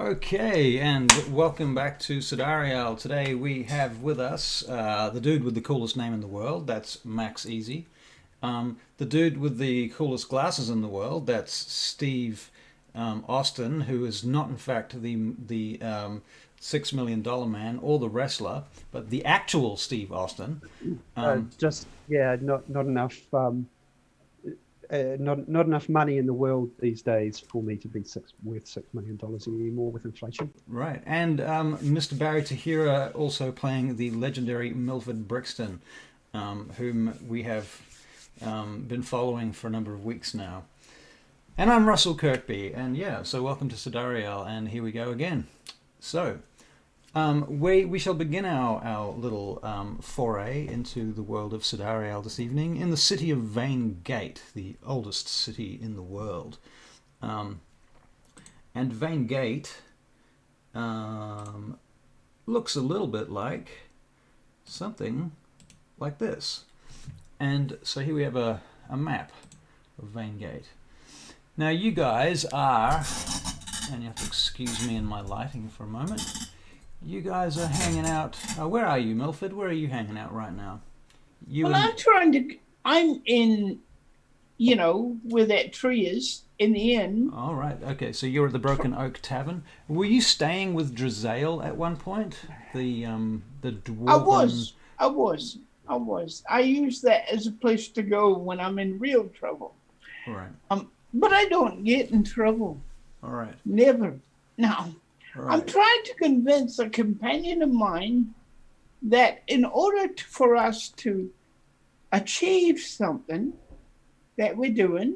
Okay, and welcome back to Sidariel. Today we have with us the dude with the coolest name in the world, that's Max Easy. The dude with the coolest glasses in the world, that's Steve Austin, who is not in fact the $6 million man or the wrestler, but the actual Steve Austin. Not enough not enough money in the world these days for me to be worth $6 million anymore with inflation. Right, and Mr. Barry Tahira also playing the legendary Milford Brixton, whom we have been following for a number of weeks now. And I'm Russell Kirkby, and so welcome to Sidariel, and here we go again. So, we shall begin our little foray into the world of Sidariel this evening in the city of Vaingate, the oldest city in the world. And Vaingate looks a little bit like something like this. And so here we have a map of Vaingate. Now you guys are, and you have to excuse me in my lighting for a moment, you guys are hanging out, where are you, Milford? Where are you hanging out right now? I'm in, where that tree is, in the inn. All right, okay, so you're at the Broken Oak Tavern. Were you staying with Drazael at one point? The dwarven... I was. I use that as a place to go when I'm in real trouble. All right. But I don't get in trouble. All right. Never. No. Right. I'm trying to convince a companion of mine that in order for us to achieve something that we're doing,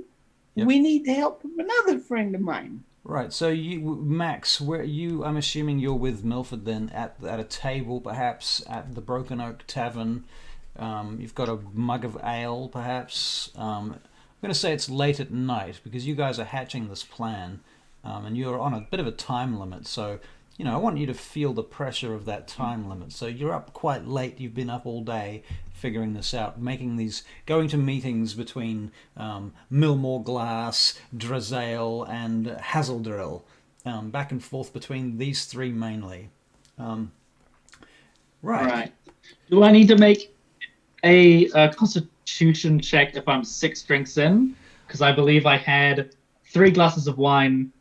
we need the help of another friend of mine. Right. So Max, I'm assuming you're with Milford then at a table, perhaps at the Broken Oak Tavern. You've got a mug of ale, perhaps. I'm going to say it's late at night because you guys are hatching this plan. And you're on a bit of a time limit, so I want you to feel the pressure of that time limit. So you're up quite late. You've been up all day figuring this out, going to meetings between Millmore Glass, Drazael, and Hazeldrill, back and forth between these three mainly. Right. Do I need to make a Constitution check if I'm 6 drinks in? Because I believe I had 3 glasses of wine,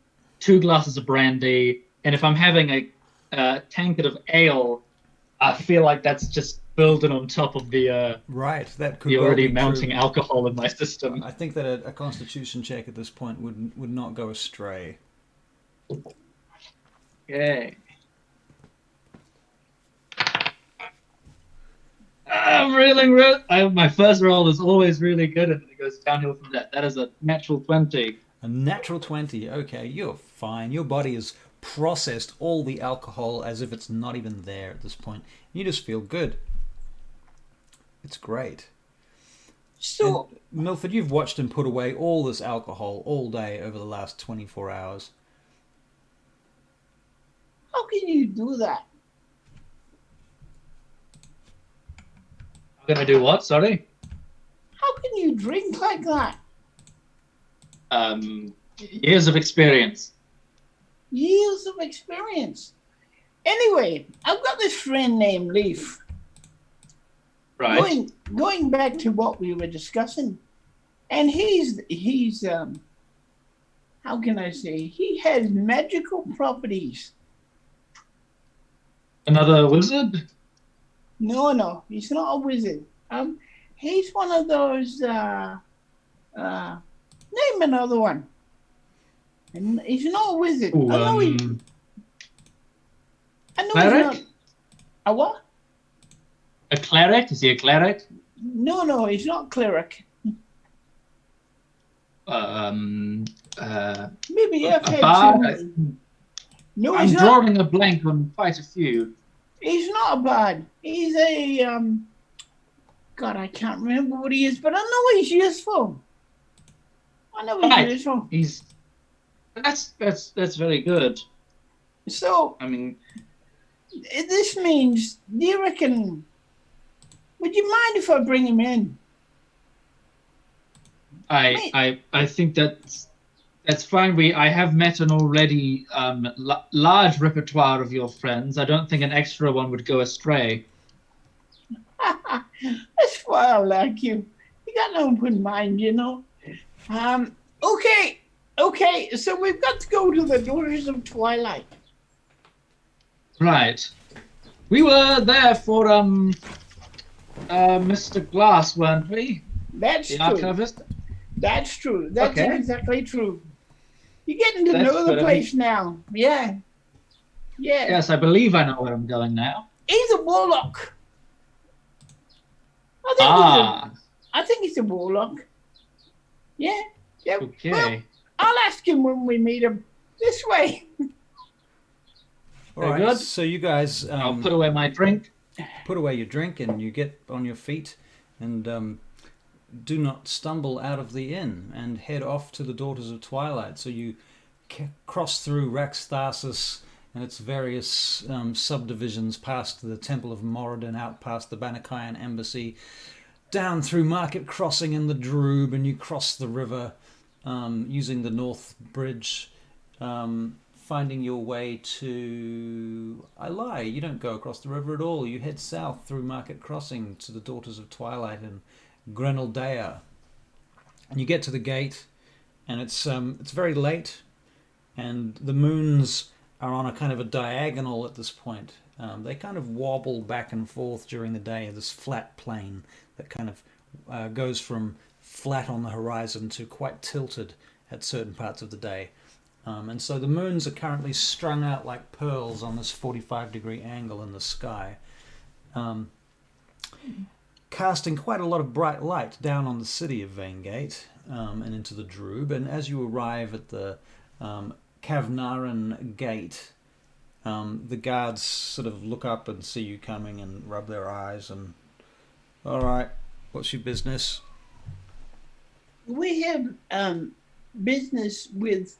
2 glasses of brandy, and if I'm having a tankard of ale, I feel like that's just building on top of the that could the well already be mounting true. alcohol in my system. I think that a Constitution check at this point would not go astray. Okay. I'm reeling. My first roll is always really good, and it goes downhill from that. That is a natural 20. A natural 20. Okay, you're fine. Your body has processed all the alcohol as if it's not even there at this point. You just feel good. It's great. So, and Milford, you've watched him put away all this alcohol all day over the last 24 hours. how can you do that? I'm gonna do what? Sorry. How can you drink like that? Years of experience. Years of experience. Anyway, I've got this friend named Leaf. Right. Going back to what we were discussing, and he's how can I say, he has magical properties. Another wizard? No, he's not a wizard. He's one of those name another one. And he's not a wizard. Ooh, I know he's cleric? not. A what? A cleric? Is he a cleric? No, he's not cleric. Maybe Maybe I've had bard? some. No, I'm he's not. drawing a blank on quite a few. He's not a bard. He's a God, I can't remember what he is, but I know he's useful. Right. Useful. That's very good. So I mean, this means, do you reckon? Would you mind if I bring him in? I think That's fine. I have met an already large repertoire of your friends. I don't think an extra one would go astray. That's why I like you. You got an open mind, you know. Okay. So we've got to go to the Daughters of Twilight. Right. We were there for Mr. Glass, weren't we? That's The true. archivist. That's true. That's Okay. exactly true. You're getting to That's know the good. place now. Yeah. Yes, I believe I know where I'm going now. He's a warlock. I think he's a warlock. Yeah. Okay. Well, I'll ask him when we meet him. This way. All Very right. good. So you guys I'll put away my drink. put away your drink and you get on your feet and do not stumble out of the inn and head off to the Daughters of Twilight. So you cross through Raxthasis and its various subdivisions, past the Temple of Moradin, out past the Banakayan Embassy, down through Market Crossing and the Droob, and you cross the river using the North Bridge, finding your way to... I lie, you don't go across the river at all. You head south through Market Crossing to the Daughters of Twilight and Grenaldea. And you get to the gate, and it's very late, and the moons are on a kind of a diagonal at this point. They kind of wobble back and forth during the day, this flat plane that kind of goes from flat on the horizon to quite tilted at certain parts of the day. And so the moons are currently strung out like pearls on this 45-degree angle in the sky, casting quite a lot of bright light down on the city of Vaingate and into the Droob. And as you arrive at the Kavnaran gate, the guards sort of look up and see you coming and rub their eyes and, all right, what's your business? We have business with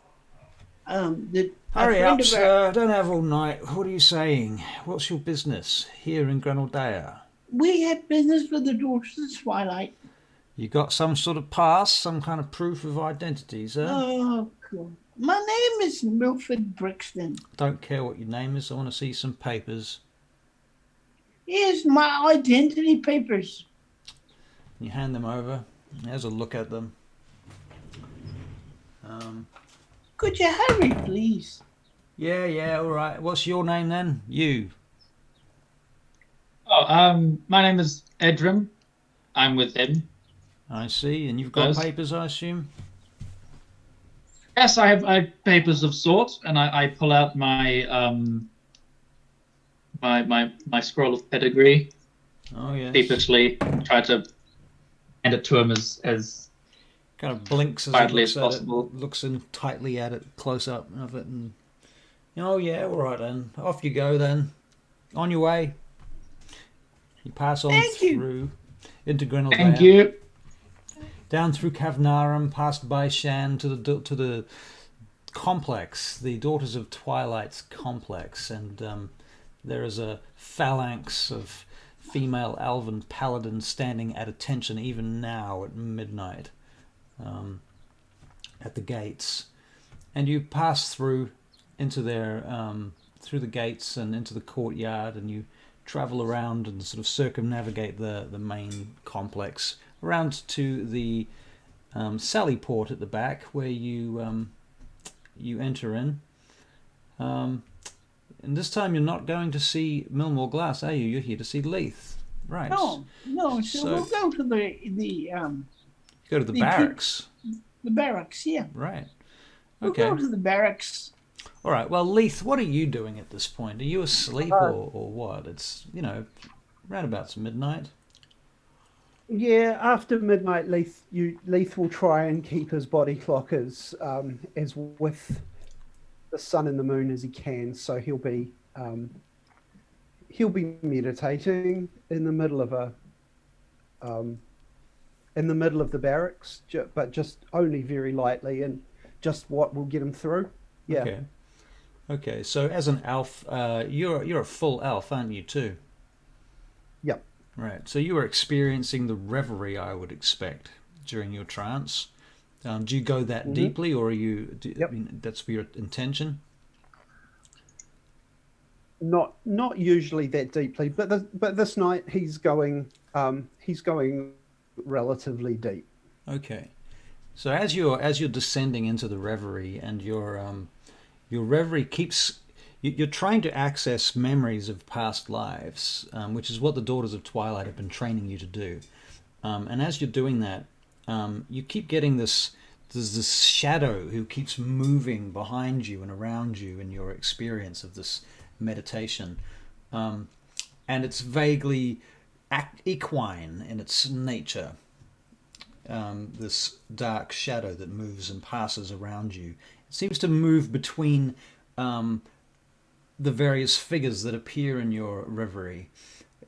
the... Hurry up, sir. Don't have all night. What are you saying? What's your business here in Grenaldea? We have business with the Daughters of Twilight. You got some sort of pass, some kind of proof of identity, sir? Oh, cool. My name is Milford Brixton. Don't care what your name is. I want to see some papers. Here's my identity papers. You hand them over. There's a look at them. Could you hurry, please? Yeah, all right. What's your name then? You. Oh, my name is Edryn. I'm with him. I see. And you've got Yes. papers, I assume? Yes, I have papers of sorts, and I pull out my my scroll of pedigree. Oh, yes. Sheepishly try to hand it to him as Kind of blinks as it quietly looks as at possible. it, looks in tightly at it, close up of it, and oh yeah, all right then. Off you go then. On your way. You pass on Thank you. through into Grenaldea. Thank you. Down through Kavnarum, past Baishan to the complex, the Daughters of Twilight's complex, and there is a phalanx of female elven paladins standing at attention even now at midnight at the gates, and you pass through into their through the gates and into the courtyard, and you travel around and sort of circumnavigate the main complex around to the Sally Port at the back, where you enter in. And this time you're not going to see Millmore Glass, are you? You're here to see Leith, right? No. So we'll go to Go to the barracks, the barracks. Yeah. right? We'll Okay. go to the barracks. All right. Well, Leith, what are you doing at this point? Are you asleep or what? It's roundabouts midnight. Yeah, after midnight, Leith will try and keep his body clock as with the sun and the moon as he can. So he'll be meditating in the middle of the barracks, but just only very lightly, and just what will get him through. Yeah. Okay. So as an elf, you're a full elf, aren't you too? Yep. Right. So you were experiencing the reverie I would expect during your trance. Do you go that deeply, or are you? Yep. I mean, that's your intention. Not usually that deeply, but this night he's going relatively deep. Okay. So as you're descending into the reverie, and your reverie keeps, you're trying to access memories of past lives, which is what the Daughters of Twilight have been training you to do. And as you're doing that, you keep getting there's this shadow who keeps moving behind you and around you in your experience of this meditation, and it's vaguely equine in its nature. This dark shadow that moves and passes around you. It seems to move between the various figures that appear in your reverie.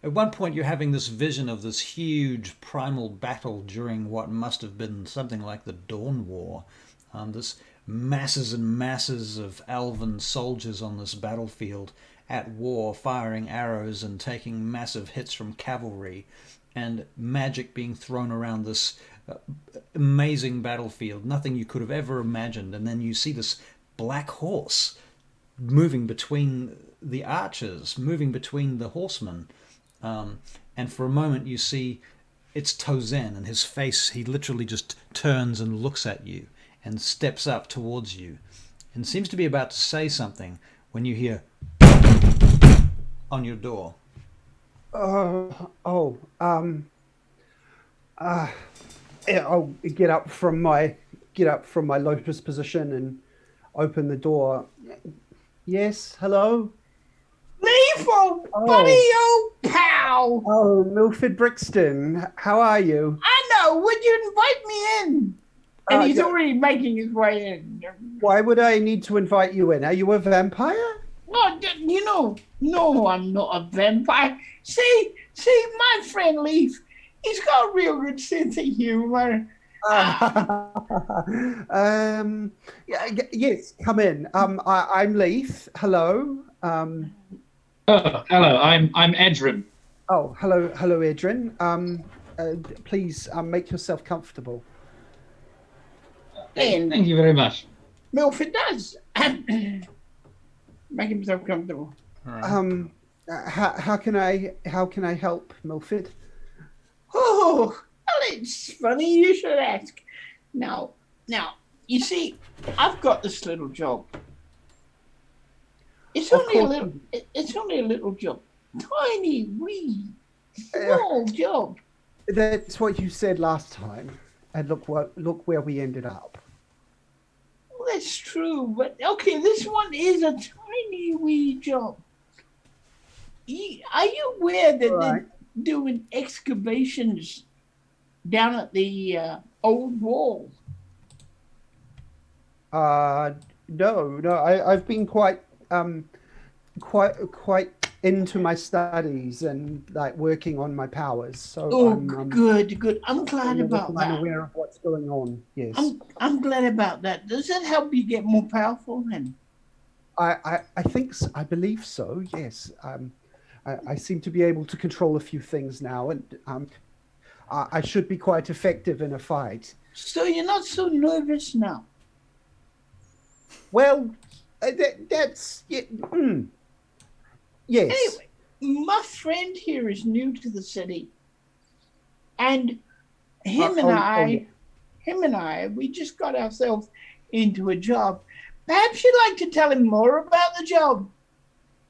At one point you're having this vision of this huge primal battle during what must have been something like the Dawn War. This masses and masses of elven soldiers on this battlefield at war, firing arrows and taking massive hits from cavalry, and magic being thrown around this amazing battlefield, nothing you could have ever imagined. And then you see this black horse moving between the archers, moving between the horsemen, and for a moment you see it's Tozen, and his face, he literally just turns and looks at you and steps up towards you and seems to be about to say something when you hear on your door. I'll get up from my lotus position and open the door. Yes, hello. Lethal, buddy, old pal. Oh, Milford Brixton, how are you? I know. Would you invite me in? And he's already making his way in. Why would I need to invite you in? Are you a vampire? No, no, I'm not a vampire. See, my friend Leaf, he's got a real good sense of humor. Yes, come in. I'm Leaf. Hello. Hello. I'm Edryn. Oh, hello, Edryn. Please make yourself comfortable. And Thank you very much. Milford does. Make himself comfortable. Right. How can I help, Milford? Oh, well, it's funny you should ask. Now, you see, I've got this little job. It's only a little job. Tiny, wee, small job. That's what you said last time. And look where we ended up. Well, that's true, but okay, this one is a tiny wee job. Are you aware that they're doing excavations down at the old wall? No. I've been quite into my studies and like working on my powers. So good. I'm glad about that. I'm aware of what's going on. Yes. I'm glad about that. Does that help you get more powerful then? I think so. I believe so. Yes. I seem to be able to control a few things now, and I should be quite effective in a fight. So you're not so nervous now? Well, that's yes. Anyway, my friend here is new to the city, and him and I, we just got ourselves into a job. Perhaps you'd like to tell him more about the job.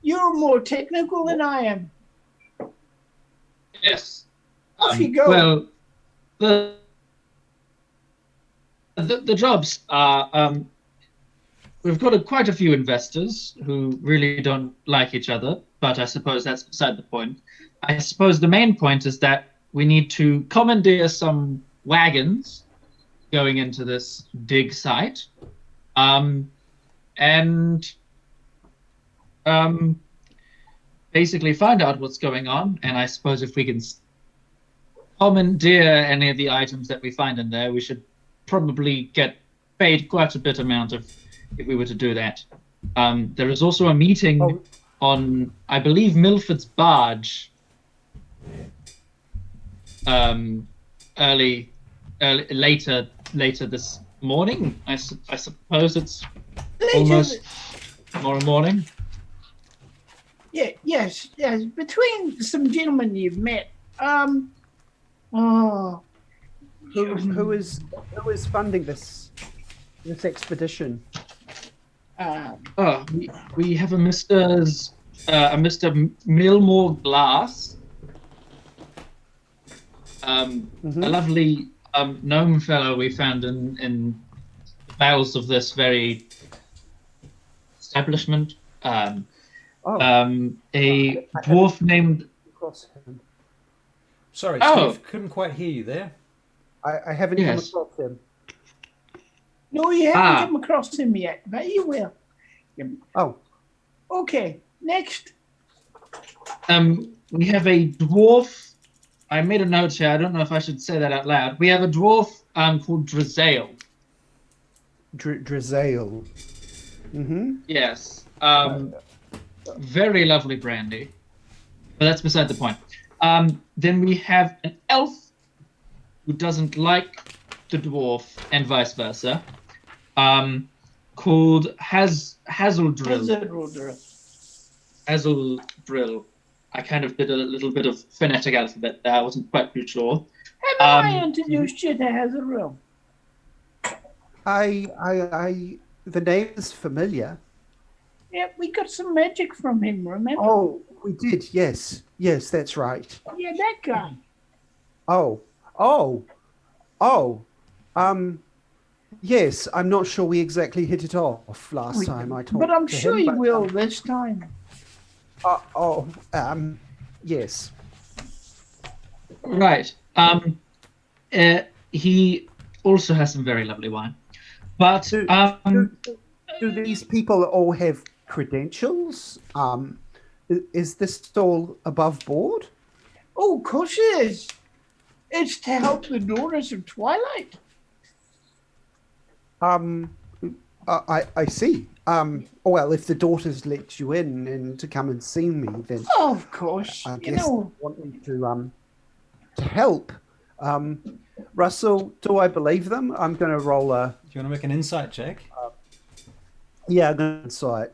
You're more technical than I am. Yes. Off you go. Well, the jobs are. We've got quite a few investors who really don't like each other, but I suppose that's beside the point. I suppose the main point is that we need to commandeer some wagons going into this dig site, and basically find out what's going on. And I suppose if we can commandeer any of the items that we find in there, we should probably get paid quite a bit amount if we were to do that. There is also a meeting on, I believe, Milford's barge later this morning. I suppose it's Later, almost tomorrow morning. yeah, yes. Between some gentlemen you've met, Who is funding this expedition? We have a Mr. Milmore Glass, a lovely gnome fellow we found in the bowels of this very establishment. A dwarf named. Sorry, Steve, couldn't quite hear you there. I haven't come across him. no, you haven't come across him yet, but you will. Oh, Okay, next. We have a dwarf. I made a note here. I don't know if I should say that out loud. We have a dwarf called Drizael. Drizael. Yes. Very lovely brandy. But that's beside the point. Then we have an elf who doesn't like the dwarf and vice versa. Called Hazeldrill. Hazeldrill. I kind of did a little bit of phonetic alphabet there. I wasn't quite too sure. Haven't I introduced you to Hazeldrill? The name is familiar. Yeah, we got some magic from him, remember? Oh, we did. Yes, that's right. Yeah, that guy. Yes, I'm not sure we exactly hit it off last time I talked. But I'm to sure him, you but, will this time. Yes. Right. He also has some very lovely wine. But do these people all have credentials? Is this all above board? Oh, of course it is. It's to help the Daughters of Twilight. I see. Well, if the daughters let you in and to come and see me, then Oh, of course. I You guess know, they want me to help. Russell, do I believe them? I'm going to roll a. Do you want to make an insight check? Yeah, I'm going to insight.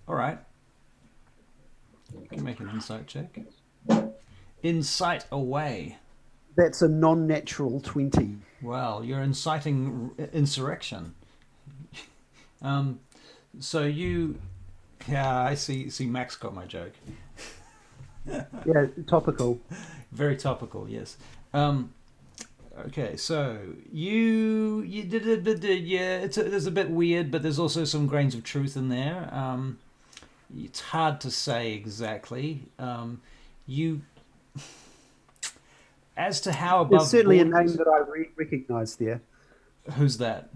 All right. You can make an insight check. Insight away. That's a non-natural 20. Well, you're inciting insurrection. So you, yeah, I see. Max got my joke. Yeah, topical. Very topical, yes. Okay, so you did yeah. It's a bit weird, but there's also some grains of truth in there. It's hard to say exactly. You. As to how above. There's certainly a board name that I recognise there. Who's that?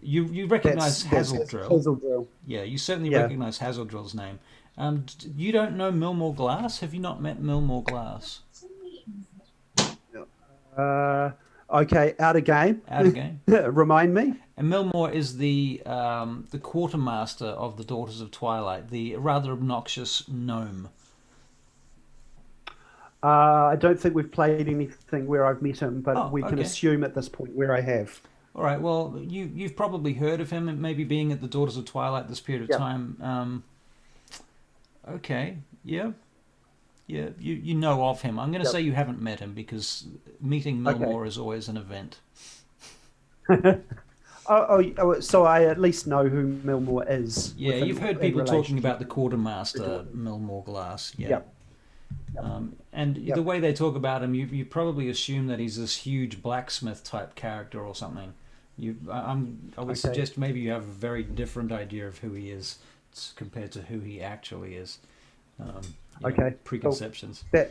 You recognise Hazeldrill. Hazeldrill. Yeah, you certainly recognise Hazeldrill's name. You don't know Milmore Glass? Have you not met Milmore Glass? Okay, out of game. Out of game. Remind me. And Milmore is the quartermaster of the Daughters of Twilight, the rather obnoxious gnome. I don't think we've played anything where I've met him, but we can okay. assume at this point where I have. All right. Well, you've probably heard of him, maybe being at the Daughters of Twilight this period of time. Okay. Yeah. Yeah. You know of him. I'm going to say you haven't met him because meeting Milmore is always an event. So I at least know who Milmore is. Yeah, you've heard people talking about the quartermaster Milmore Glass. Yeah. Yep. The way they talk about him, you probably assume that he's this huge blacksmith type character or something. I would suggest maybe you have a very different idea of who he is compared to who he actually is. Preconceptions. Cool.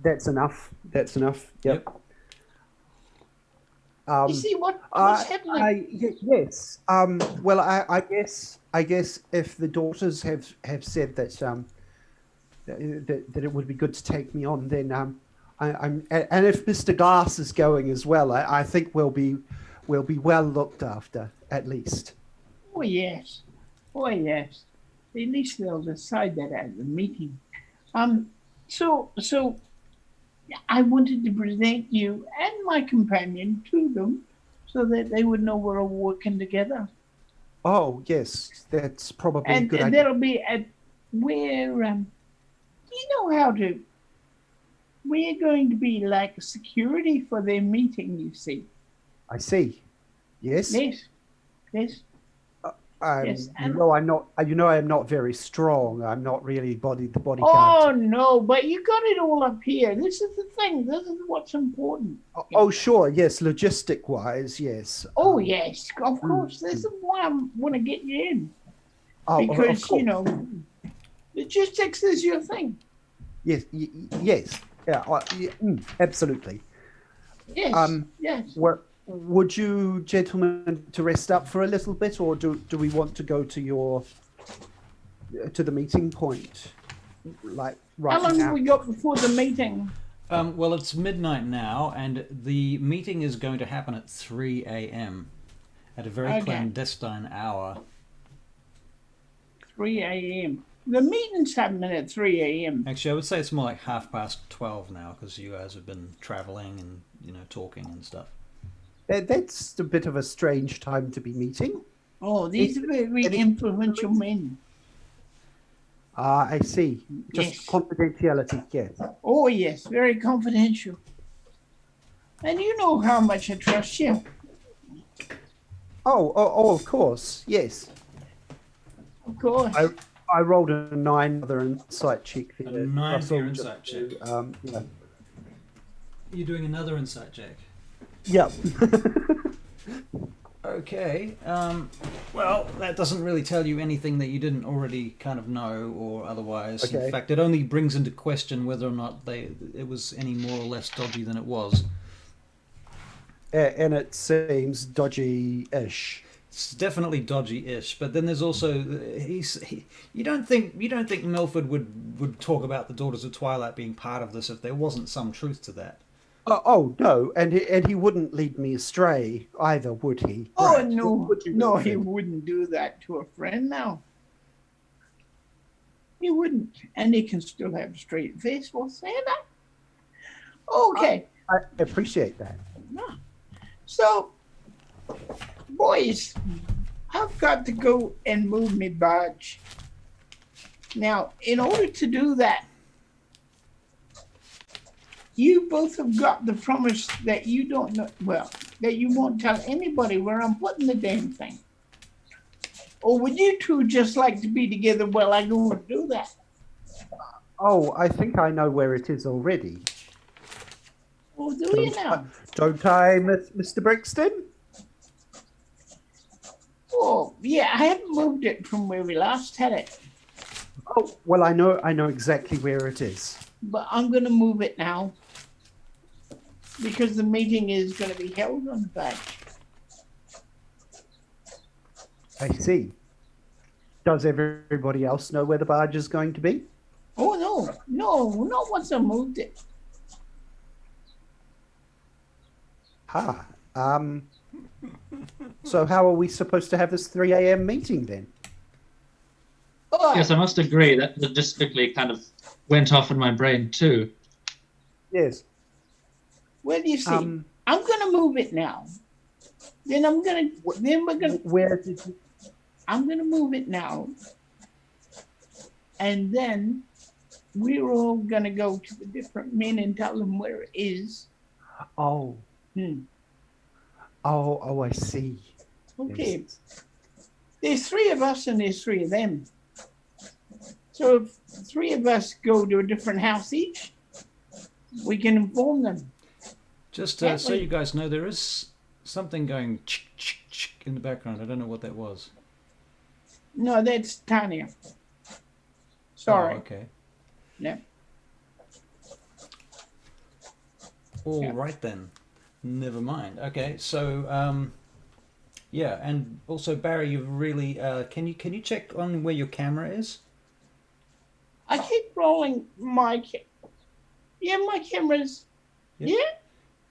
That's enough. That's enough. Yep. You see what's happening? Yes. Well, I guess if the daughters have said that that it would be good to take me on, then and if Mr. Glass is going as well, I think we'll be well looked after at least. Oh yes. At least they'll decide that at the meeting. So I wanted to present you and my companion to them, so that they would know we're all working together. Oh, yes, that's probably a And good idea. that'll be at where, you know how to, we're going to be like security for their meeting, you see. I see. Yes. Yes, yes. Yes, You and- know, I'm not. You know, I am not very strong. I'm not really the bodyguard. Oh, no, but you got it all up here. This is the thing. This is what's important. Oh, sure. Yes, logistic-wise, yes. Oh, yes, of course. This is why I want to get you in. Oh, of Because, course. you know, logistics is your thing. Yes, yes. Yeah, absolutely. Yes, yes. Would you gentlemen to rest up for a little bit, or do we want to go to the meeting point, like right How long now? have we got before the meeting? Well, it's midnight now, and the meeting is going to happen at 3 a.m. at a very Okay. clandestine hour. 3 a.m. The meeting's happening at 3 a.m. Actually, I would say it's more like 12:30 now, because you guys have been traveling and talking and stuff. That's a bit of a strange time to be meeting. Oh, these are very any- influential men. Ah, I see. Just Yes. confidentiality, yes. Oh, yes, very confidential. And you know how much I trust you. Oh, of course, yes. Of course. I rolled a 9 other insight check. A 9 for your Russell, insight just check. to, yeah. You're doing another insight check. Yeah. Okay. Well, that doesn't really tell you anything that you didn't already kind of know or otherwise. Okay. In fact, it only brings into question whether or not it was any more or less dodgy than it was. And it seems dodgy-ish. It's definitely dodgy-ish, but then there's also you don't think Milford would talk about the Daughters of Twilight being part of this if there wasn't some truth to that. Oh no, and he wouldn't lead me astray either, would he? Oh, Right. no. Would you, No, Wilfred? he wouldn't do that to a friend now. He wouldn't. And he can still have a straight face while saying that. Okay. I appreciate that. So, boys, I've got to go and move my barge. Now, in order to do that, you both have got the promise that you don't know, well, that you won't tell anybody where I'm putting the damn thing. Or would you two just like to be together while I go and do that? Oh, I think I know where it is already. Or do you now? Don't I, Mr. Brixton? Oh, yeah, I haven't moved it from where we last had it. Oh, well, I know exactly where it is. But I'm going to move it now because the meeting is going to be held on the badge. I see. Does everybody else know where the barge is going to be? Oh, no, not once I moved it. So how are we supposed to have this 3 a.m. meeting then? Oh, Yes, I must agree that logistically kind of went off in my brain too. Yes. well, you see, Um, I'm going to move it now. Then we're going to, Where did you... I'm going to move it now. And then we're all going to go to the different men and tell them where it is. Oh, Hmm. oh, I see. Okay. Yes. There's 3 of us and there's 3 of them. So if 3 of us go to a different house each, we can inform them. Just Can't so we- you guys know, there is something going in the background. I don't know what that was. No, that's Tanya. Sorry. Oh, okay. Yeah. All Yeah. right then. Never mind. Okay, so yeah, and also Barry, you really can you check on where your camera is? I keep rolling my yeah, my camera's Yep. yeah.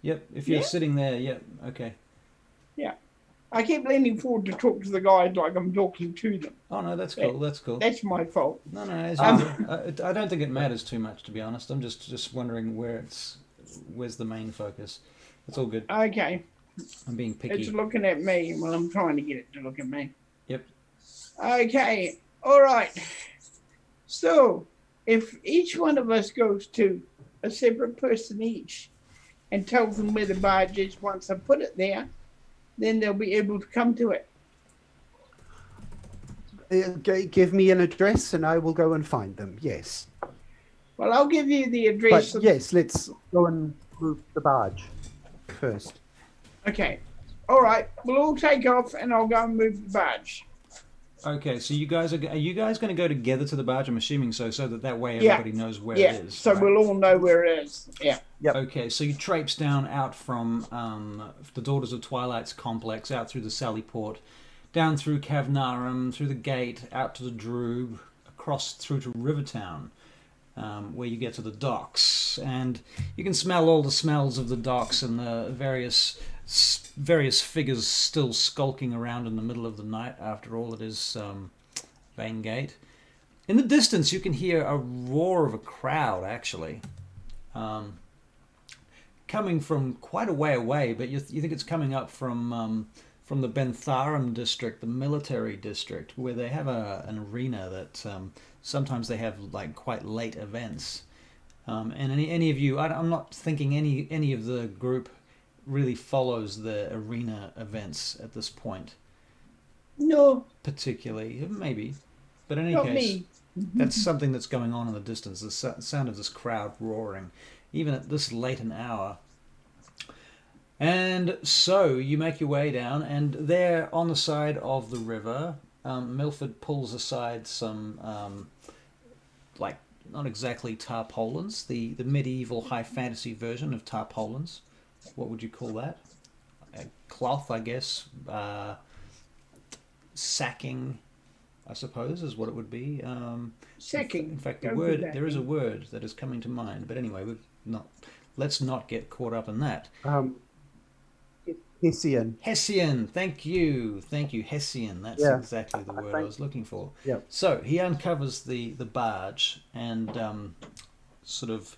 Yep. If you're Yeah. sitting there, yep. Okay. I keep leaning forward to talk to the guys like I'm talking to them. Oh no, that's cool. That's cool. That's my fault. No, as Um, usual. I don't think it matters too much, to be honest. I'm just wondering where's the main focus. It's all good. Okay. I'm being picky. It's looking at me. Well, I'm trying to get it to look at me. Yep. Okay. All right. So, if each one of us goes to a separate person each and tells them where the barge is once I put it there, then they'll be able to come to it. Give me an address and I will go and find them. Yes. Well, I'll give you the address. But yes, let's go and move the barge first. Okay. All right. We'll all take off and I'll go and move the barge. Okay, so are you guys going to go together to the barge? I'm assuming so that way everybody knows where it is. So right? we'll all know where it is. Yeah. Yep. Okay, so you traipse down out from the Daughters of Twilight's complex, out through the Sallyport, down through Cavnarum, through the gate, out to the Droob, across through to Rivertown, where you get to the docks, and you can smell all the smells of the docks and the various figures still skulking around in the middle of the night. After all, it is Vaingate. In the distance, you can hear a roar of a crowd, actually, coming from quite a way away, but you think it's coming up from the Bentharum district, the military district, where they have an arena that sometimes they have like quite late events. And any of you, I'm not thinking any of the group really follows the arena events at this point. No. Particularly, maybe, but in any Not case, me. that's something that's going on in the distance. The sound of this crowd roaring, even at this late an hour. And so you make your way down, and there on the side of the river, Milford pulls aside some, like, not exactly tarpaulins, the medieval high fantasy version of tarpaulins. What would you call that? A cloth, I guess. Sacking, I suppose, is what it would be. Sacking. In fact, there is a word that is coming to mind. But anyway, let's not get caught up in that. Hessian. Hessian, thank you, Hessian. That's exactly the word I was looking for. Yep. So he uncovers the barge and sort of,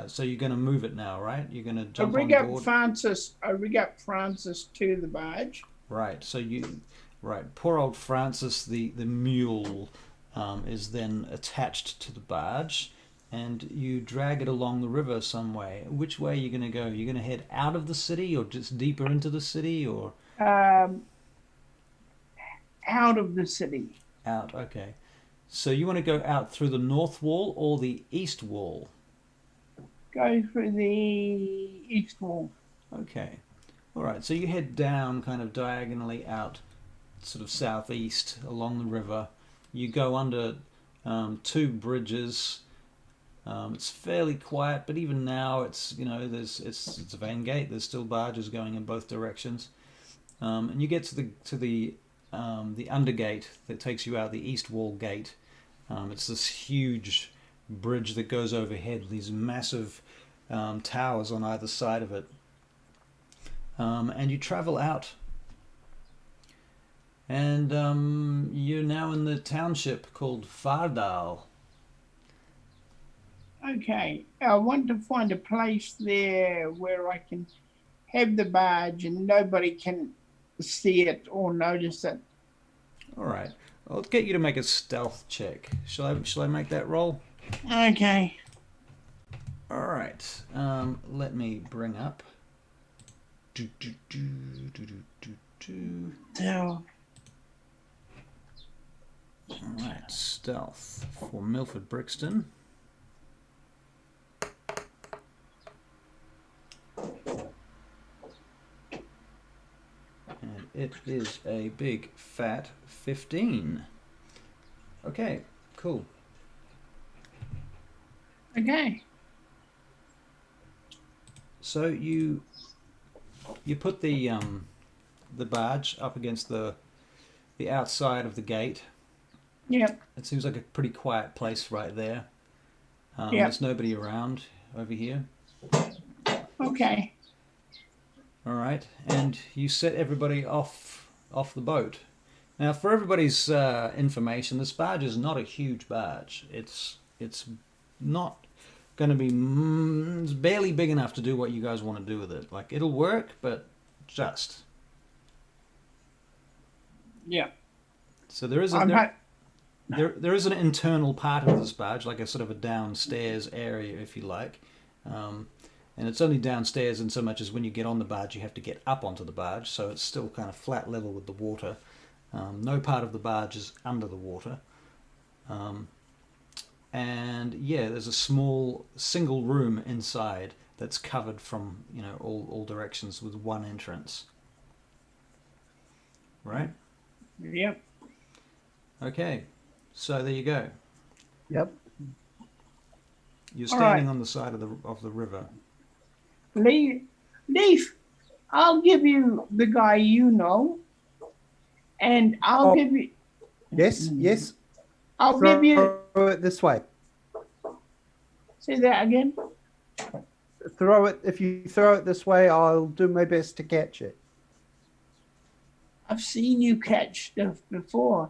so you're going to move it now, right? You're going to jump on board. I rig up Francis to the barge. Right. So poor old Francis, the mule, is then attached to the barge. And you drag it along the river some way. Which way are you going to go? You're going to head out of the city, or just deeper into the city, or? Out of the city. Out, okay. So you want to go out through the north wall or the east wall? Go through the east wall. Okay. All right, so you head down kind of diagonally out, sort of southeast along the river. You go under two bridges. It's fairly quiet, but even now it's it's Vaingate. There's still barges going in both directions, and you get to the undergate that takes you out the east wall gate. It's this huge bridge that goes overhead. These massive towers on either side of it, and you travel out, and you're now in the township called Fardal. Okay, I want to find a place there where I can have the barge and nobody can see it or notice it. All right, I'll get you to make a stealth check. Shall I make that roll? Okay. All right. Let me bring up. So. All right, stealth for Milford Brixton. And it is a big fat 15. Okay, cool. Okay. So you put the barge up against the outside of the gate. Yep. It seems like a pretty quiet place right there. Yep. There's nobody around over here. Okay. All right, and you set everybody off the boat. Now, for everybody's information, this barge is not a huge barge. It's not going to be it's barely big enough to do what you guys want to do with it. Like, it'll work, but just. Yeah. So there is there is an internal part of this barge, like a sort of a downstairs area, if you like. And it's only downstairs in so much as when you get on the barge, you have to get up onto the barge, so it's still kind of flat level with the water. No part of the barge is under the water. And yeah, there's a small single room inside that's covered from, you know, all directions with one entrance. Right? Yep. Okay, so there you go. Yep. You're standing on the side of the river. Leaf, I'll give you the guy you know, and I'll give you. Yes. I'll give you. Throw it this way. Say that again. Throw it. If you throw it this way, I'll do my best to catch it. I've seen you catch stuff before.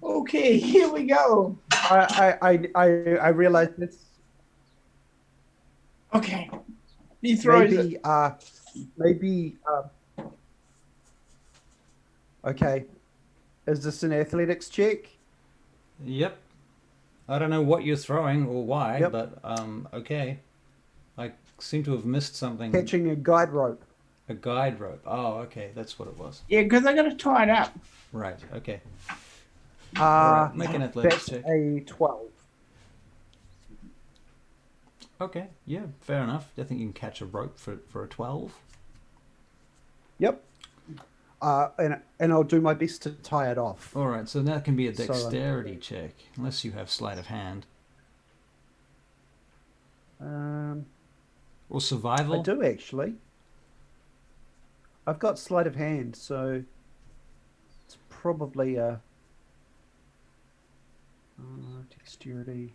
Okay, here we go. I realize this. Okay. He throws maybe. Okay. Is this an athletics check? Yep. I don't know what you're throwing or why, Yep. but okay. I seem to have missed something. Catching a guide rope. A guide rope. Oh, okay. That's what it was. Yeah, because I got to tie it up. Right. Okay. All right, make an athletics That's check. a 12. Okay. Yeah. Fair enough. I think you can catch a rope for a 12. Yep. And I'll do my best to tie it off. All right. So that can be a So, dexterity check, unless you have sleight of hand or survival. I do actually. I've got sleight of hand, so it's probably a dexterity.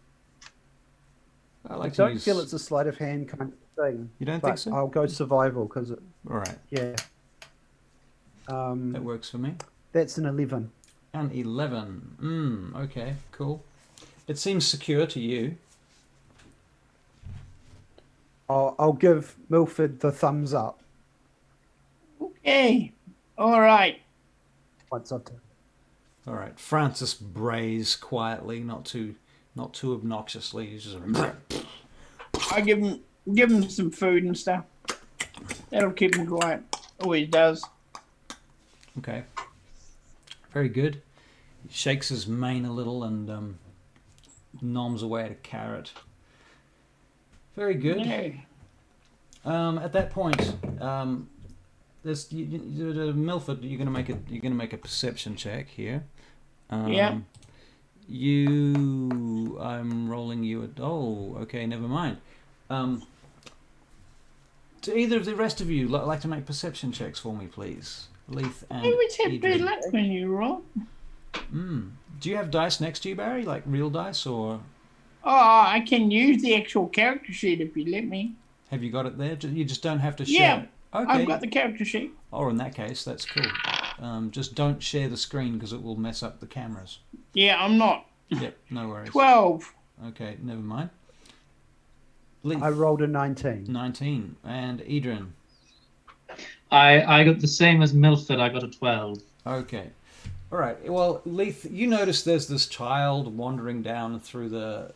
I I like to don't use. feel it's a sleight of hand kind of thing. You don't but think so? I'll go survival because All right. yeah. That works for me. That's an 11. And 11. Okay, cool. It seems secure to you. I'll give Milford the thumbs up Okay. All right. once I've done. All right. Francis brays quietly, not too obnoxiously. He's just I give him some food and stuff. That'll keep him quiet. Always does. okay. Very good. He shakes his mane a little and noms away at a carrot. Very good. Yeah. At that point, there's Milford. You're gonna make a perception check here. Yeah. I'm rolling you at. Oh, okay. Never mind. Do either of the rest of you like to make perception checks for me, please? Leith and You always have good Edryn. luck when you roll. Do you have dice next to you, Barry? Like real dice, or Oh, I can use the actual character sheet if you let me. have you got it there? You just don't have to share. Yeah, it. Okay. I've got the character sheet. Oh, in that case, that's cool. Just don't share the screen because it will mess up the cameras. Yeah, I'm not. Yep, no worries. 12. Okay, never mind. Leith, I rolled a 19. 19. And Edryn. I got the same as Milford. I got a 12. Okay. All right. Well, Leith, you notice there's this child wandering down through the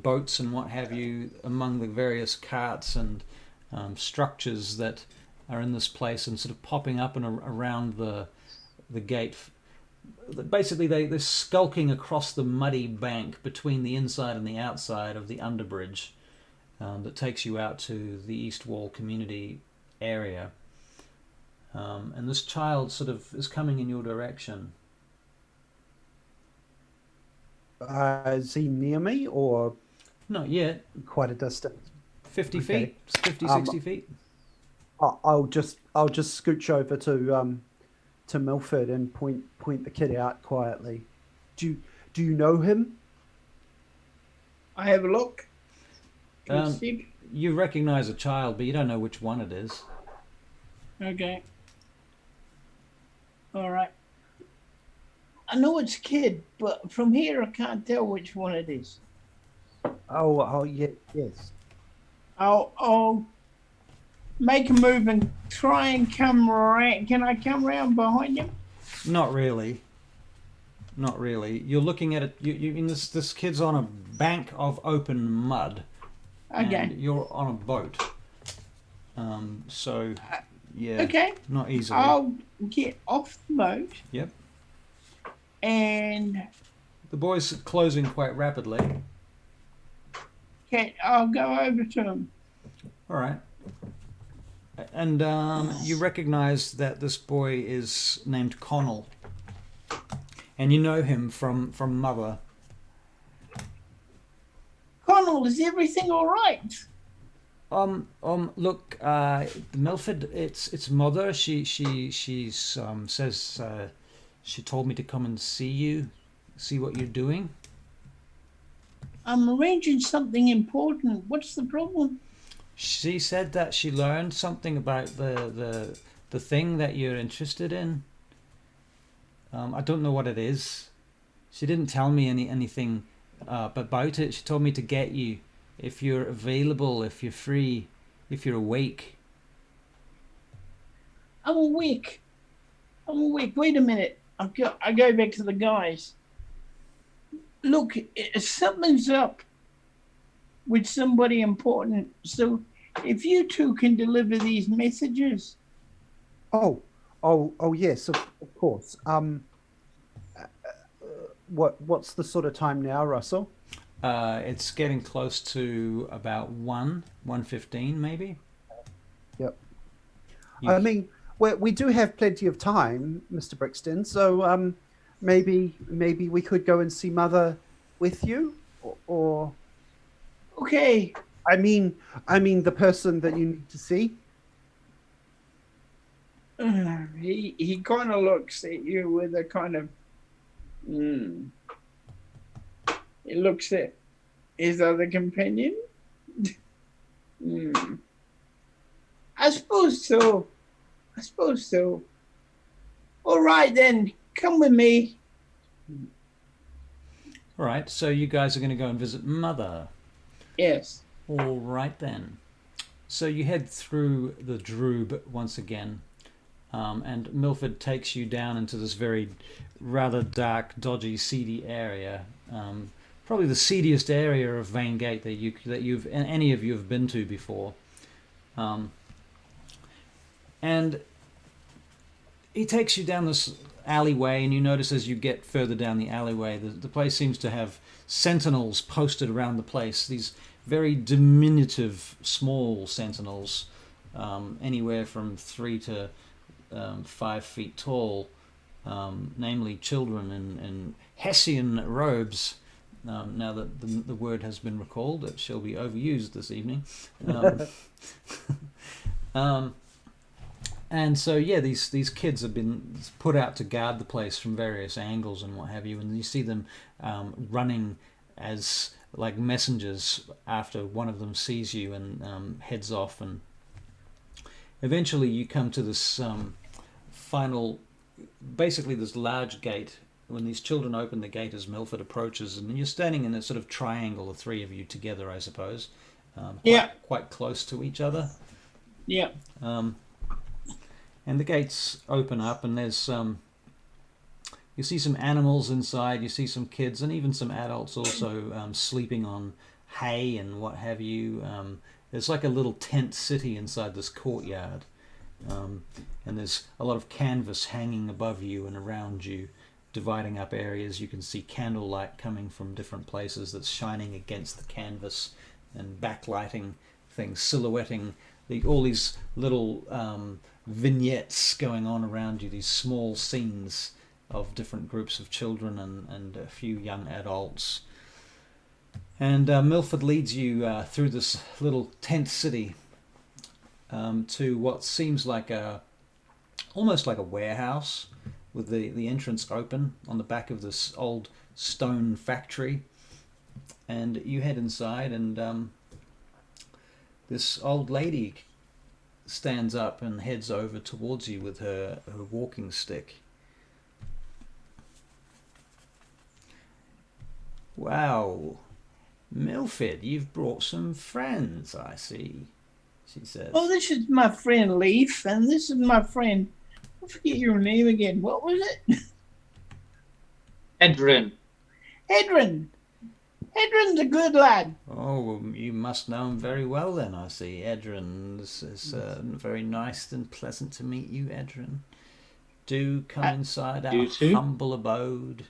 boats and what have you, among the various carts and structures that are in this place, and sort of popping up and around the gate. Basically, they're skulking across the muddy bank between the inside and the outside of the underbridge that takes you out to the East Wall community area. And this child sort of is coming in your direction. Is he near me or Not yet. quite a distance? 50 Okay. feet? 50, 60 feet? I'll just scooch over to Milford and point the kid out quietly. Do you know him? I have a look. You recognize a child, but you don't know which one it is. Okay. All right. I know it's a kid, but from here I can't tell which one it is. Oh, yeah, yes. I'll make a move and try and come around. Can I come around behind him? Not really. Not really. You're looking at it. You mean this kid's on a bank of open mud, Okay. and you're on a boat. So, yeah. Okay. Not easily. I'll get off the boat. Yep. And The boy's closing quite rapidly. I'll go over to him. All right. And you recognize that this boy is named Connell, and you know him from Mother. Connell, is everything all right? Look, Milford, it's Mother. She's says she told me to come and see you, see what you're doing. I'm arranging something important. What's the problem? She said that she learned something about the thing that you're interested in. I don't know what it is. She didn't tell me anything about it. She told me to get you if you're available, if you're free, if you're awake. I'm awake. Wait a minute. I go back to the guys. Look, something's up with somebody important. So if you two can deliver these messages. Oh, yes, of course. What's the sort of time now, Russell? It's getting close to about 1:15 maybe. Yep. You- I mean, we do have plenty of time, Mr. Brixton. So maybe we could go and see Mother with you, or Okay. I mean the person that you need to see. He kind of looks at you with a kind of. He looks at his other companion. I suppose so. All right then, come with me. All right, so you guys are going to go and visit Mother. Yes. All right then. So you head through the Droob once again, and Milford takes you down into this very rather dark, dodgy, seedy area. Probably the seediest area of Vaingate that any of you have been to before. And he takes you down this alleyway, and you notice as you get further down the alleyway, the place seems to have sentinels posted around the place. These very diminutive, small sentinels, anywhere from 3 to 5 feet tall, namely children in Hessian robes. Now that the word has been recalled, it shall be overused this evening. And so, yeah, these kids have been put out to guard the place from various angles and what have you, and you see them running as like messengers after one of them sees you and heads off, and eventually you come to this final, basically this large gate. When these children open the gate as Milford approaches, and you're standing in a sort of triangle, the three of you together, I suppose, quite close to each other. Yeah. And the gates open up, and there's you see some animals inside, you see some kids, and even some adults also sleeping on hay and what have you. There's like a little tent city inside this courtyard, and there's a lot of canvas hanging above you and around you, dividing up areas. You can see candlelight coming from different places that's shining against the canvas and backlighting things, silhouetting all these little vignettes going on around you, these small scenes of different groups of children and a few young adults. And Milford leads you through this little tent city to what seems like almost like a warehouse, with the entrance open on the back of this old stone factory. And you head inside, and this old lady stands up and heads over towards you with her walking stick. Wow, Milford, you've brought some friends, I see, she says. Oh, this is my friend Leaf, and this is my friend. I forget your name again. What was it? Edryn. Edryn. Edryn's a good lad. Oh, well, you must know him very well then, I see. Edryn is very nice and pleasant to meet you, Edryn. Do come inside our humble abode.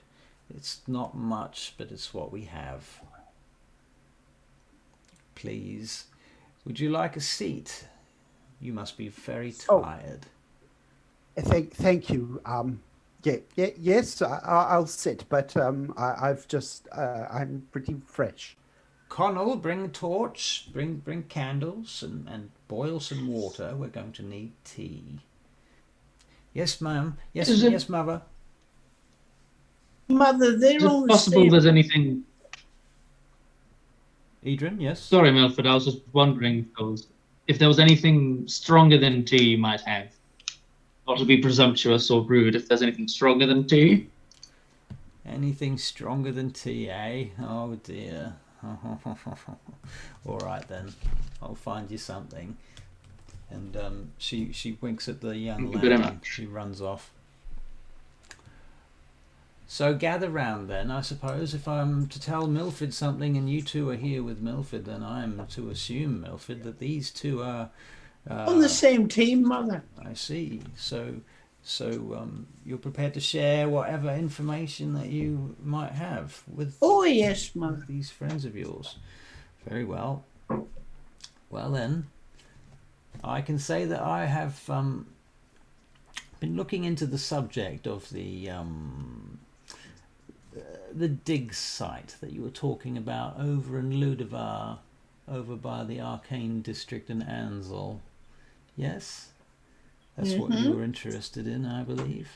It's not much, but it's what we have. Please, would you like a seat? You must be very tired. Thank you. Yes, I'll sit, but I've just I'm pretty fresh. Connell, bring a torch, bring candles, and boil some water. We're going to need tea. Yes, ma'am. Yes, mother. Mother, they're Is it on possible the there's anything... Edryn, yes? Sorry, Milford, I was just wondering if there was anything stronger than tea you might have. Not to be presumptuous or rude, if there's anything stronger than tea. Anything stronger than tea, eh? Oh dear. All right then, I'll find you something. And she winks at the young lad and she runs off. So gather round then, I suppose. If I'm to tell Milford something and you two are here with Milford, then I'm to assume, Milford, that these two are... on the same team, Mother. I see. So you're prepared to share whatever information that you might have with... Oh, yes, Mother. With these friends of yours. Very well. Well then, I can say that I have been looking into the subject of the dig site that you were talking about over in Ludevar, over by the Arcana District in Ansel. Yes? That's what you were interested in, I believe.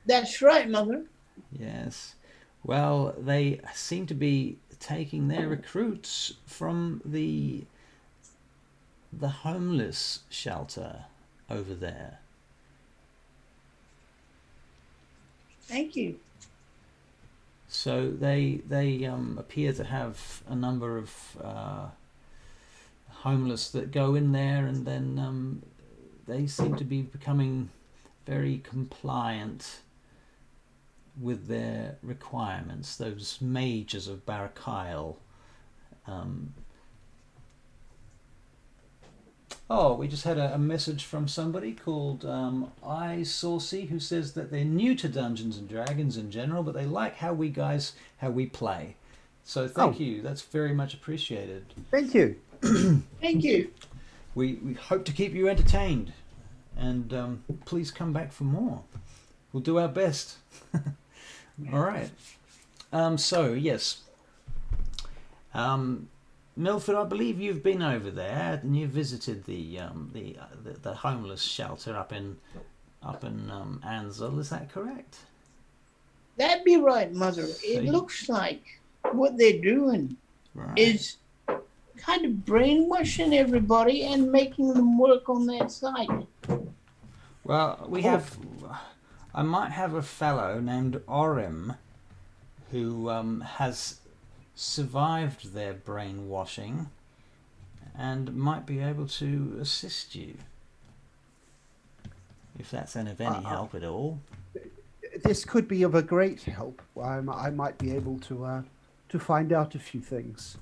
That's right, Mother. Yes. Well, they seem to be taking their recruits from the homeless shelter over there. Thank you. So they appear to have a number of homeless that go in there, and then they seem to be becoming very compliant with their requirements. Those mages of Barachiel. Oh, we just had a message from somebody called iSaucy, who says that they're new to Dungeons and Dragons in general, but they like how we play. So thank you. That's very much appreciated. Thank you. Thank you. We hope to keep you entertained, and please come back for more. We'll do our best. All right. So yes. Milford, I believe you've been over there and you've visited the homeless shelter up in Ansel. Is that correct? That'd be right, Mother. It looks like what they're doing is kind of brainwashing everybody and making them work on that site. Well, I might have a fellow named Orim who has survived their brainwashing and might be able to assist you, if that's of any help at all. This could be of a great help. I might be able to find out a few things.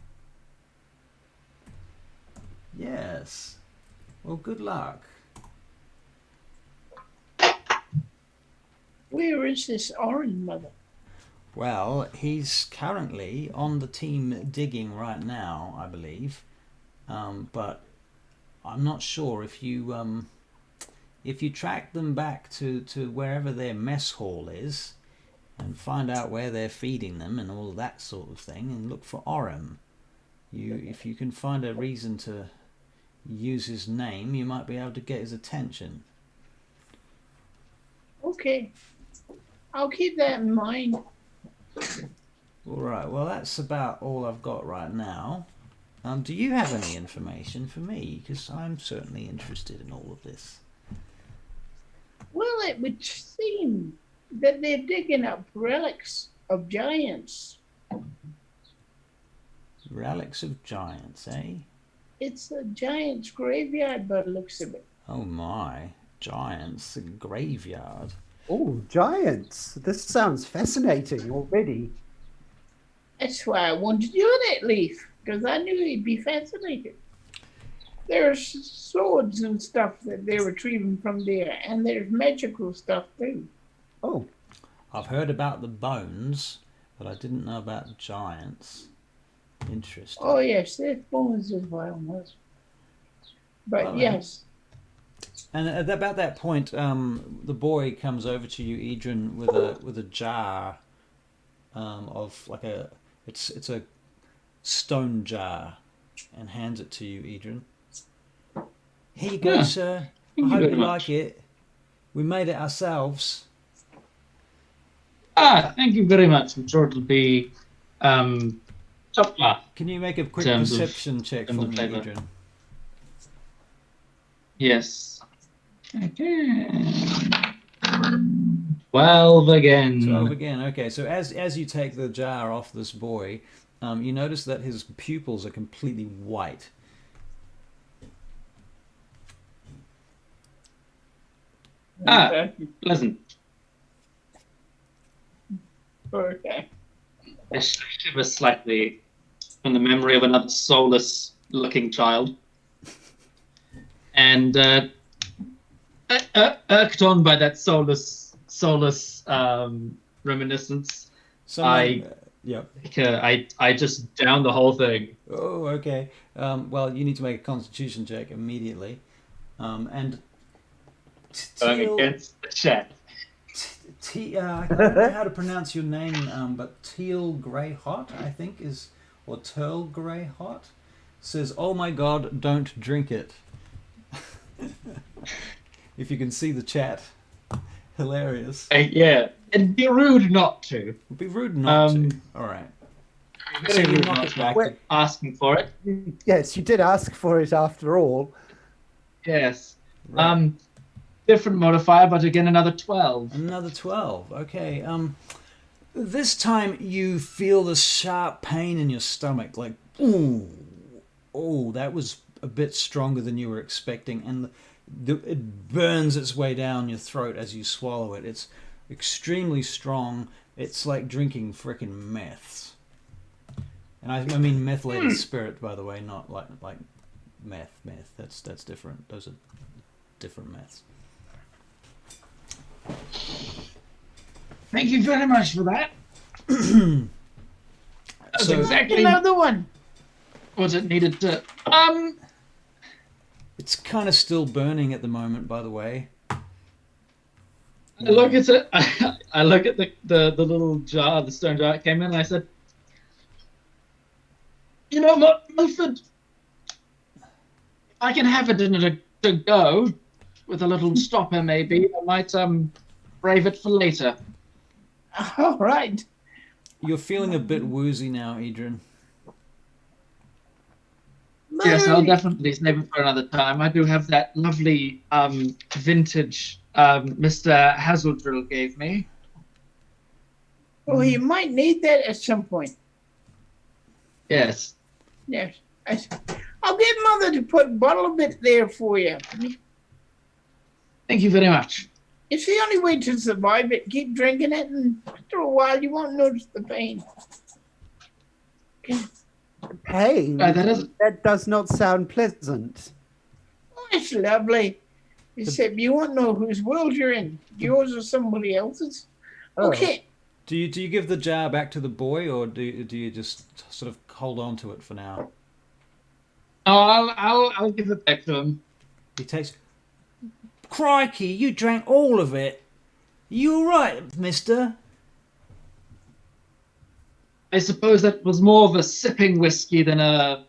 Yes. Well, good luck. Where is this Orange, Mother? Well, he's currently on the team digging right now, I believe. But I'm not sure if you track them back to wherever their mess hall is and find out where they're feeding them and all that sort of thing, and look for Orim. If you can find a reason to use his name, you might be able to get his attention. Okay. I'll keep that in mind. All right. Well, that's about all I've got right now. Do you have any information for me? Because I'm certainly interested in all of this. Well, it would seem that they're digging up relics of giants. Relics of giants, eh? It's a giant's graveyard by the looks of it. Oh my, giants, a graveyard. Oh, giants! This sounds fascinating already. That's why I wanted you in it, Leaf, because I knew he'd be fascinated. There's swords and stuff that they're retrieving from there, and there's magical stuff too. Oh, I've heard about the bones, but I didn't know about giants. Interesting. Oh yes, there's bones as well. But Well, yes. And at about that point, the boy comes over to you, Edryn, with a jar of like it's a stone jar, and hands it to you, Edryn. Here you go, sir. I hope you like it. We made it ourselves. Thank you very much. I'm sure it'll be top class. Can you make a quick terms of- perception check for terms of me, flavour. Edryn? Yes. Okay. 12 again. 12 again. Okay, so as you take the jar off this boy, you notice that his pupils are completely white. Pleasant. Okay. I shiver slightly from the memory of another soulless-looking child. And irked on by that soulless reminiscence, Yep. I just down the whole thing. Oh, okay. Well, you need to make a Constitution check immediately. And Going against the chat. I don't know how to pronounce your name, but Teal Greyhot, I think, or Turl Greyhot, says, "Oh my God, don't drink it." If you can see the chat, hilarious. Yeah, it'd be rude not to. It'd be rude not to. All right. So you knock it back. Well- Asking for it. yes, you did ask for it after all. Yes. Right. Different modifier, but again another 12. Another 12. Okay. This time you feel the sharp pain in your stomach, like ooh, that was a bit stronger than you were expecting, and it burns its way down your throat as you swallow it. It's extremely strong. It's like drinking frickin' meths. And I mean methylated spirit, by the way, not like meth. That's different. Those are different meths. Thank you very much for that. That's So- exactly Another one. what it needed to. It's kind of still burning at the moment, by the way. I look at it. I look at the little jar, the stone jar it came in, and I said, "You know what, Milford? I can have it in to go with a little stopper, maybe. I might brave it for later." All right. You're feeling a bit woozy now, Edryn. Yes, I'll definitely save it for another time. I do have that lovely vintage Mr. Hazeldrill gave me. Oh, you might need that at some point. Yes. Yes. I'll get Mother to put a bottle of it there for you. Thank you very much. It's the only way to survive it. Keep drinking it, and after a while, you won't notice the pain. Pain? That does not sound pleasant. Oh, it's lovely. Except you won't know whose world you're in. Yours or somebody else's. Oh. Okay. Do you give the jar back to the boy, or do you just sort of hold on to it for now? Oh, I'll give it back to him. He takes. Crikey! You drank all of it. You all right, Mister? I suppose that was more of a sipping whiskey than a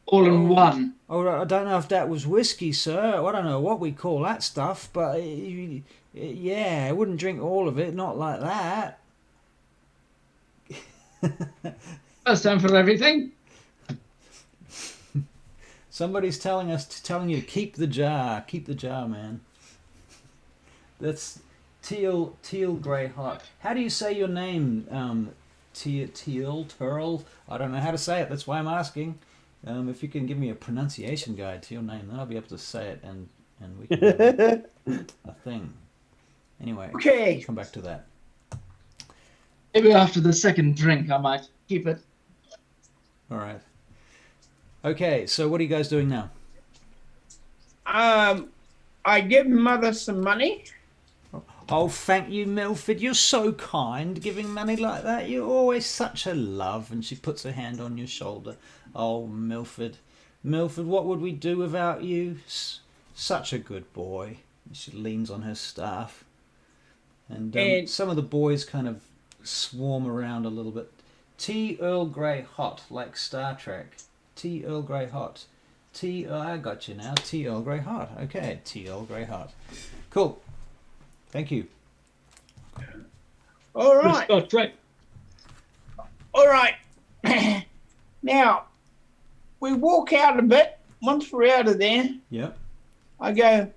all-in-one. Oh, I don't know if that was whiskey, sir. I don't know what we call that stuff, but yeah, I wouldn't drink all of it. Not like that. First time for everything. Somebody's telling you to keep the jar, man. That's Teal Greyheart. How do you say your name, Turl. I don't know how to say it. That's why I'm asking. If you can give me a pronunciation guide to your name, then I'll be able to say it, and we can have a thing. Anyway, Okay. come back to that. Maybe after the second drink, I might keep it. All right. Okay, so what are you guys doing now? I give Mother some money. Oh, thank you, Milford. You're so kind, giving money like that. You're always such a love. And she puts her hand on your shoulder. Oh, Milford. Milford, what would we do without you? Such a good boy. She leans on her staff. And some of the boys kind of swarm around a little bit. Tea Earl Grey hot, like Star Trek. Tea Earl Grey hot. I got you now. Tea Earl Grey hot. Okay, Tea Earl Grey hot. Cool. Thank you. All right. Oh, great. All right. Now, we walk out a bit. Once we're out of there, Yep. I go,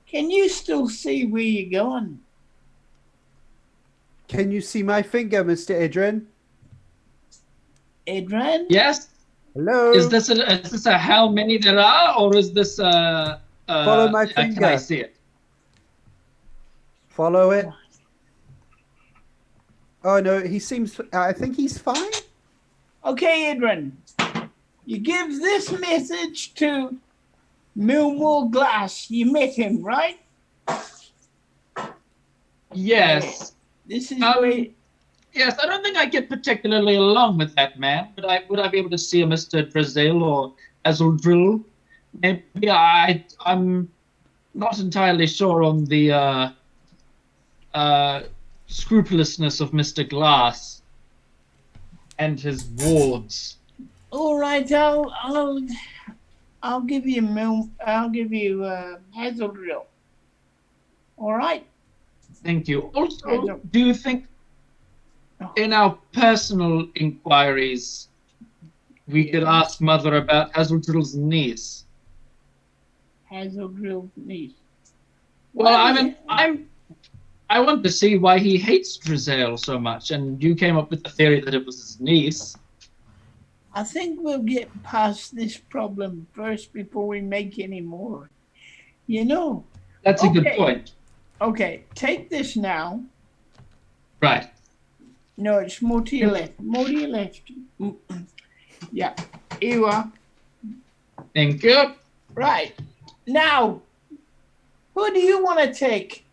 can you still see where you're going? Can you see my finger, Mr. Edryn? Edryn? Yes. Hello. Is this a how many there are, or is this Follow my can I finger. see it? Follow it. Oh no, he seems. I think he's fine. Okay, Edryn. You give this message to Millwall Glass. You met him, right? Yes. This is where... Yes, I don't think I get particularly along with that man. Would I be able to see a Mr. Brazil or Azeldrill? Maybe I'm not entirely sure on the scrupulousness of Mr. Glass and his wards. All right, I'll give you Hazeldrill. All right. Thank you. Also, do you think in our personal inquiries we could ask Mother about Hazeldrill's niece? Hazeldrill's niece. Well, I want to see why he hates Drizel so much, and you came up with the theory that it was his niece. I think we'll get past this problem first before we make any more. You know. That's a good point. Okay, take this now. Right. No, it's more to your left. More to your left. Yeah. Here you are. Thank you. Right. Now, who do you want to take?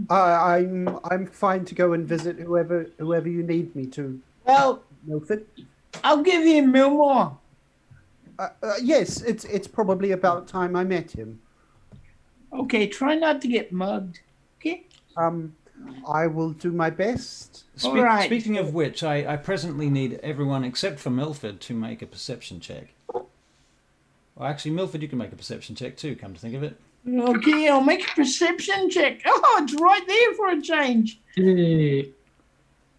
I'm fine to go and visit whoever you need me to. Well, Milford. I'll give you Millmore. Yes, it's probably about time I met him. Okay, try not to get mugged. Okay. I will do my best. All right. Speaking of which, I presently need everyone except for Milford to make a perception check. Well, actually, Milford, you can make a perception check too, come to think of it. Okay, I'll make a perception check. Oh, it's right there for a change. Hey.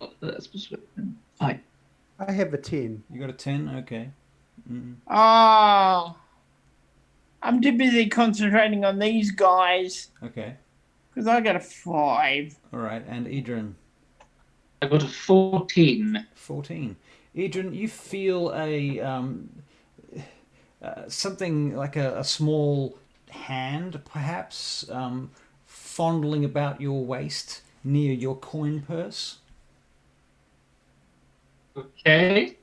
Oh, that's perception. Hi. I have a 10. You got a 10? Okay. Oh, I'm too busy concentrating on these guys. Okay. Because I got a 5. All right, and Edryn? I got a 14. 14. Edryn, you feel something like a small hand, perhaps, fondling about your waist near your coin purse. Okay.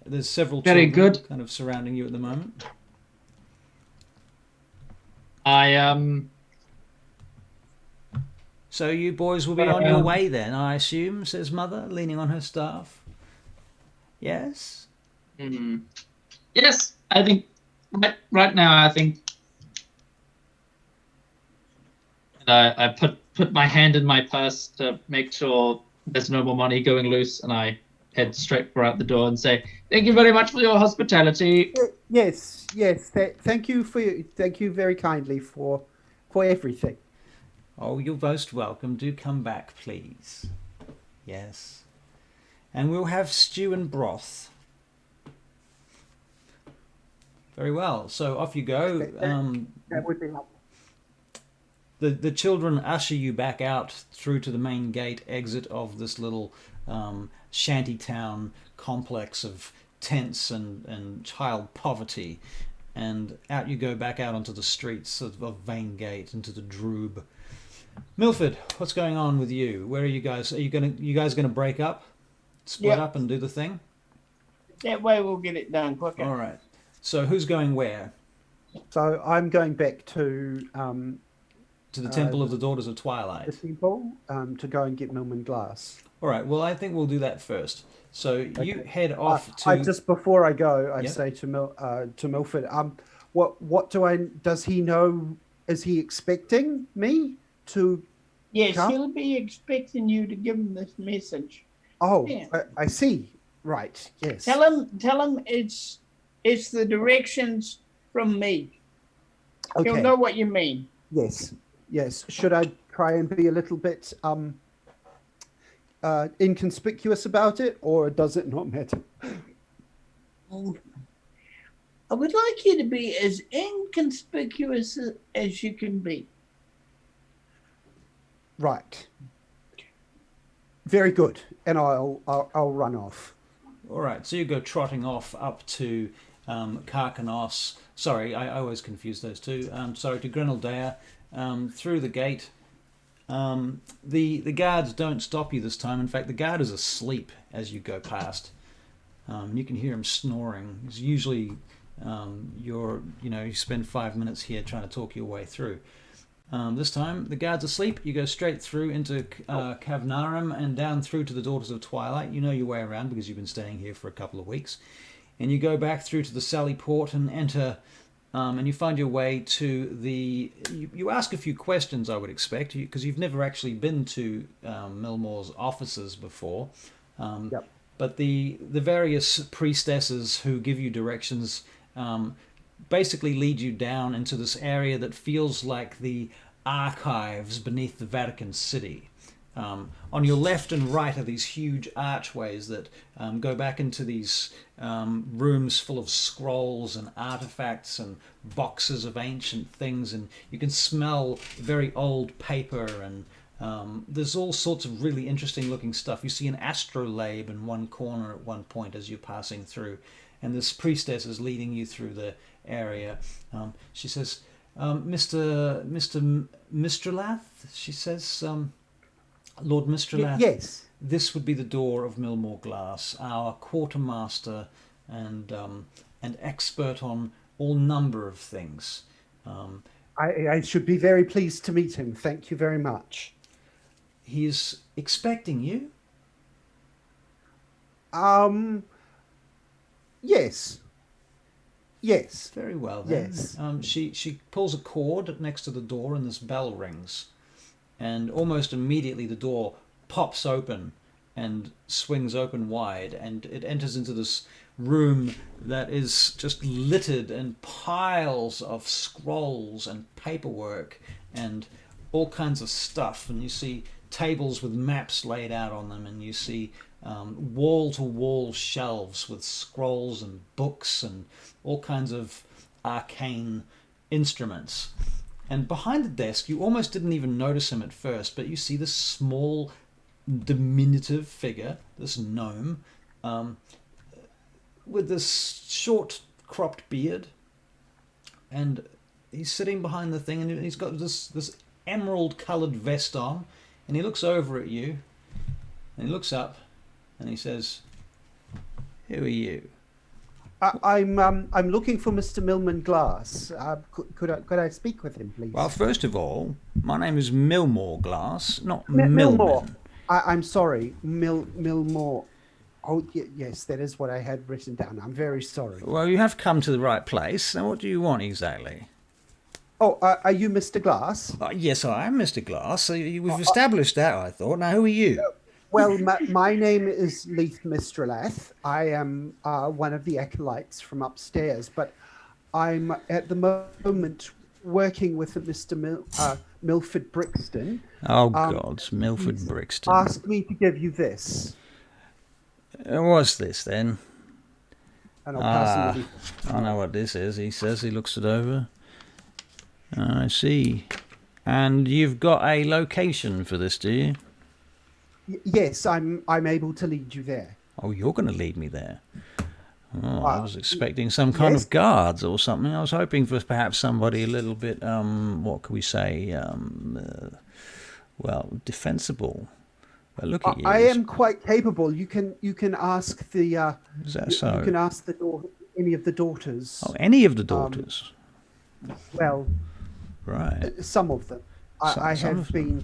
There's several Very children good. kind of surrounding you at the moment. So you boys will be on your way then, I assume, says Mother, leaning on her staff. Yes? Yes, I think right now I think I put my hand in my purse to make sure there's no more money going loose, and I head straight for out the door and say, "Thank you very much for your hospitality." Yes. Thank you very kindly for everything. Oh, you're most welcome. Do come back, please. Yes. And we'll have stew and broth. Very well. So off you go. That would be helpful. the children usher you back out through to the main gate exit of this little shantytown complex of tents and child poverty, and out you go back out onto the streets of Vaingate, into the Droob. Milford, what's going on with you? Where are you guys? Are you guys gonna break up, split up, and do the thing? That way we'll get it done quicker. All right. So who's going where? So I'm going back to To the Temple of the Daughters of the Twilight. temple to go and get Milman glass. All right. Well, I think we'll do that first. So you head off to. I just before I go, I Yep. say to Milford, what does he know? Is he expecting me to? Yes, Come? he'll be expecting you to give him this message. Oh, Yeah. I see. Right. Yes. Tell him it's the directions from me. Okay. He'll know what you mean. Yes. Yes. Should I try and be a little bit inconspicuous about it, or does it not matter? I would like you to be as inconspicuous as you can be. Right. Very good. And I'll run off. All right. So you go trotting off up to Carcanos. Sorry, I always confuse those two. Sorry, to Grenaldea, through the gate. The guards don't stop you this time. In fact, the guard is asleep as you go past. You can hear him snoring. It's usually you spend 5 minutes here trying to talk your way through. This time, the guard's asleep. You go straight through into Cavnarum and down through to the Daughters of Twilight. You know your way around because you've been staying here for a couple of weeks. And you go back through to the Sally Port and enter, and you find your way to the... You ask a few questions, I would expect, because you've never actually been to Milmore's offices before. Yep. But the various priestesses who give you directions basically lead you down into this area that feels like the archives beneath the Vatican City. On your left and right are these huge archways that go back into these rooms full of scrolls and artifacts and boxes of ancient things, and you can smell very old paper, and there's all sorts of really interesting looking stuff. You see an astrolabe in one corner at one point as you're passing through, and this priestess is leading you through the area. She says, Mr. Mistralath, she says, Lord Mistralath, yes. this would be the door of Milmore Glass, our quartermaster and expert on all number of things. I should be very pleased to meet him. Thank you very much. He is expecting you. Yes. Yes. Very well then. Yes. She pulls a cord next to the door and this bell rings. And almost immediately the door pops open and swings open wide, and it enters into this room that is just littered and piles of scrolls and paperwork and all kinds of stuff. And you see tables with maps laid out on them, and you see wall-to-wall shelves with scrolls and books and all kinds of arcane instruments. And behind the desk, you almost didn't even notice him at first, but you see this small, diminutive figure, this gnome, with this short, cropped beard. And he's sitting behind the thing, and he's got this emerald-coloured vest on, and he looks over at you, and he looks up, and he says, "Who are you?" I'm looking for Mr. Milman Glass. Could I speak with him, please? Well, first of all, my name is Milmore Glass, not Milmore. Milman. I'm sorry, Milmore. Oh, yes, that is what I had written down. I'm very sorry. Well, you have come to the right place. Now, what do you want exactly? Oh, are you Mr. Glass? Yes, I am Mr. Glass. We've established that, I thought. Now, who are you? Well, my name is Leith Mistralath. I am one of the acolytes from upstairs, but I'm at the moment working with Mr. Milford Brixton. Oh, God, Milford Brixton. Asked me to give you this. What's this, then? And I'll pass it I know what this is, he says. He looks it over. I see. And you've got a location for this, do you? Yes, I'm able to lead you there. Oh, you're going to lead me there. Oh, I was expecting some kind yes. of guards or something. I was hoping for perhaps somebody a little bit, what could we say, well, defensible. But look at you. I am quite capable. You can ask the. Is that so? You can ask any of the daughters. Oh, any of the daughters? Well, right. Some of them. I have been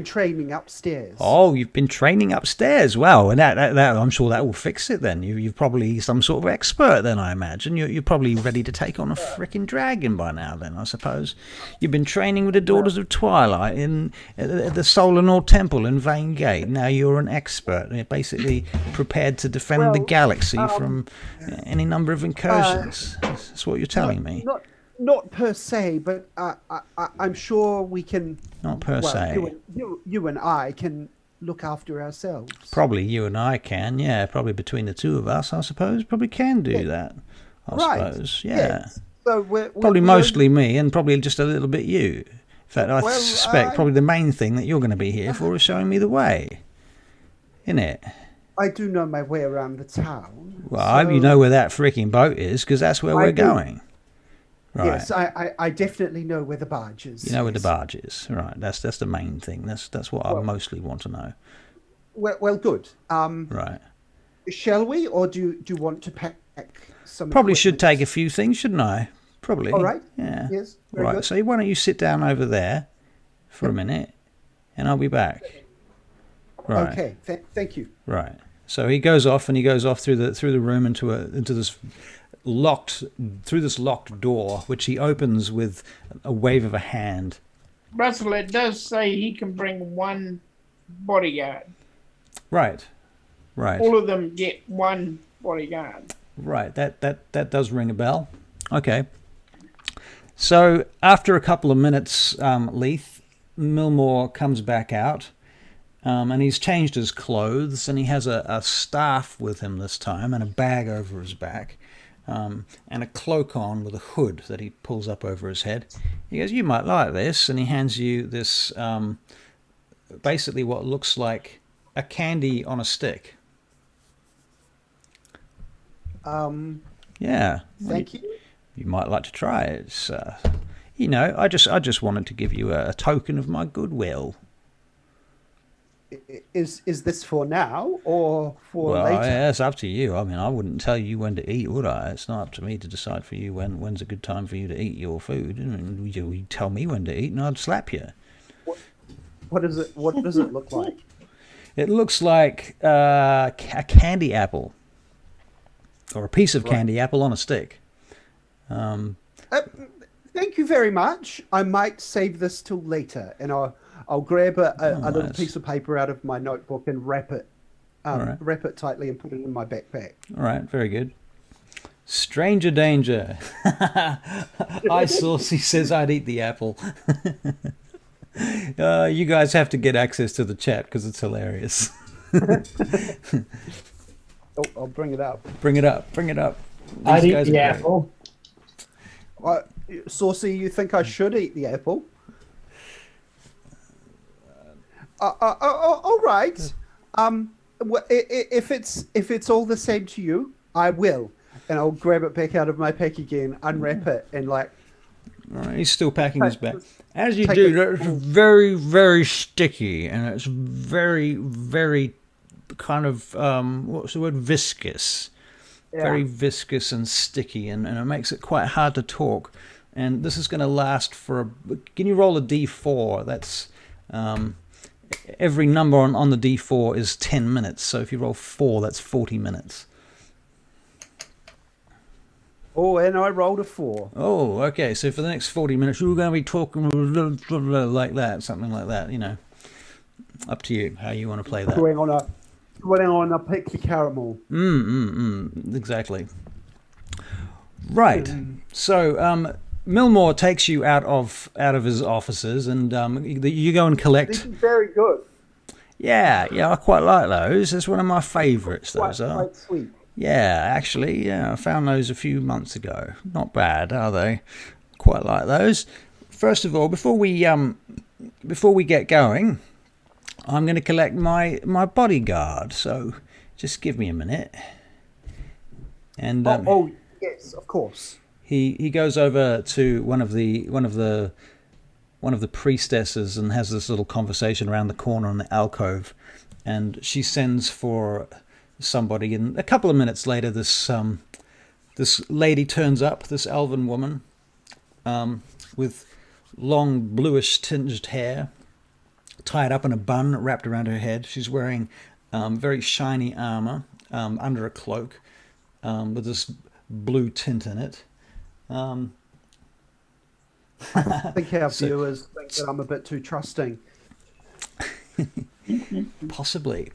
training upstairs. Oh, you've been training upstairs. Well, and that I'm sure that will fix it. Then you're probably some sort of expert. Then I imagine you're probably ready to take on a frickin' dragon by now. Then I suppose you've been training with the Daughters of Twilight at the Solar North Temple in Vaingate. Now you're an expert. You're basically prepared to defend the galaxy from any number of incursions. That's what you're telling me. Not per se, but I'm sure we can. Not per se. You and I can look after ourselves. Probably you and I can, yeah. Probably between the two of us, I suppose. Probably can do that, I suppose. Yeah. Yes. So probably mostly me and probably just a little bit you. In fact, I suspect probably the main thing that you're going to be here for is showing me the way. Isn't it? I do know my way around the town. Well, I hope you know where that freaking boat is, because that's where we're going. Right. Yes, I definitely know where the barge is. You know where the barge is, right? That's the main thing. That's what I mostly want to know. Well, good. Right. Shall we, or do you want to pack some? Probably should take a few things, shouldn't I? Probably. All right. Yeah. Yes. Very Right. good. So why don't you sit down over there for a minute, and I'll be back. Right. Okay. Thank you. Right. So he goes off, and he goes off through the room into this locked door, which he opens with a wave of a hand. Russell, it does say he can bring one bodyguard. Right. Right. All of them get one bodyguard. Right. That does ring a bell. Okay. So after a couple of minutes, Leith Millmore comes back out, and he's changed his clothes, and he has a staff with him this time, and a bag over his back. And a cloak on with a hood that he pulls up over his head. He goes, "You might like this," and he hands you this, basically what looks like a candy on a stick. Yeah. Thank you. You might like to try it. It's, I just wanted to give you a token of my goodwill. Is this for now or for later? Well, yeah, it's up to you. I mean, I wouldn't tell you when to eat, would I? It's not up to me to decide for you when's a good time for you to eat your food. And you tell me when to eat, and I'd slap you. What does it look like? It looks like a candy apple, or a piece of candy apple on a stick. Thank you very much. I might save this till later, and I'll grab a little piece of paper out of my notebook and wrap it tightly and put it in my backpack. All right, very good. Stranger danger. I Saucy says I'd eat the apple. You guys have to get access to the chat because it's hilarious. I'll bring it up. Bring it up. I'd eat the apple. Saucy, you think I should eat the apple? All right. If it's all the same to you, I will, and I'll grab it back out of my pack again, unwrap it, and All right, he's still packing his bag. As you do, it's very, very sticky, and it's very, very kind of what's the word? Viscous. Yeah. Very viscous and sticky, and it makes it quite hard to talk. And this is going to last for can you roll a d4? That's every number on the d4 is 10 minutes. So if you roll 4, that's 40 minutes. Oh, and I rolled a 4. Oh, okay. So for the next 40 minutes, you're going to be talking like that, something like that. Up to you how you want to play that. Going on a picky caramel. Exactly. Right. So Millmore takes you out of his offices, and you go and collect. This is very good. Yeah, I quite like those. It's one of my favourites. Those are quite sweet. Yeah, actually, I found those a few months ago. Not bad, are they? Quite like those. first of all, before we get going, I'm going to collect my bodyguard. So just give me a minute. And yes, of course. he goes over to one of the priestesses and has this little conversation around the corner in the alcove, and she sends for somebody. And a couple of minutes later, this lady turns up, this elven woman, with long bluish tinged hair, tied up in a bun wrapped around her head. She's wearing very shiny armor under a cloak with this blue tint in it. I think our viewers think that I'm a bit too trusting. Possibly.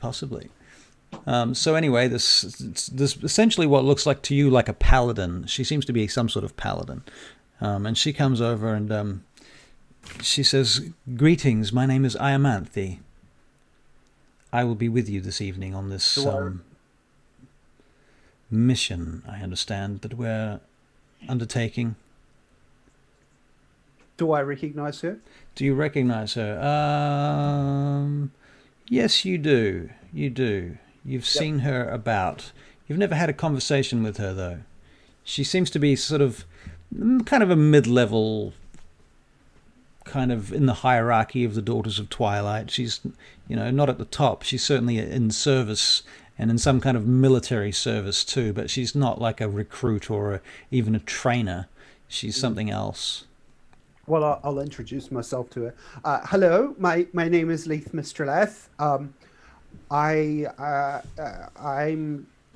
So anyway, this essentially what looks like to you like a paladin. She seems to be some sort of paladin, and she comes over and she says, "Greetings. My name is Iamanthe. I will be with you this evening on this mission. I understand that we're undertaking." Do I recognize her? Do you recognize her? Yes, you do. You do. You've seen her about. You've never had a conversation with her, though. She seems to be sort of, kind of a mid-level, kind of in the hierarchy of the Daughters of Twilight. She's, not at the top. She's certainly in service and in some kind of military service too, but she's not like a recruit or even a trainer. She's something else. Well, I'll introduce myself to her. Hello, my name is Leith Mistralath. I'm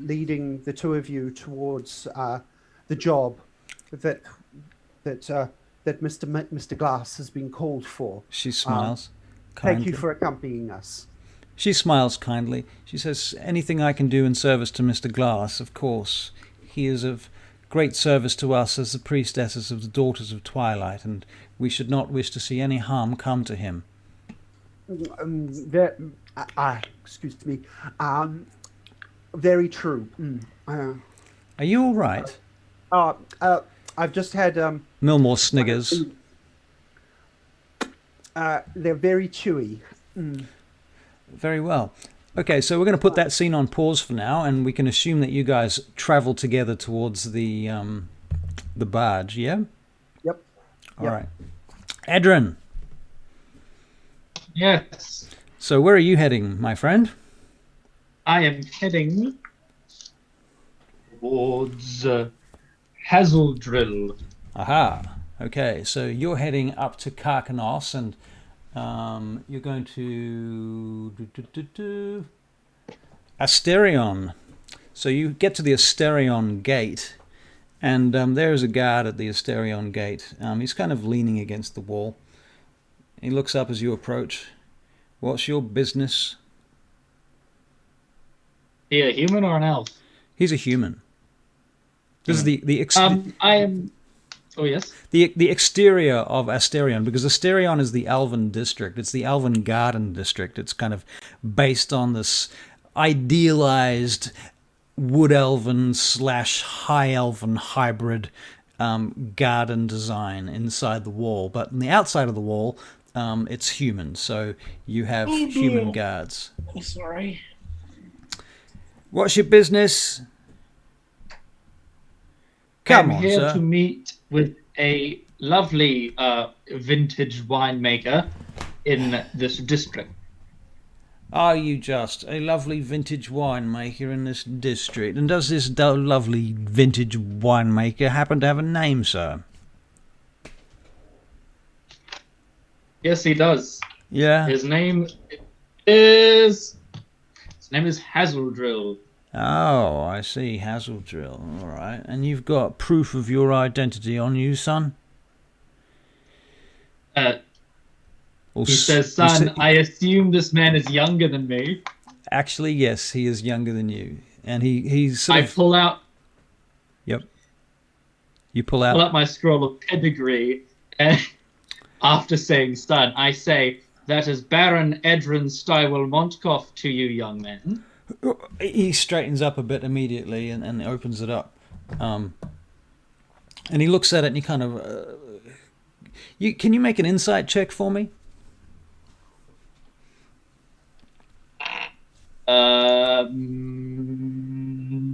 leading the two of you towards the job that Mr. Glass has been called for. She smiles. Thank you for accompanying us. She smiles kindly. She says, "Anything I can do in service to Mr. Glass, of course. He is of great service to us as the priestesses of the Daughters of Twilight, and we should not wish to see any harm come to him." Excuse me. Very true. Are you all right? I've just had Millmore sniggers. They're very chewy. Very well. Okay, so we're going to put that scene on pause for now, and we can assume that you guys travel together towards the barge. Yeah. Yep. All right. Edryn. Yes. So where are you heading, my friend? I am heading towards Hazeldrill. Aha. Okay, so you're heading up to Carcanos, and you're going to Asterion. So you get to the Asterion gate, and there's a guard at the Asterion gate. He's kind of leaning against the wall. He looks up as you approach. "What's your business?" He a human or an elf? He's a human. This is the I am. Oh yes. The exterior of Asterion, because Asterion is the Elven district. It's the Elven Garden district. It's kind of based on this idealized wood elven / high elven hybrid garden design inside the wall. But on the outside of the wall, it's human. So you have human guards. Sorry. What's your business? Come on, I'm here sir. to meet with a lovely vintage winemaker in this district. Are you just a lovely vintage winemaker in this district? And does this lovely vintage winemaker happen to have a name, sir? Yes, he does. Yeah. His name is Hazeldrill. Oh, I see. Hazeldrill. All right. And you've got proof of your identity on you, son? He says, "Son, I assume this man is younger than me." Actually, yes, he is younger than you. And he's sort I of... pull out. Yep. You pull out... Pull out my scroll of pedigree, and after saying "son," I say, "That is Baron Edryn Styewell Montkoff to you, young man." He straightens up a bit immediately and opens it up. And he looks at it and he kind of... Can you make an insight check for me?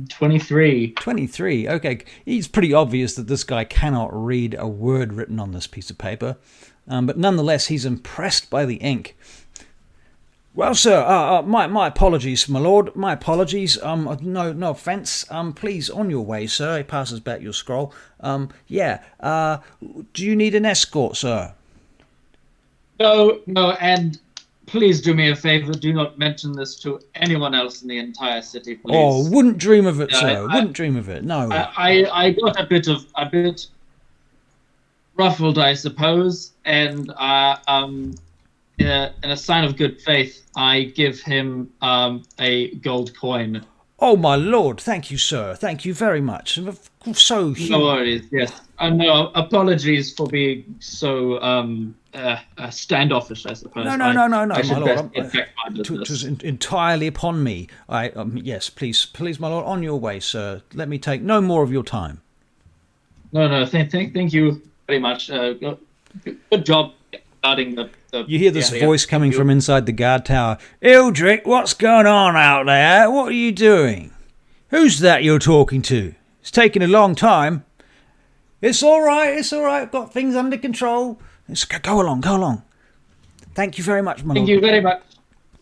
23. 23. Okay, it's pretty obvious that this guy cannot read a word written on this piece of paper, but nonetheless, he's impressed by the ink. Well, sir, my apologies, my lord. My apologies. No offence. Please, on your way, sir. He passes back your scroll. Do you need an escort, sir? No, and please do me a favor. Do not mention this to anyone else in the entire city, please. Oh, wouldn't dream of it, sir. Wouldn't dream of it. No. I got a bit ruffled, I suppose, and in a sign of good faith, I give him a gold coin. Oh, my lord. Thank you, sir. Thank you very much. So no worries. Yes. No apologies for being so standoffish, I suppose. No, my lord. It was entirely upon me. Yes, please, my lord, on your way, sir. Let me take no more of your time. No. Thank you very much. Good job guarding the. You hear this voice coming from inside the guard tower. Ildrick, what's going on out there? What are you doing? Who's that you're talking to? It's taking a long time. It's all right. I've got things under control. Go along. Thank you very much, my lord. Thank you very much.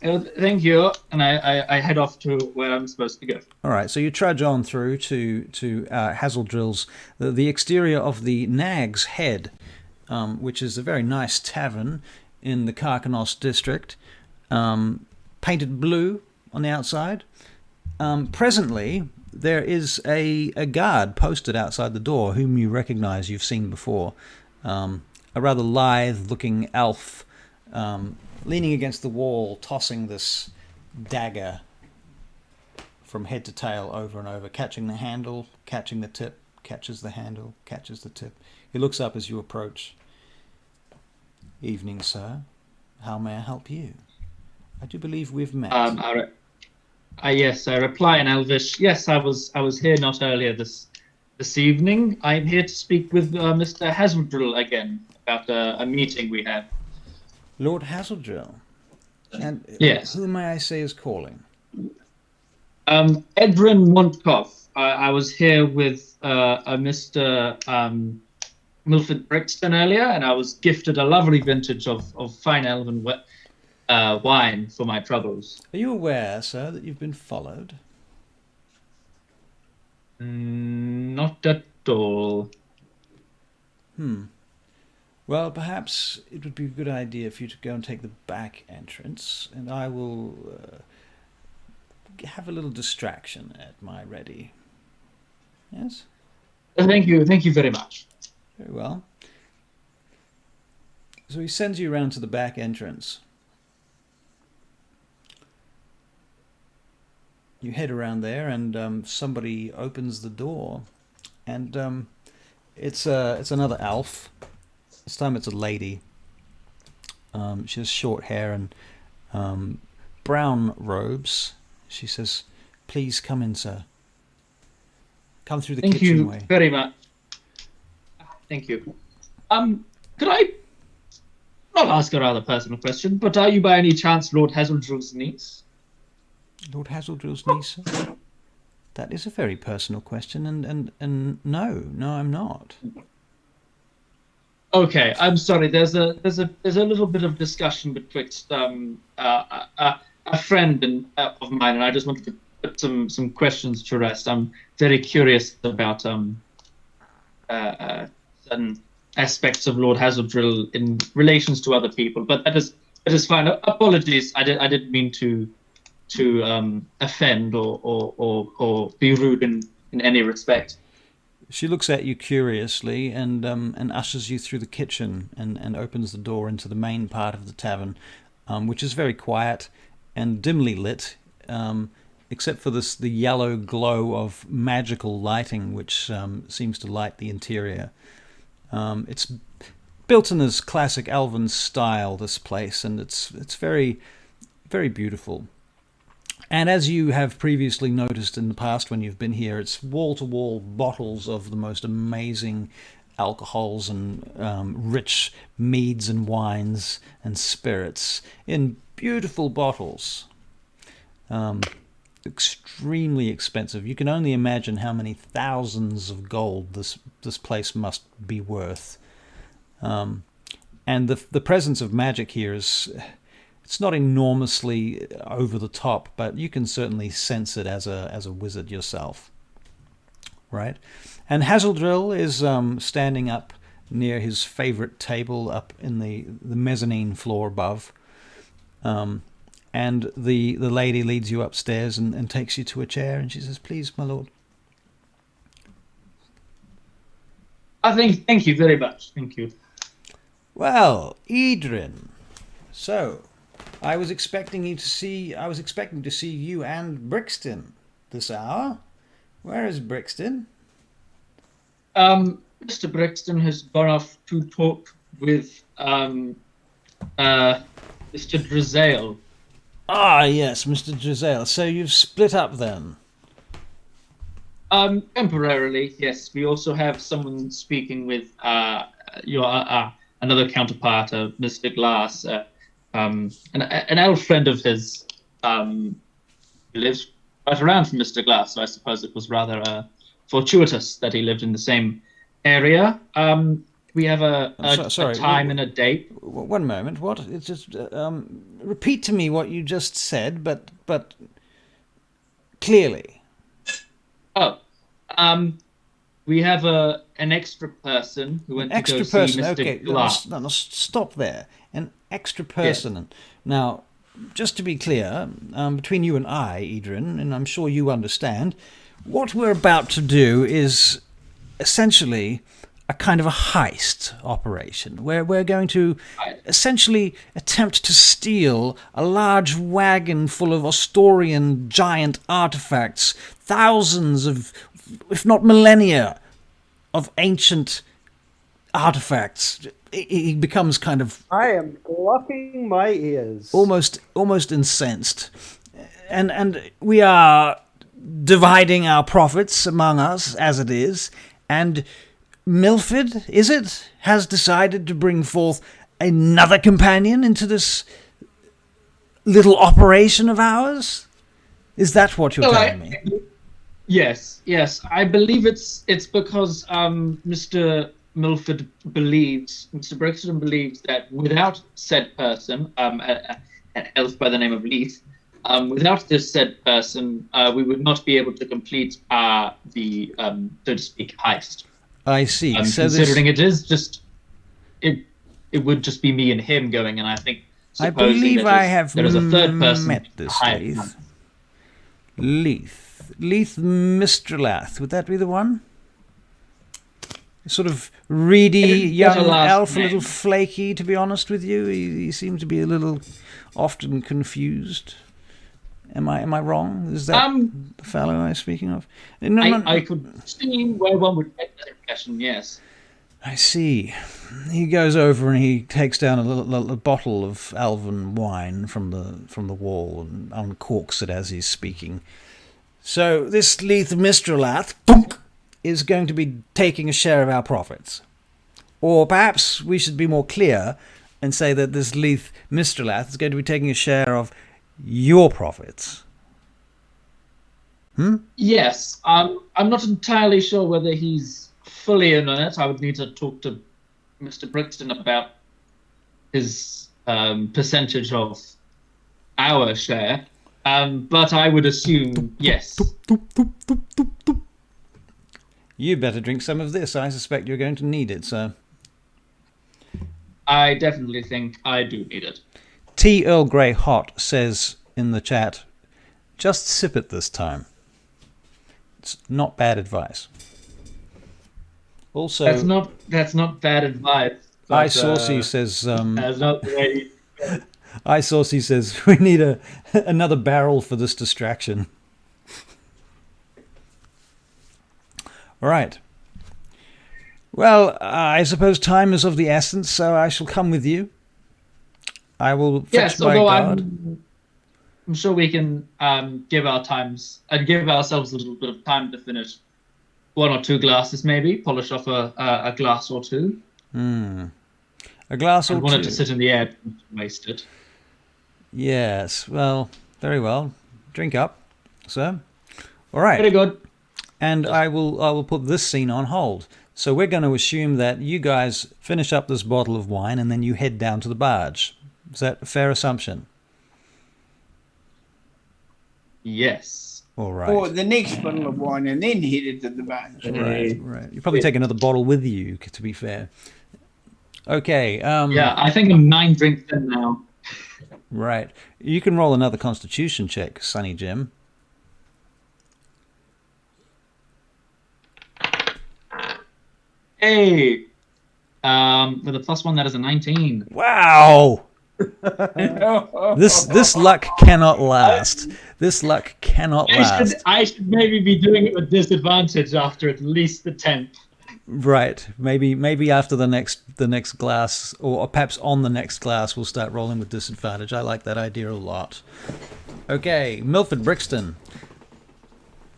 Thank you. And I head off to where I'm supposed to go. All right, so you trudge on through to Hazeldrill's, the exterior of the Nag's Head, which is a very nice tavern in the Arcana District, painted blue on the outside. Presently, there is a guard posted outside the door whom you recognize, you've seen before. A rather lithe-looking elf leaning against the wall, tossing this dagger from head to tail over and over, catching the handle, catching the tip, catches the handle, catches the tip. He looks up as you approach. Evening, sir. How may I help you? I do believe we've met. Yes, I reply in Elvish. Yes, I was here not earlier this evening. I'm here to speak with Mr. Hazeldrill again about a meeting we had. Lord Hazeldrill? And yes. Who may I say is calling? Edryn Montkoff. I was here with a Mr. Milford Brixton earlier, and I was gifted a lovely vintage of fine elven wine for my troubles. Are you aware, sir, that you've been followed? Not at all. Well, perhaps it would be a good idea for you to go and take the back entrance, and I will have a little distraction at my ready. Yes? Thank you very much. Very well. So he sends you around to the back entrance. You head around there, and somebody opens the door, and it's another elf. This time it's a lady. She has short hair and brown robes. She says, "Please come in, sir. Come through the kitchen way." Thank you very much. Thank you. Could I not ask a rather personal question, but are you by any chance Lord Hazeldrill's niece? Lord Hazeldrill's niece? That is a very personal question, and no, I'm not. Okay, I'm sorry. There's a little bit of discussion betwixt a friend of mine, and I just wanted to put some questions to rest. I'm very curious about certain aspects of Lord Hazeldrill in relations to other people, but that is fine. Apologies, I didn't mean to offend or be rude in any respect. She looks at you curiously and ushers you through the kitchen and opens the door into the main part of the tavern, which is very quiet and dimly lit, except for the yellow glow of magical lighting which seems to light the interior. It's built in this classic elven style, this place, and it's very, very beautiful. And as you have previously noticed in the past when you've been here, it's wall-to-wall bottles of the most amazing alcohols and rich meads and wines and spirits in beautiful bottles. Extremely expensive. You can only imagine how many thousands of gold this place must be worth. And the presence of magic here it's not enormously over the top, but you can certainly sense it as a wizard yourself. Right? And Hazeldrill is standing up near his favorite table up in the mezzanine floor above. And the lady leads you upstairs and takes you to a chair, and she says, "Please, my lord." Thank you very much. Thank you. Well, Edryn. So, I was expecting to see you and Brixton this hour. Where is Brixton? Mr. Brixton has gone off to talk with Mr. Drizael. Ah, yes, Mr. Drizael. So you've split up then? Temporarily, yes. We also have someone speaking with your another counterpart, Mr. Glass, an old friend of his, who lives right around from Mr. Glass. So I suppose it was rather fortuitous that he lived in the same area. We have a time and a date. One moment. What? It's just repeat to me what you just said, but clearly. Oh, we have an extra person who went to go see Mr. Okay, Glass. no, stop there. An extra person. Yes. Now, just to be clear, between you and I, Edryn, and I'm sure you understand, what we're about to do is essentially a kind of a heist operation where we're going to essentially attempt to steal a large wagon full of Ostorian giant artifacts, thousands of, if not millennia, of ancient artifacts. He becomes kind of... I am blocking my ears. Almost incensed. And we are dividing our profits among us, as it is, and Milford, is it, has decided to bring forth another companion into this little operation of ours? Is that what you're telling me? Yes. I believe it's because Mr. Milford Mr. Brixton believes that without said person, an elf by the name of Leith, without this said person, we would not be able to complete the, so to speak, heist. I see. So considering it would just be me and him going, and I think I believe I have there is a third person met this Leith Mistralath. Would that be the one? Sort of reedy young elf, a little flaky, to be honest with you. He seemed to be a little often confused. Am I wrong? Is that the fellow I'm speaking of? I could see where one would get that impression, yes. I see. He goes over and he takes down a bottle of elven wine from the wall and uncorks it as he's speaking. So this Leith Mistralath is going to be taking a share of our profits. Or perhaps we should be more clear and say that this Leith Mistralath is going to be taking a share of your profits. Yes. I'm not entirely sure whether he's fully in on it. I would need to talk to Mr. Brixton about his percentage of our share. But I would assume yes. You better drink some of this. I suspect you're going to need it, sir. I definitely think I do need it. Tea Earl Grey Hot says in the chat, just sip it this time. It's not bad advice. Also, that's not bad advice. I Saucy says that's not the way. I Saucy says we need another barrel for this distraction. All right. Well, I suppose time is of the essence, so I shall come with you. I will fetch my guard. I'm sure we can give ourselves a little bit of time to finish one or two glasses, maybe polish off a glass or two. A glass I or want two. it to sit in the air, don't waste it. Yes. Well, very well. Drink up, sir. All right. Very good. And I will put this scene on hold. So we're going to assume that you guys finish up this bottle of wine and then you head down to the barge. Is that a fair assumption? Yes. All right. Or the next bottle of wine and then headed to the barge. Right. You probably take another bottle with you, to be fair. Okay. Yeah, I think I'm 9 drinks in now. Right. You can roll another Constitution check, Sonny Jim. Hey, with a +1, that is a 19. Wow. This luck cannot last. This luck cannot last. I should maybe be doing it with disadvantage after at least the 10th. Right. Maybe after the next glass, or perhaps on the next glass, we'll start rolling with disadvantage. I like that idea a lot. Okay, Milford Brixton.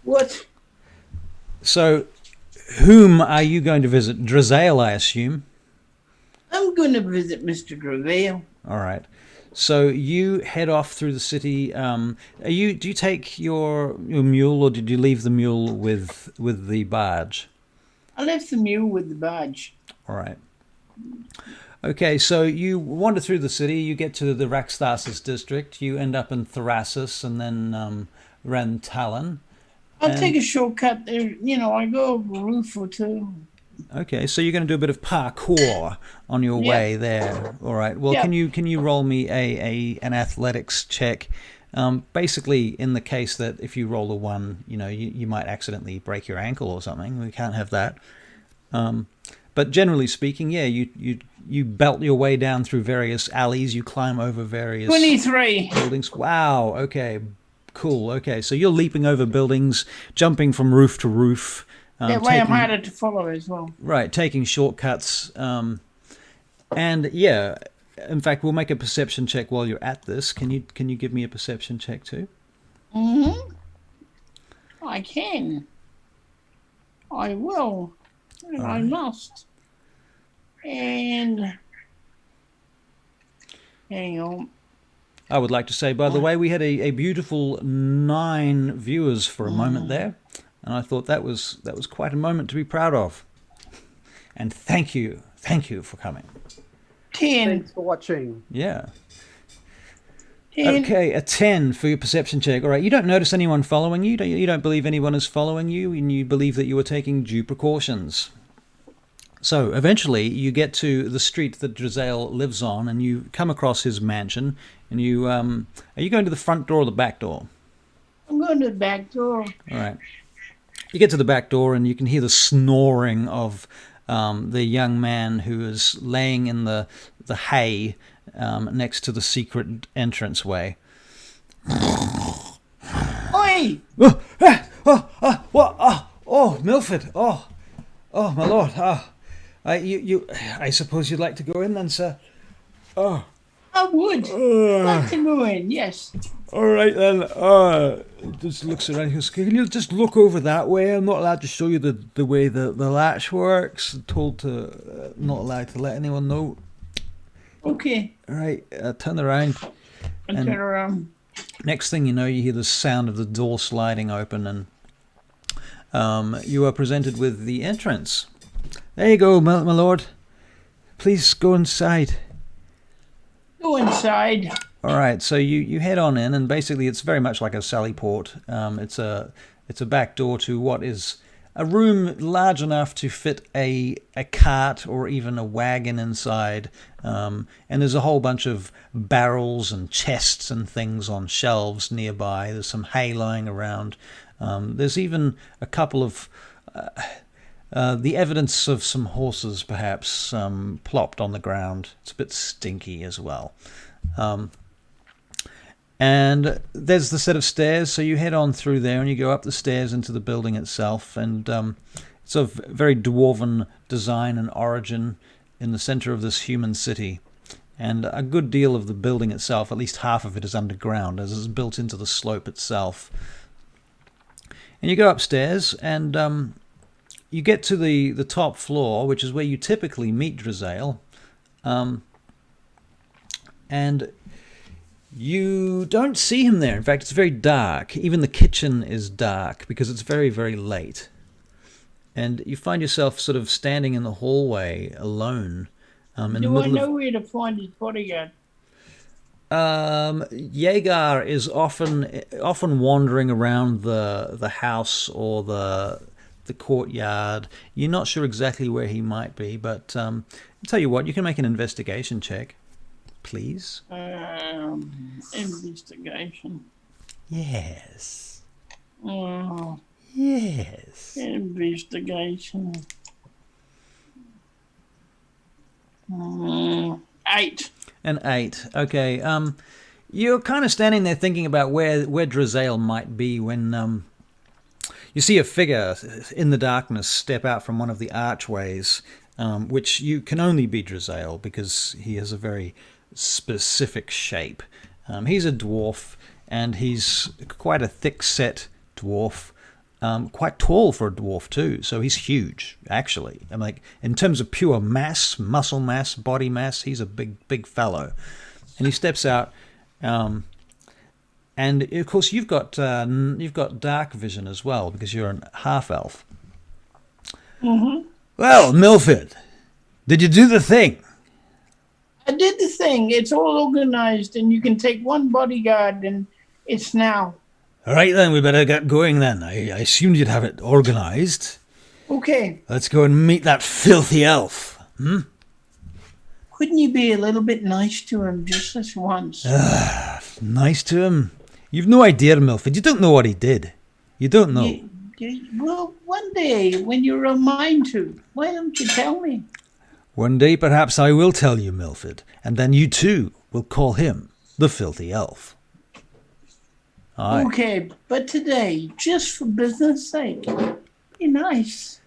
What? So, whom are you going to visit? Drizael, I assume. I'm going to visit Mr. Gravel. All right. So you head off through the city. Do you take your mule, or did you leave the mule with the barge? I left the mule with the barge. All right. Okay, so you wander through the city. You get to the Raxtasis district. You end up in Thrasis and then Rantalon. I'll take a shortcut there. I go over a roof or two. Okay, so you're going to do a bit of parkour on your way there. All right. Well, can you roll me an athletics check? Basically, in the case that if you roll a 1, you might accidentally break your ankle or something. We can't have that. But generally speaking, yeah, you belt your way down through various alleys. You climb over various 23 buildings. Wow. Okay. Cool. Okay. So you're leaping over buildings, jumping from roof to roof. That way I'm harder to follow as well. Right, taking shortcuts. And yeah, in fact, we'll make a perception check while you're at this. Can you give me a perception check too? Mm-hmm. I can. I will. And I must. And hang on. I would like to say, by the way, we had a beautiful 9 viewers for a moment there. And I thought that was quite a moment to be proud of. And thank you for coming. 10. Thanks for watching. Yeah. 10. Okay, a 10 for your perception check. All right, you don't notice anyone following you. You don't believe anyone is following you, and you believe that you are taking due precautions. So eventually, you get to the street that Drizael lives on, and you come across his mansion. And you are you going to the front door or the back door? I'm going to the back door. All right. You get to the back door and you can hear the snoring of the young man who is laying in the hay next to the secret entranceway. Oi! What? Oh, Milford. Oh, my lord. I suppose you'd like to go in then, sir. Oh. I would like to go in, yes. All right then. Just looks around. He goes, "Can you just look over that way? I'm not allowed to show you the way the latch works. I'm told to not allowed to let anyone know." Okay. All right. Turn around. And turn around. Next thing you know, you hear the sound of the door sliding open, and you are presented with the entrance. There you go, my lord. Please go inside. Go inside. All right, so you head on in, and basically it's very much like a sally port. It's a back door to what is a room large enough to fit a cart or even a wagon inside. And there's a whole bunch of barrels and chests and things on shelves nearby. There's some hay lying around. There's even a couple of the evidence of some horses, perhaps, plopped on the ground. It's a bit stinky as well. And there's the set of stairs, so you head on through there and you go up the stairs into the building itself. And it's of very dwarven design and origin in the center of this human city. And a good deal of the building itself, at least half of it, is underground, as it's built into the slope itself. And you go upstairs, and you get to the top floor, which is where you typically meet Drizael, and you don't see him there. In fact, it's very dark. Even the kitchen is dark because it's very, very late. And you find yourself sort of standing in the hallway alone. Do I know where to find his bodyguard? Jaeger is often wandering around the house or the courtyard. You're not sure exactly where he might be, but I'll tell you what, you can make an investigation check, please. Investigation. Yes. Oh, Yes. investigation. 8. An 8. Okay. You're kind of standing there thinking about where Drizael might be when you see a figure in the darkness step out from one of the archways, which you can only be Drizael because he has a very specific shape. He's a dwarf, and he's quite a thick-set dwarf. Quite tall for a dwarf too, so he's huge, actually. I'm like, in terms of pure mass, muscle mass, body mass, he's a big fellow. And he steps out, and of course you've got dark vision as well because you're a half elf. Mm-hmm. Well, Milford, did you do the thing? I did the thing. It's all organized, and you can take one bodyguard, and it's now. All right, then, we better get going then. I assumed you'd have it organized. Okay. Let's go and meet that filthy elf. Couldn't you be a little bit nice to him just this once? Nice to him? You've no idea, Milford. You don't know what he did. You don't know. Well, one day, when you're a mind to, why don't you tell me? One day, perhaps I will tell you, Milford, and then you too will call him the filthy elf. Aye. Okay, but today, just for business' sake, be nice.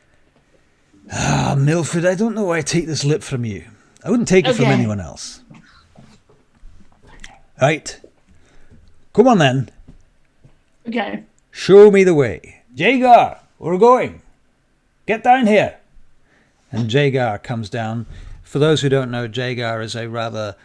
Milford, I don't know why I take this lip from you. I wouldn't take it from anyone else. Right. Come on then. Okay. Show me the way. Jaeger, we're going. Get down here. And Jaeger comes down. For those who don't know, Jaeger is a rather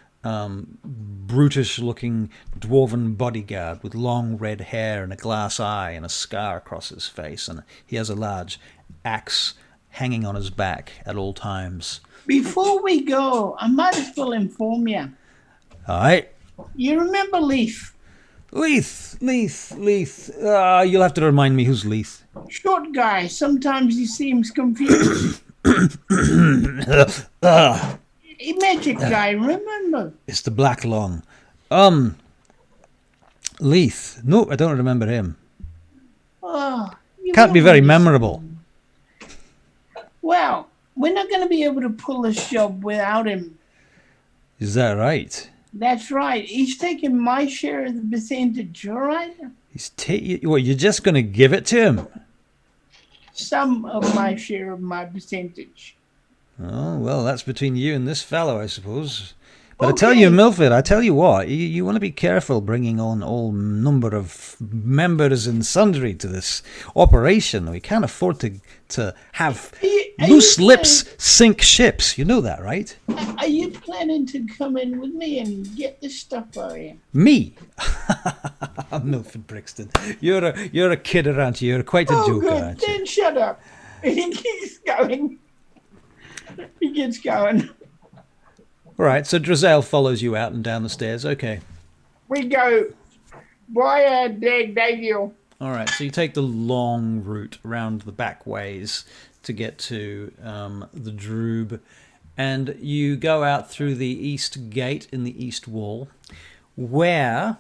brutish-looking dwarven bodyguard with long red hair and a glass eye and a scar across his face, and he has a large axe hanging on his back at all times. Before we go, I might as well inform you. All right. You remember Leaf? Leith. You'll have to remind me who's Leith. Short guy. Sometimes he seems confused. A magic guy, remember? It's the Black Long. Leith. No, I don't remember him. Oh, Can't be very memorable. Well, we're not going to be able to pull this job without him. Is that right? That's right. He's taking my share of the percentage, all right? What, you're just going to give it to him? Some of my share of my percentage. Oh, well, that's between you and this fellow, I suppose. But Okay. I tell you, Milford, I tell you what, you want to be careful bringing on all number of members and sundry to this operation. We can't afford to have loose lips sink ships. You know that, right? Are you planning to come in with me and get this stuff for you? Me? Milford Brixton. You're a kidder, aren't you? You're quite a joker, good. aren't you? Then shut up. He keeps going. He gets going. All right, so Drizael follows you out and down the stairs. Okay. We go via Dagdagiel. All right, so you take the long route around the back ways to get to the Droob, and you go out through the east gate in the east wall, where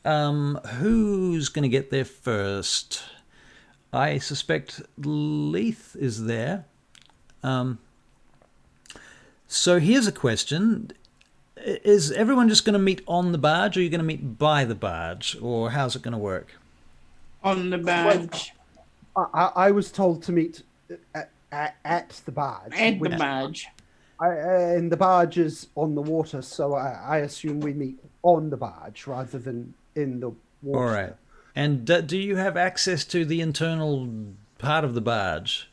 who's going to get there first? I suspect Leith is there. So here's a question. Is everyone just going to meet on the barge, or are you going to meet by the barge, or how's it going to work? On the barge. I was told to meet at the barge. At the barge. And the barge is on the water, so I assume we meet on the barge rather than in the water. All right. And do you have access to the internal part of the barge?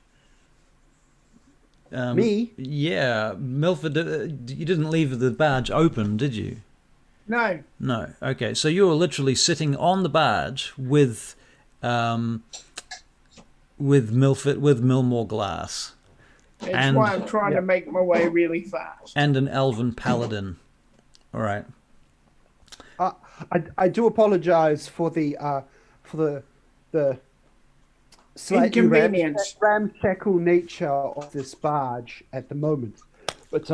Me? Yeah, Milford, you didn't leave the barge open, did you? No, No. Okay, so you were literally sitting on the barge with Milford, with Millmore Glass, that's and why I'm trying to make my way really fast. and an elven paladin. All right. I do apologize for the slightly Inconvenience. ramshackle nature of this barge at the moment, but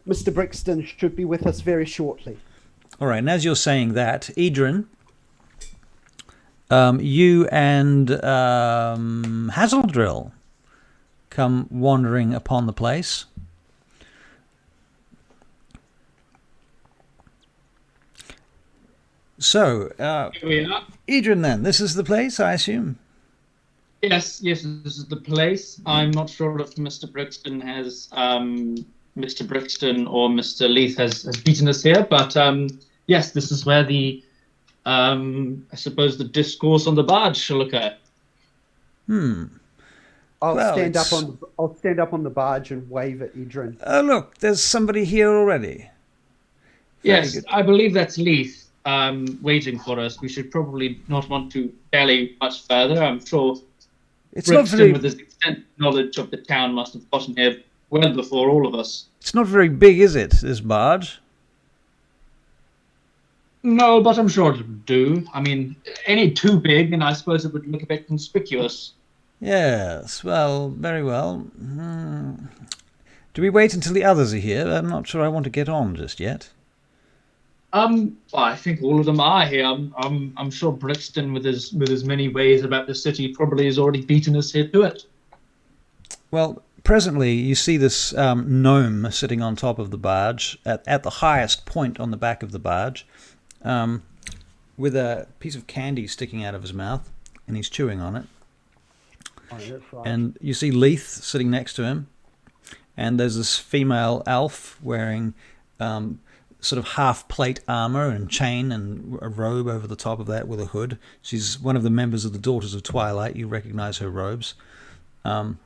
Mr. Brixton should be with us very shortly. All right. And as you're saying that, Edryn, you and Hazeldrill come wandering upon the place. So, Here we are. Edryn, then, this is the place, I assume? Yes, this is the place. I'm not sure if Mr. Brixton has Mr. Brixton or Mr. Leith has beaten us here, but yes, this is where the I suppose the discourse on the barge shall occur. I'll Well, stand up on the barge and wave at Edryn. Oh, look, there's somebody here already. Very Yes, good. I believe that's Leith waiting for us. We should probably not want to dally much further. I'm sure It's not Brixton, very. with his extensive knowledge of the town, must have gotten here well before all of us. It's not very big, is it? This barge. No, but I'm sure it would do. I mean, any too big, and I suppose it would look a bit conspicuous. Yes. Well, very well. Do we wait until the others are here? I'm not sure I want to get on just yet. Well, I think all of them are here. I'm sure Brixton, with his many ways about the city, probably has already beaten us here to it. Well, presently you see this gnome sitting on top of the barge at the highest point on the back of the barge, with a piece of candy sticking out of his mouth, and he's chewing on it. Oh, that's right. And you see Leith sitting next to him, and there's this female elf wearing sort of half plate armor and chain and a robe over the top of that with a hood. She's one of the members of the Daughters of Twilight. You recognize her robes. And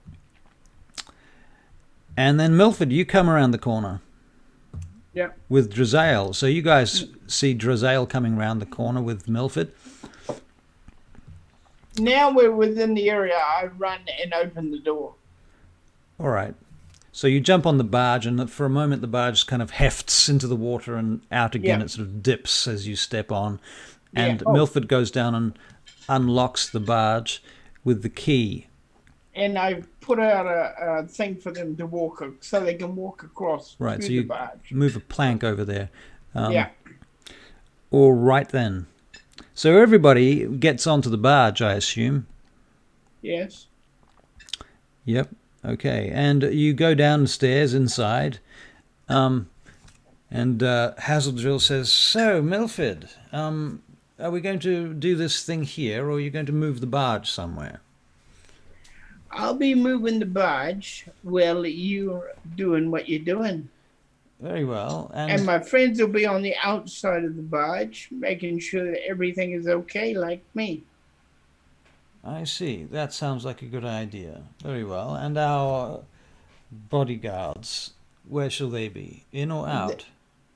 then Milford, you come around the corner. Yeah. With Drazael. So you guys see Drazael coming around the corner with Milford. Now we're within the area. I run and open the door. All right. So you jump on the barge, and for a moment the barge kind of hefts into the water and out again. Yeah. It sort of dips as you step on. And Yeah. Oh. Milford goes down and unlocks the barge with the key. And I put out a thing for them to walk so they can walk across Right, through so the you barge. move a plank over there. Yeah. All right then. So everybody gets onto the barge, I assume. Yes. Yep. Okay. And you go downstairs inside. And Hazeldrill says, "So, Milford, are we going to do this thing here, or are you going to move the barge somewhere?" I'll be moving the barge while you're doing what you're doing. Very well. And my friends will be on the outside of the barge, making sure that everything is okay, like me. I see. That sounds like a good idea. Very well. And our bodyguards, where shall they be? In or out?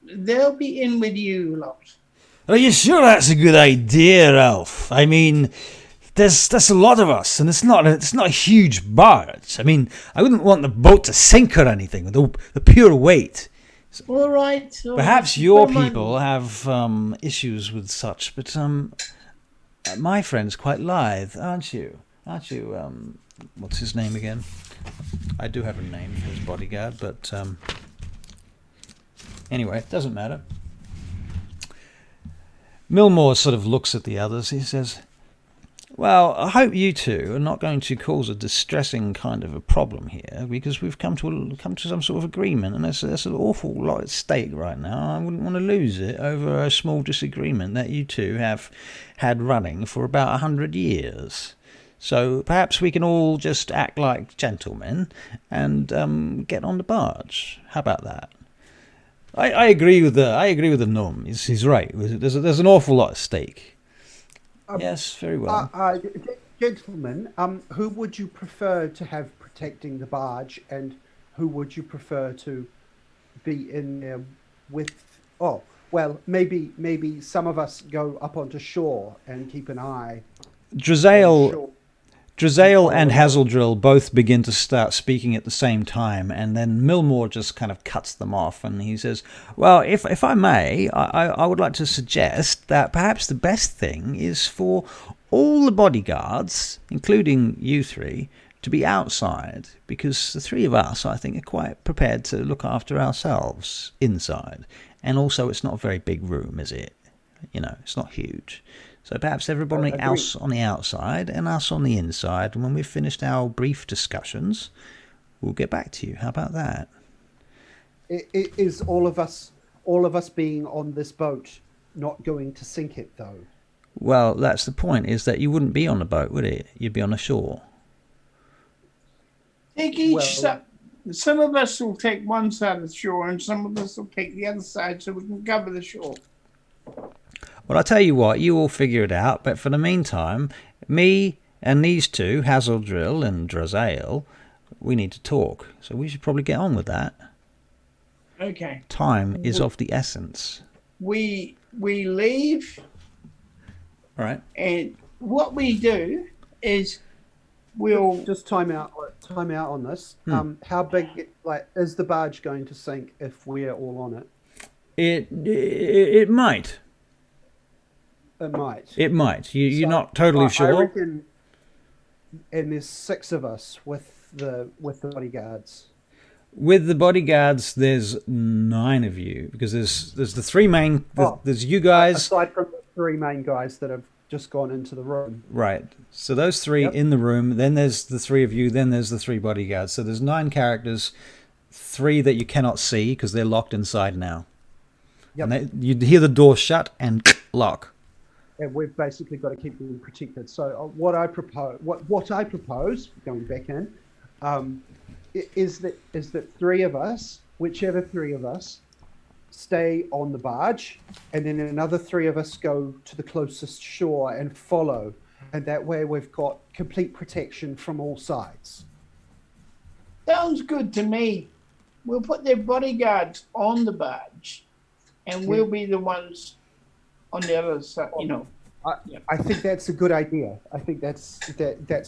They'll be in with you lot. Are you sure that's a good idea, Alf? I mean, there's a lot of us, and it's not a huge barge. I mean, I wouldn't want the boat to sink or anything with the pure weight. All right. Perhaps your people have issues with such, but my friend's quite lithe, aren't you? Aren't you? What's his name again? I do have a name for his bodyguard, but anyway, it doesn't matter. Millmore sort of looks at the others. He says, "Well, I hope you two are not going to cause a distressing kind of a problem here, because we've come to some sort of agreement, and there's an awful lot at stake right now. I wouldn't want to lose it over a small disagreement that you two have had running for about 100 years. So perhaps we can all just act like gentlemen and get on the barge. How about that?" I agree with the gnome. He's right. There's an awful lot at stake. Yes, very well. Gentlemen, who would you prefer to have protecting the barge, and who would you prefer to be in there with? Oh, well, maybe some of us go up onto shore and keep an eye on shore. Drazael and Hazeldrill both begin to start speaking at the same time, and then Milmore just kind of cuts them off, and he says, well, if I may, I would like to suggest that perhaps the best thing is for all the bodyguards, including you three, to be outside, because the three of us, I think, are quite prepared to look after ourselves inside. And also, it's not a very big room, is it? You know, it's not huge. So perhaps everybody else on the outside and us on the inside, and when we've finished our brief discussions, we'll get back to you. How about that? Is all of us being on this boat not going to sink it, though? Well, that's the point, is that you wouldn't be on the boat, would it? You'd be on the shore. Take each side. Some of us will take one side of the shore, and some of us will take the other side, so we can cover the shore. Well, I'll tell you what, you all figure it out, but for the meantime, me and these two, Hazeldrill and Drazael, we need to talk. So we should probably get on with that. Okay. Time is of the essence. We leave. All right. And what we do is we'll just time out on this. How big, is the barge going to sink if we're all on it? It might. It might. It might. You're not totally sure. I reckon, and there's 6 of us with the bodyguards. With the bodyguards, there's 9 of you, because there's the 3 main. There's you guys. Aside from the 3 main guys that have just gone into the room. Right. So those 3 in the room. Then there's the 3 of you. Then there's the 3 bodyguards. So there's 9 characters. 3 that you cannot see because they're locked inside now. Yep. And you hear the door shut and lock. And we've basically got to keep them protected. So what I propose, going back in, is that 3 of us, whichever 3 of us, stay on the barge, and then another 3 of us go to the closest shore and follow, and that way we've got complete protection from all sides. Sounds good to me. We'll put their bodyguards on the barge, and we'll be the ones on the other side, you know. I think that's a good idea. I think that's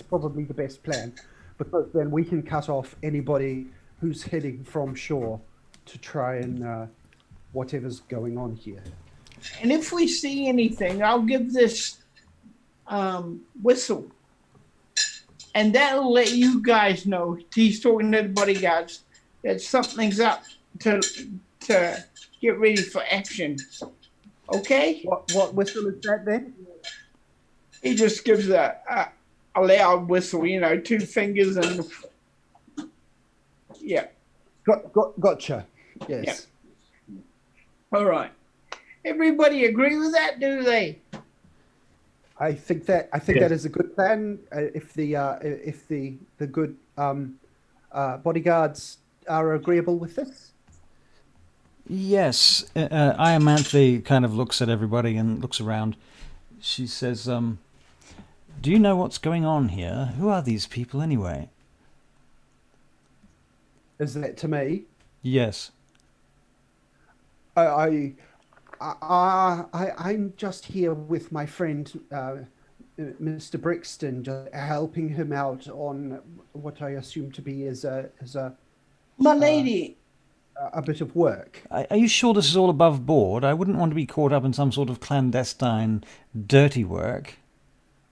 probably the best plan, because then we can cut off anybody who's heading from shore to try and whatever's going on here. And if we see anything, I'll give this whistle, and that'll let you guys know. He's talking to the bodyguards that something's up to get ready for action. Okay? What whistle is that then? He just gives a loud whistle, 2 fingers and yeah. Gotcha. Yes. Yeah. All right. Everybody agree with that, do they? I think that is a good plan. If the good bodyguards are agreeable with this. Yes, Iamanthe kind of looks at everybody and looks around. She says, do you know what's going on here? Who are these people anyway? Is that to me? Yes. I'm just here with my friend, Mr. Brixton, just helping him out on what I assume to be my lady. A bit of work. Are you sure this is all above board? I wouldn't want to be caught up in some sort of clandestine, dirty work.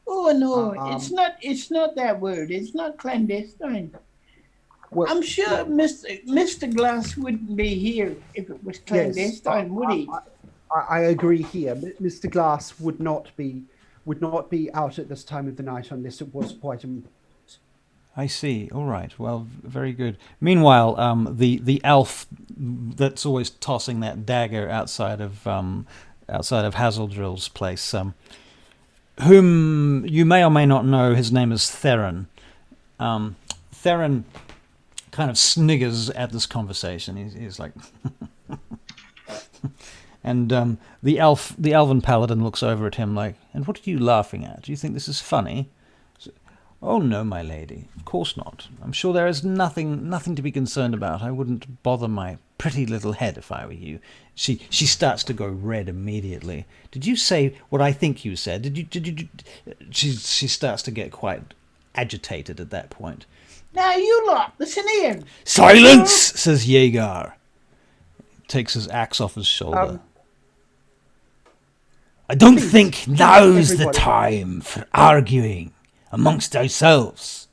Oh no, it's not that word. It's not clandestine. Well, I'm sure Mr. Glass wouldn't be here if it was clandestine, would he? I agree here. Mr. Glass would not be out at this time of the night unless it was quite important. I see. All right. Well, very good. Meanwhile, the elf that's always tossing that dagger outside of Hazeldrill's place, whom you may or may not know, his name is Theron. Theron kind of sniggers at this conversation. He's like, and the elven paladin looks over at him like, "And what are you laughing at? Do you think this is funny?" Oh no, my lady, of course not. I'm sure there is nothing to be concerned about. I wouldn't bother my pretty little head if I were you. She starts to go red immediately. Did you say what I think you said? Did you? She starts to get quite agitated at that point. Now you lot, listen here. Silence, says Yeager. Takes his axe off his shoulder. I don't think now's the everybody. time for arguing amongst ourselves.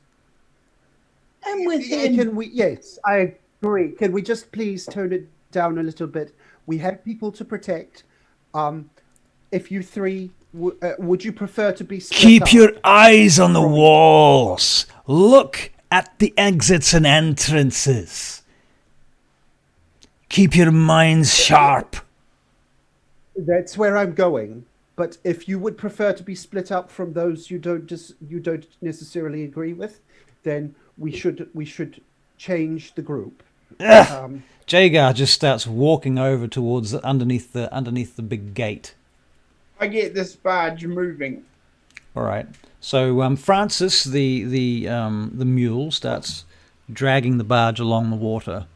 I'm with Yeah, him. can we? Yes, I agree. Can we just please tone it down a little bit? We have people to protect. If you three, would you prefer to be split Keep up? your eyes on the walls. Look at the exits and entrances. Keep your minds sharp. That's where I'm going. But if you would prefer to be split up from those you don't necessarily agree with, then we should change the group. Jagar just starts walking over towards underneath the big gate. I get this barge moving. All right. So Francis, the mule, starts dragging the barge along the water.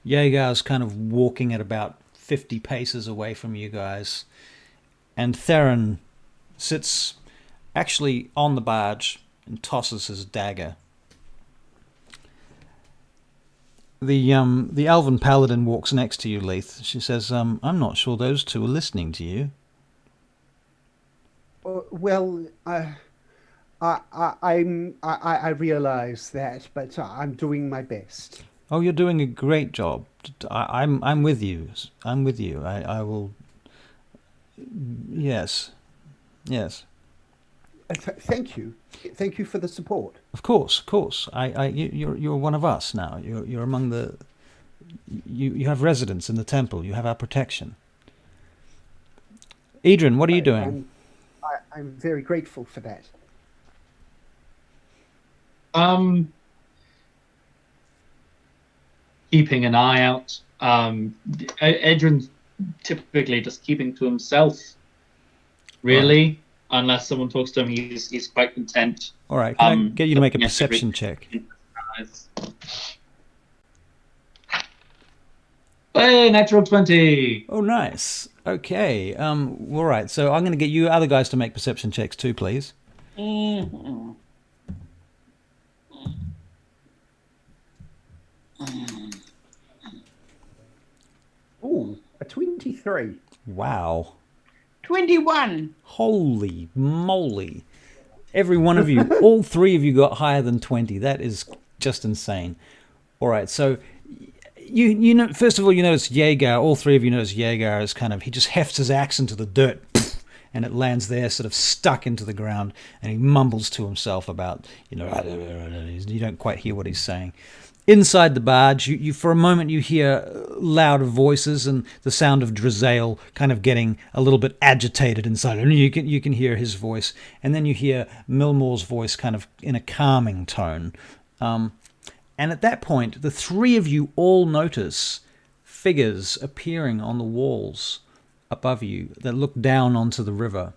Jaeger's kind of walking at about 50 paces away from you guys, and Theron sits actually on the barge and tosses his dagger. The elven paladin walks next to you, Leith. She says, "I'm not sure those two are listening to you." Well, I realize that, but I'm doing my best. Oh, you're doing a great job. I'm with you. I'm with you. I will. Yes. Thank you for the support. Of course. You're one of us now. You're among the. You have residence in the temple. You have our protection. Edryn, what are you doing? I'm very grateful for that. Keeping an eye out. Edryn's typically just keeping to himself. Really, unless someone talks to him, he's quite content. All right, can I get you to make a looking at perception everything. check? Hey, natural 20. Oh, nice. Okay. All right. So I'm going to get you other guys to make perception checks too, please. Mhm. Ooh, a 23. Wow. 21. Holy moly. Every one of you, all three of you got higher than 20. That is just insane. All right. So you know, first of all, you notice Jaeger, all three of you notice Jaeger is kind of, he just hefts his axe into the dirt and it lands there sort of stuck into the ground, and he mumbles to himself about, you don't quite hear what he's saying. Inside the barge, you for a moment you hear louder voices and the sound of Drizael kind of getting a little bit agitated inside. And you can hear his voice, and then you hear Milmore's voice kind of in a calming tone. And at that point, the three of you all notice figures appearing on the walls above you that look down onto the river.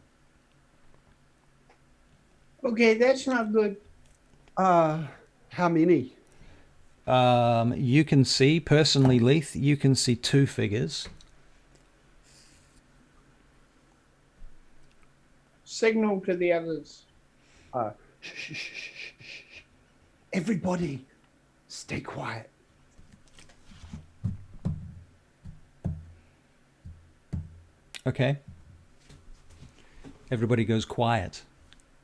Okay, that's not good. How many? You can see, personally, Leith, you can see two figures. Signal to the others. Shh. Everybody, stay quiet. Okay. Everybody goes quiet.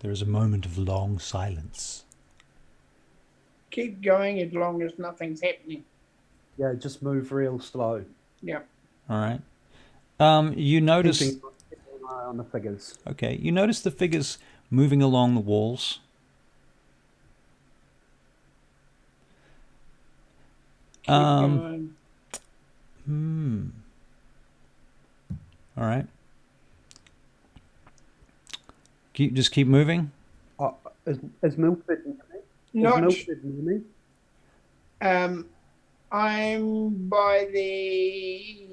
There is a moment of long silence. Keep going as long as nothing's happening. Yeah, just move real slow. Yeah. All right. You notice. Keeping an eye on the figures. Okay. You notice the figures moving along the walls. Keep going. All right. Just keep moving. Is Milford near me? Not. Is Milford near me? I'm by the.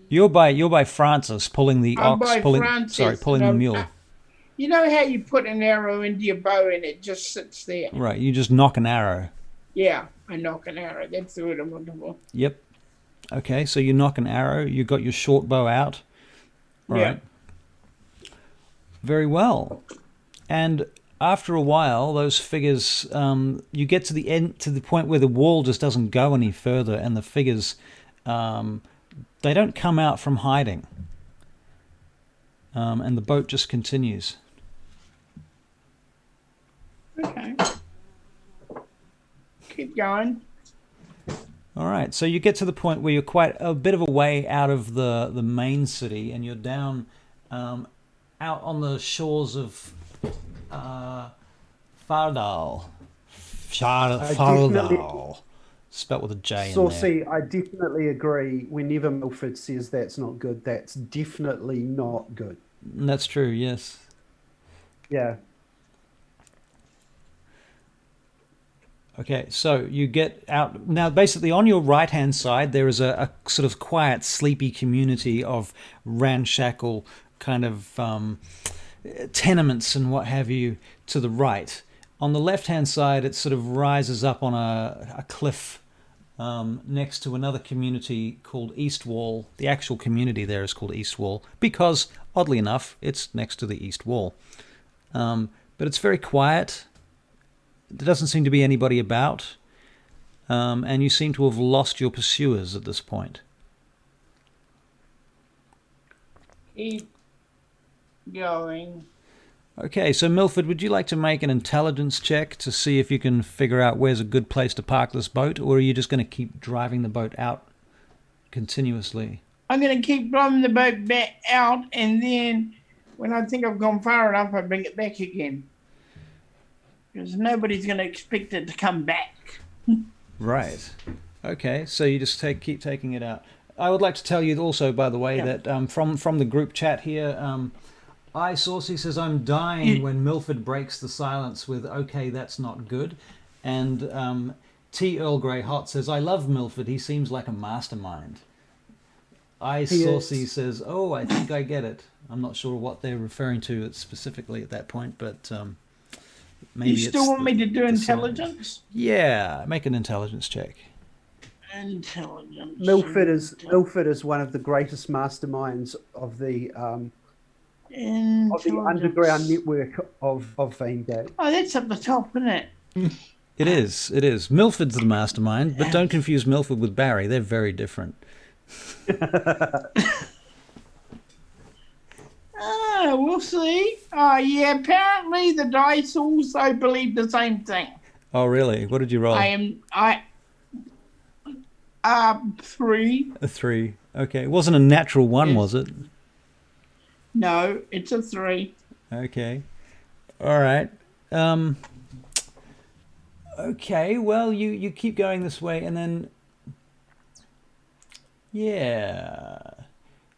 You're by Francis pulling the I'm ox, by pulling Francis, sorry, pulling and the I'm mule. You know how you put an arrow into your bow and it just sits there? Right, you just knock an arrow. Yeah, I knock an arrow. That's the word I'm looking for. Yep. Okay, so you knock an arrow. You got your short bow out. All Yeah. right. Very well. And after a while, those figures, you get to the end, to the point where the wall just doesn't go any further, and the figures, they don't come out from hiding. And the boat just continues. Okay. Keep going. All right, so you get to the point where you're quite a bit of a way out of the main city, and you're down out on the shores of Fardal. Fardal. Spelt with a J in there. Saucy, I definitely agree. Whenever Milford says that's not good, that's definitely not good. That's true, yes. Yeah. Okay, so you get out. Now, basically, on your right-hand side, there is a sort of quiet, sleepy community of ramshackle kind of tenements and what have you to the right. On the left-hand side, it sort of rises up on a cliff next to another community called East Wall. The actual community there is called East Wall because, oddly enough, it's next to the East Wall. But it's very quiet. There doesn't seem to be anybody about, and you seem to have lost your pursuers at this point. Keep going. Okay, so Milford, would you like to make an intelligence check to see if you can figure out where's a good place to park this boat, or are you just going to keep driving the boat out continuously? I'm going to keep driving the boat back out, and then when I think I've gone far enough, I bring it back again. Because nobody's going to expect it to come back. Right. Okay, so you just keep taking it out. I would like to tell you also, by the way, that from the group chat here, Saucy says, I'm dying when Milford breaks the silence with, okay, that's not good. And T. Earl Grey Hot says, I love Milford. He seems like a mastermind. Saucy says, oh, I think I get it. I'm not sure what they're referring to specifically at that point, but... maybe you still want me to do intelligence? Yeah, make an intelligence check. Intelligence. Milford is one of the greatest masterminds of the underground network of Vaingate. Oh, that's up the top, isn't it? It is. Milford's the mastermind, but don't confuse Milford with Barry. They're very different. We'll see. Yeah, apparently the dice also believe the same thing. Oh, really? What did you roll? 3. A 3. Okay. It wasn't a natural 1, Yes. was it? No, it's a 3. Okay. All right. Okay, well, you keep going this way, and then... Yeah...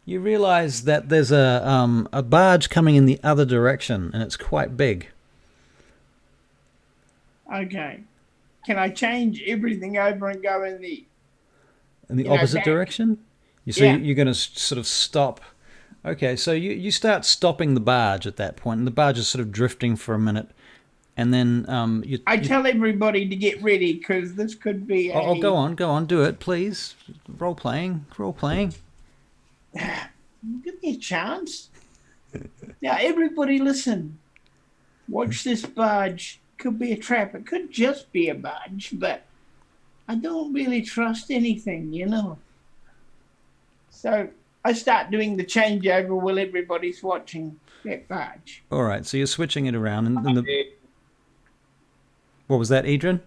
You realize that there's a barge coming in the other direction, and it's quite big. Okay. Can I change everything over and go in the... In the opposite back? direction? You're going to sort of stop. Okay, so you start stopping the barge at that point, and the barge is sort of drifting for a minute, and then I tell everybody to get ready, because this could be a... Oh, go on, do it, please. Role playing. Give me a chance. Now, everybody listen. Watch this barge. Could be a trap. It could just be a barge, but I don't really trust anything, you know. So I start doing the changeover while everybody's watching that barge. All right, so you're switching it around. What was that, Edryn?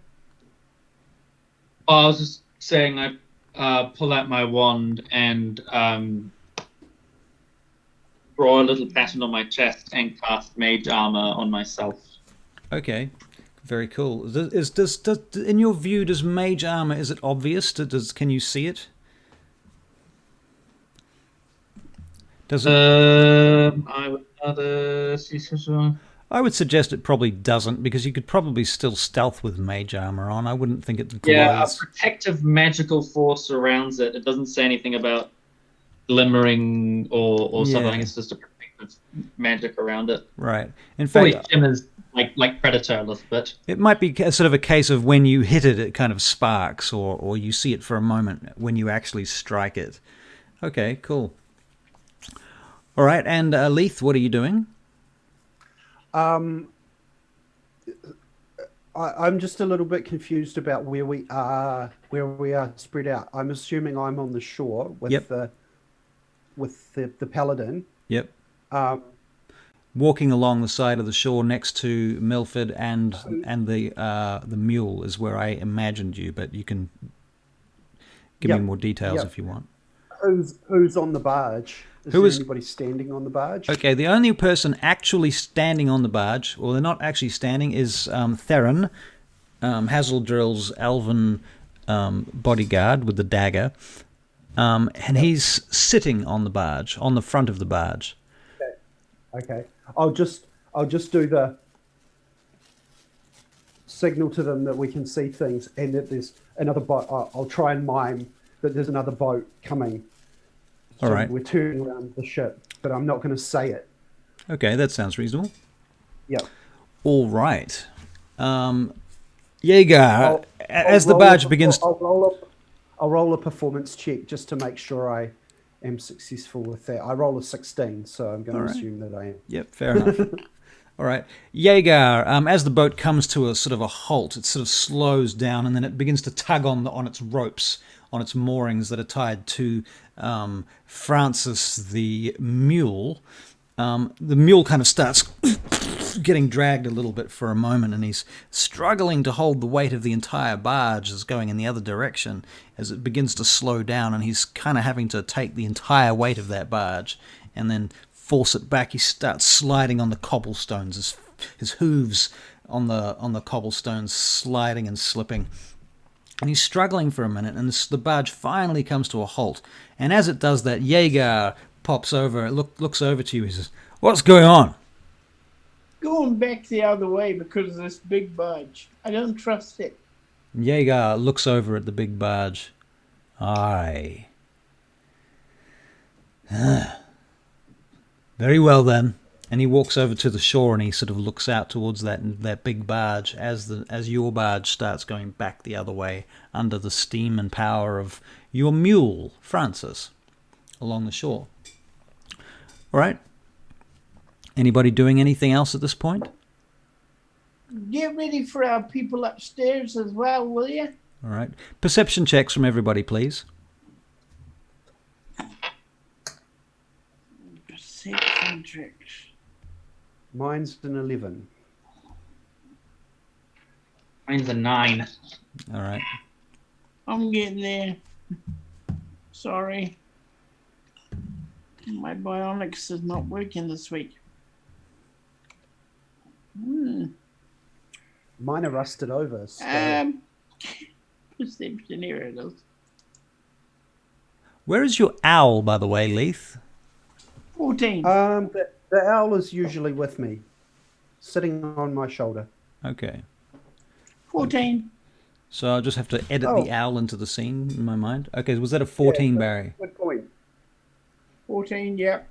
Oh, I was just saying I pull out my wand and draw a little pattern on my chest and cast mage armor on myself. Okay, very cool. Does in your view, does mage armor, is it obvious? Can you see it? Does it? I would suggest it probably doesn't, because you could probably still stealth with mage armor on. I wouldn't think it glows. Yeah, a protective magical force surrounds it. It doesn't say anything about glimmering or something. It's just a protective magic around it. Right. In Probably fact, shimmers like Predator a little bit. it might be sort of a case of when you hit it, it kind of sparks, or you see it for a moment when you actually strike it. Okay, cool. All right, and Leith, what are you doing? I'm just a little bit confused about where we are spread out. I'm assuming I'm on the shore with Yep. the paladin. Yep. Um, Walking along the side of the shore next to Milford and the mule is where I imagined you, but you can give me Yep, more details yep. if you want. who's on the barge? Who is- Anybody standing on the barge? Okay, the only person actually standing on the barge, well, they're not actually standing, is Theron, Hazeldrill's elven bodyguard with the dagger, and he's sitting on the barge, on the front of the barge. Okay. I'll just do the signal to them that we can see things and that there's another boat. I'll try and mime that there's another boat coming. So All right. we're turning around the ship, but I'm not going to say it. Okay, that sounds reasonable. Yeah. All right. Jaeger, as the I'll barge roll begins... I'll roll a performance check just to make sure I am successful with that. I roll a 16, so I'm going All to right. assume that I am. Yep, fair enough. All right. Jaeger, as the boat comes to a sort of a halt, it sort of slows down and then it begins to tug on its ropes, on its moorings that are tied to Francis the mule. The mule kind of starts getting dragged a little bit for a moment, and he's struggling to hold the weight of the entire barge that's going in the other direction as it begins to slow down, and he's kind of having to take the entire weight of that barge and then force it back. He starts sliding on the cobblestones, his hooves on the cobblestones sliding and slipping. And he's struggling for a minute, and the barge finally comes to a halt. And as it does that, Jaeger pops over, looks over to you. He says, "What's going on?" Going back the other way because of this big barge. I don't trust it. Jaeger looks over at the big barge. Aye. Very well then. And he walks over to the shore and he sort of looks out towards that big barge as your barge starts going back the other way under the steam and power of your mule, Francis, along the shore. All right. Anybody doing anything else at this point? Get ready for our people upstairs as well, will you? All right. Perception checks from everybody, please. Perception checks. Mine's an 11. Mine's a 9. All right. I'm getting there. Sorry. My bionics is not working this week. Mine are rusted over. So Perception, here it is. Where is your owl, by the way, Leith? 14. the owl is usually with me, sitting on my shoulder. Okay. 14. So I'll just have to edit Oh. the owl into the scene in my mind. Okay, was that a 14, Yeah, Barry? Good point. 14, yep.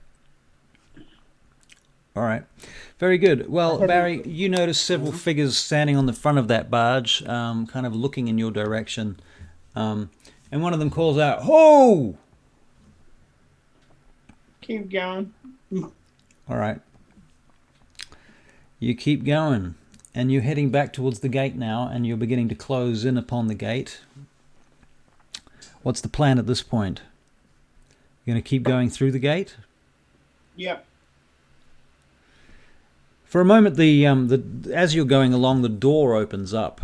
All right. Very good. Well, hadn't- Barry, you notice several figures standing on the front of that barge, kind of looking in your direction. And one of them calls out, "Ho!" Keep going. All right. You keep going, and you're heading back towards the gate now, and you're beginning to close in upon the gate. What's the plan at this point? You're going to keep going through the gate? Yep. For a moment, as you're going along, the door opens up,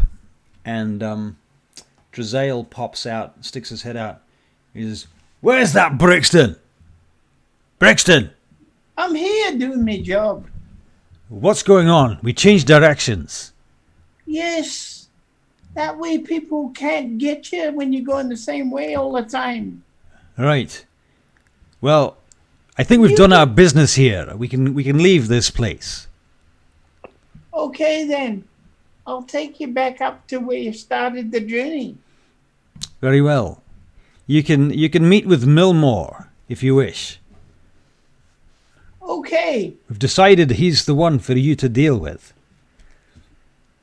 and Drazael pops out, sticks his head out. He says, "Where's that Brixton? Brixton, I'm here doing my job. what's going on? We changed directions." Yes. That way people can't get you when you're going the same way all the time. Right. Well, I think we've done our business here. We can leave this place. Okay, then. I'll take you back up to where you started the journey. Very well. You can meet with Milmore if you wish. Okay. We've decided he's the one for you to deal with.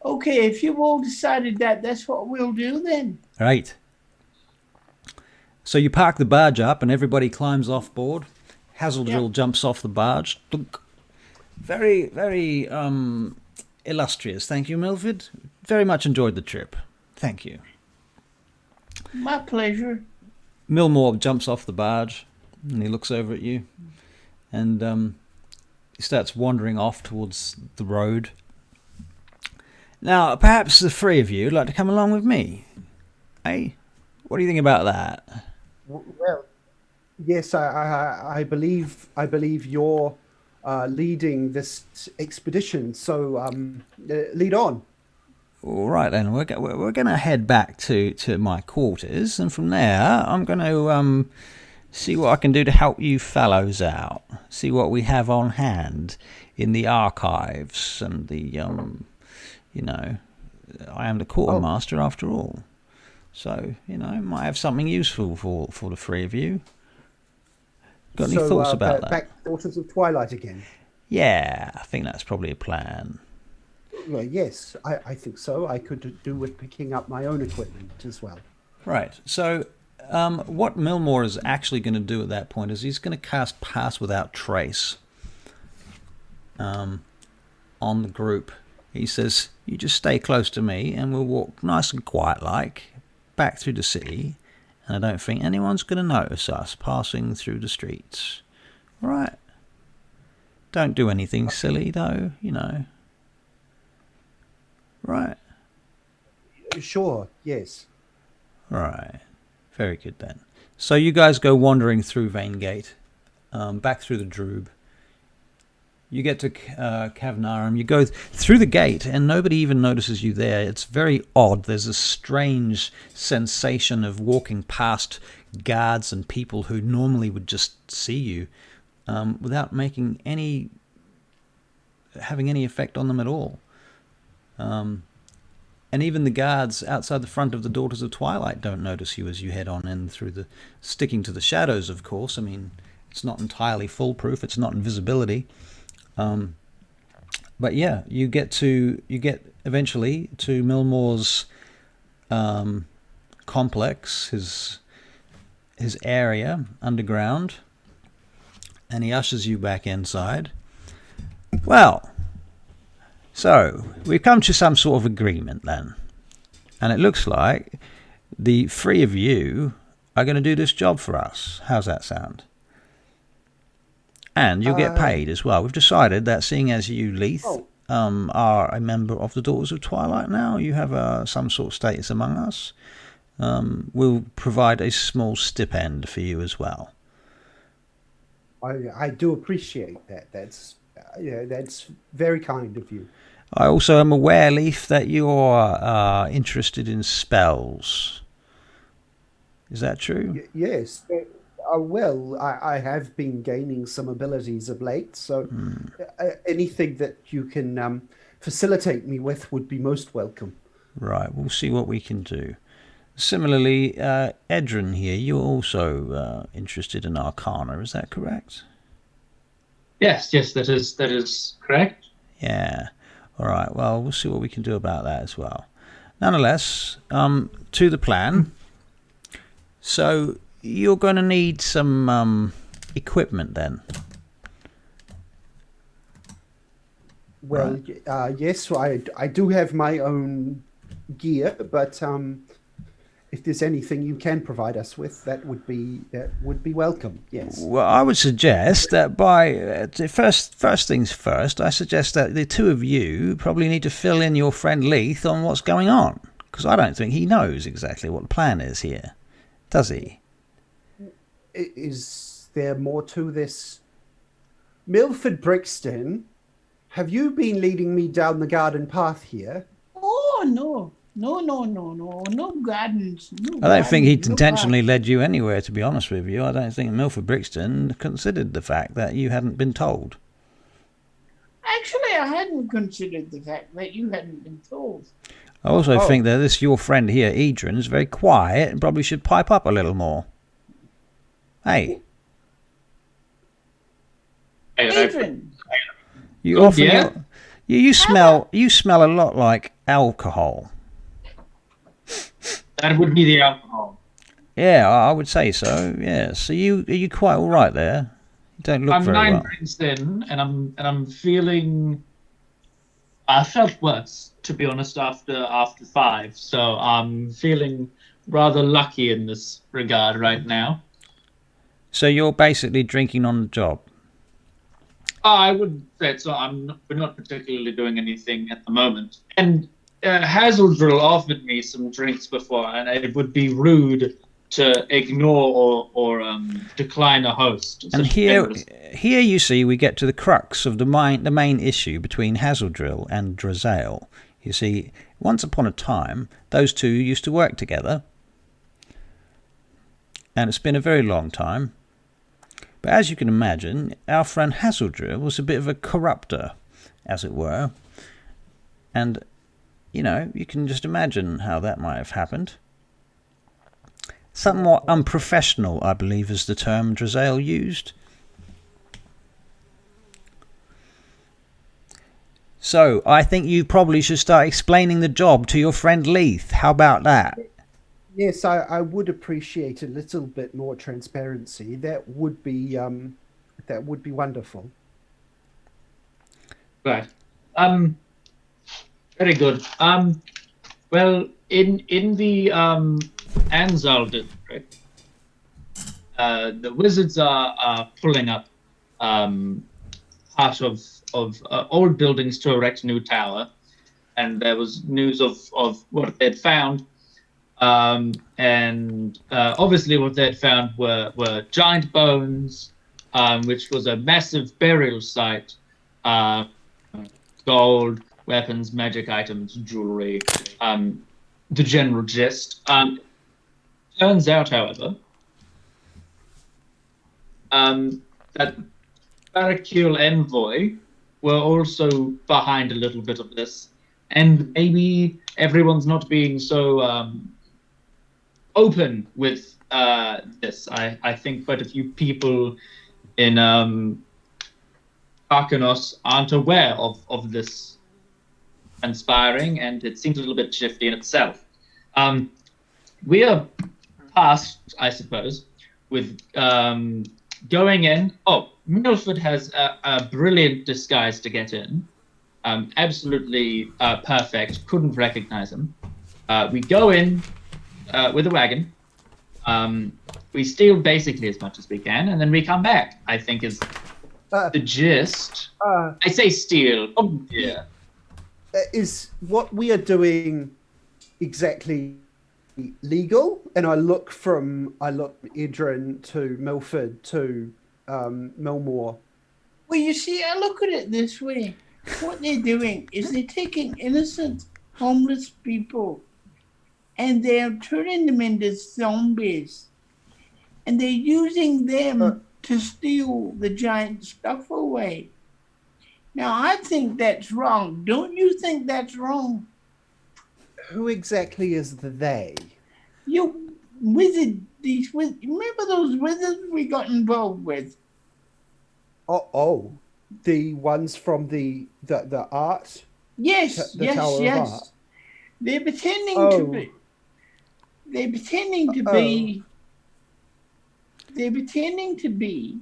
Okay, if you've all decided that, that's what we'll do then. Right. So you park the barge up and everybody climbs off board. Hazeldrill jumps off the barge. Dunk. Very, very illustrious. Thank you, Milford. Very much enjoyed the trip. Thank you. My pleasure. Milmore jumps off the barge and he looks over at you and he starts wandering off towards the road. Now, perhaps the three of you would like to come along with me. Hey, what do you think about that? Well, yes, I believe you're leading this expedition. So lead on. All right, then. We're going to head back to my quarters, and from there, I'm going to see what I can do to help you fellows out. See what we have on hand in the archives and the, I am the quartermaster after all. So, might have something useful for the three of you. Got any thoughts about that? Back Daughters of Twilight again. Yeah, I think that's probably a plan. Well, yes, I think so. I could do with picking up my own equipment as well. Right. So, what Milmore is actually going to do at that point is he's going to cast Pass Without Trace on the group. He says, you just stay close to me and we'll walk nice and quiet-like back through the city, and I don't think anyone's going to notice us passing through the streets. Right. Don't do anything silly, though, Right. Sure, yes. Right. Very good, then. So you guys go wandering through Vaingate, back through the Droob. You get to Cavnarum. You go through the gate, and nobody even notices you there. It's very odd. There's a strange sensation of walking past guards and people who normally would just see you without having any effect on them at all. And even the guards outside the front of the Daughters of Twilight don't notice you as you head on in through sticking to the shadows, of course. I mean, it's not entirely foolproof. It's not invisibility. But yeah, you get eventually to Milmore's complex, his area underground, and he ushers you back inside. Well, so we've come to some sort of agreement then, and it looks like the three of you are going to do this job for us. How's that sound? And you'll get paid as well. We've decided that seeing as you, Leith, are a member of the Daughters of Twilight now, you have some sort of status among us, we'll provide a small stipend for you as well. I do appreciate that. That's very kind of you. I also am aware, Leith, that you're interested in spells. Is that true? Yes. Well, I have been gaining some abilities of late, so anything that you can facilitate me with would be most welcome. Right, we'll see what we can do. Similarly, Edryn here, you're also interested in Arcana, is that correct? Yes, that is correct. Yeah. All right, well, we'll see what we can do about that as well. Nonetheless, to the plan. So you're going to need some equipment then. Well, right. Yes, I do have my own gear, but if there's anything you can provide us with, that would be welcome. Yes. Well, I would suggest that by first things first, I suggest that the two of you probably need to fill in your friend Leith on what's going on, because I don't think he knows exactly what the plan is here, does he? Is there more to this? Milford Brixton, have you been leading me down the garden path here? Oh, no gardens. I don't think he intentionally led you anywhere, to be honest with you. I don't think Milford Brixton considered the fact that you hadn't been told. Actually, I hadn't considered the fact that you hadn't been told. I also think that your friend here, Edryn, is very quiet and probably should pipe up a little more. Hey. Edryn, You often yeah? you smell a lot like alcohol. That would be the alcohol. Yeah, I would say so. Yeah. So are you quite all right there? You don't look I'm very 9 well. drinks in, and I'm feeling. I felt worse, to be honest, after 5. So I'm feeling rather lucky in this regard right now. So you're basically drinking on the job. I would say so. We're not particularly doing anything at the moment. And Hazeldrill offered me some drinks before, and it would be rude to ignore or decline a host. And such a here generous- you see we get to the crux of the main issue between Hazeldrill and Drazael. You see, once upon a time, those two used to work together, and it's been a very long time. But as you can imagine, our friend Hazeldrill was a bit of a corrupter, as it were. And, you know, you can just imagine how that might have happened. Somewhat unprofessional, I believe, is the term Drazael used. So, I think you probably should start explaining the job to your friend Leith. How about that? Yes, I would appreciate a little bit more transparency. That would be wonderful. Right. Very good. Well, in the Anzal district, the wizards are pulling up part of old buildings to erect a new tower, and there was news of what they'd found. And obviously what they'd found were giant bones, which was a massive burial site, gold, weapons, magic items, jewelry, the general gist. Turns out, however, that Barachiel Envoy were also behind a little bit of this, and maybe everyone's not being so open with this. I think quite a few people in Arcanos aren't aware of this conspiring, and it seems a little bit shifty in itself. We are tasked, I suppose, with going in. Oh, Milford has a brilliant disguise to get in. Absolutely perfect. Couldn't recognize him. We go in with a wagon. We steal basically as much as we can, and then we come back, I think is the gist. I say steal. Oh, yeah. Is what we are doing exactly legal? And I look Edryn to Milford to Milmore. well, you see, I look at it this way. What they're doing is they're taking innocent, homeless people and they're turning them into zombies. And they're using them to steal the giant stuff away. Now, I think that's wrong. Don't you think that's wrong? Who exactly is the they? You remember those wizards we got involved with? Oh, the ones from the art. Yes, The yes, Tower of yes. Art. They're pretending Oh. to be. They're pretending to be. They're pretending to be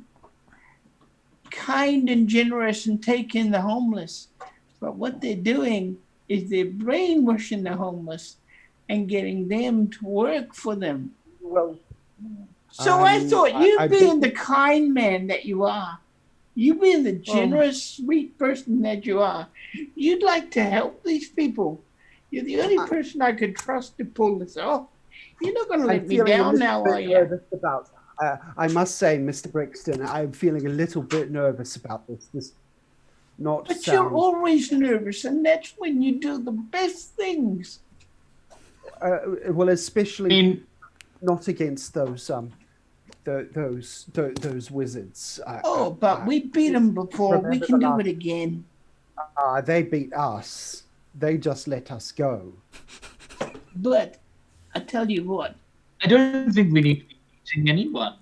kind and generous and taking the homeless, but what they're doing is they're brainwashing the homeless and getting them to work for them. Well, So I thought you I being think- the kind man that you are, you being the generous, sweet person that you are, you'd like to help these people. You're the only person I could trust to pull this off. You're not going to let I'm me feeling a down little now, bit are you? nervous about. I must say, Mr. Brixton, I'm feeling a little bit nervous about this. This not. But you're always nervous, and that's when you do the best things. Well, especially I mean, not against those those wizards. But we beat them before. We remember can the do last- it again. They beat us. They just let us go. But I tell you what, I don't think we need to be beating anyone.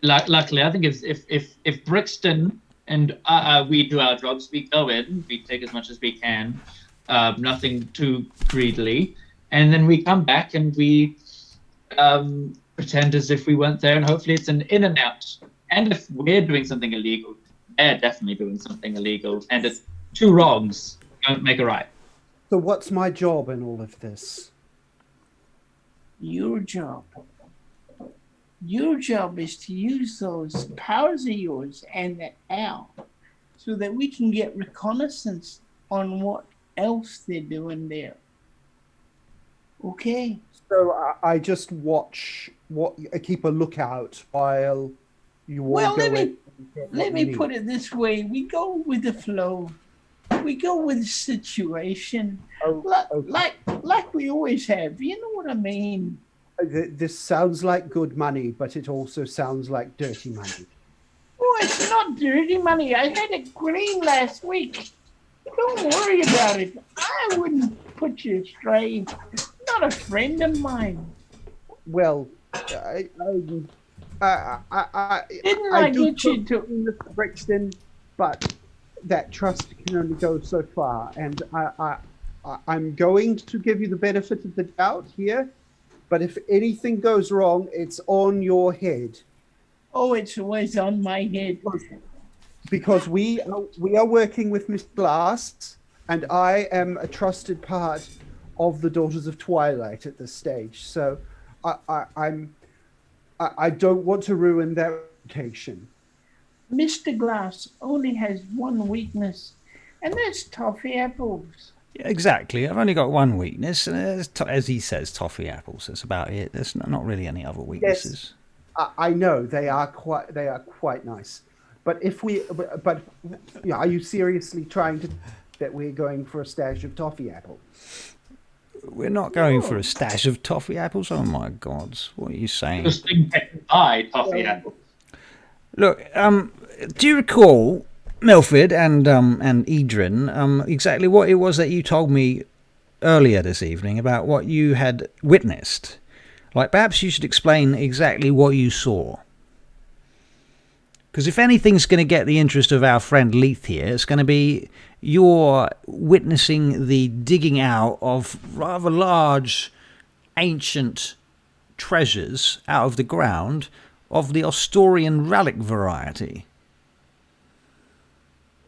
Luckily, I think if Brixton and we do our jobs. We go in, we take as much as we can, nothing too greedily, and then we come back and we pretend as if we weren't there, and hopefully it's an in and out. And if we're doing something illegal, they're definitely doing something illegal, and it's two wrongs don't make a right. So what's my job in all of this? Your job. Your job is to use those powers of yours and that owl so that we can get reconnaissance on what else they're doing there. Okay? So I just watch, keep a lookout while you all Well, go let in. me put it this way. We go with the flow. We go with the situation. Oh, okay. Like we always have. You know what I mean? This sounds like good money, but it also sounds like dirty money. Oh, it's not dirty money. I had it green last week. Don't worry about it. I wouldn't put you astray. Not a friend of mine. Well, Didn't I I do get you trust to? in Mr. Brixton, but that trust can only go so far. And I'm going to give you the benefit of the doubt here, but if anything goes wrong, it's on your head. Oh, it's always on my head. Because we are working with Miss Glass, and I am a trusted part of the Daughters of Twilight at this stage. So I don't want to ruin their reputation. Mr. Glass only has one weakness, and that's toffee apples. Exactly. I've only got one weakness, and as he says, toffee apples. That's about it. There's not really any other weaknesses. Yes, I know they are quite nice, but are you seriously trying to that we're going for a stash of toffee apple? We're not going for a stash of toffee apples. Oh my God! What are you saying? Just think buy toffee apples. Look, do you recall, Milford and Edryn, exactly what it was that you told me earlier this evening about what you had witnessed? Like, perhaps you should explain exactly what you saw. Because if anything's going to get the interest of our friend Leith here, it's going to be your witnessing the digging out of rather large, ancient treasures out of the ground of the Ostorian relic variety.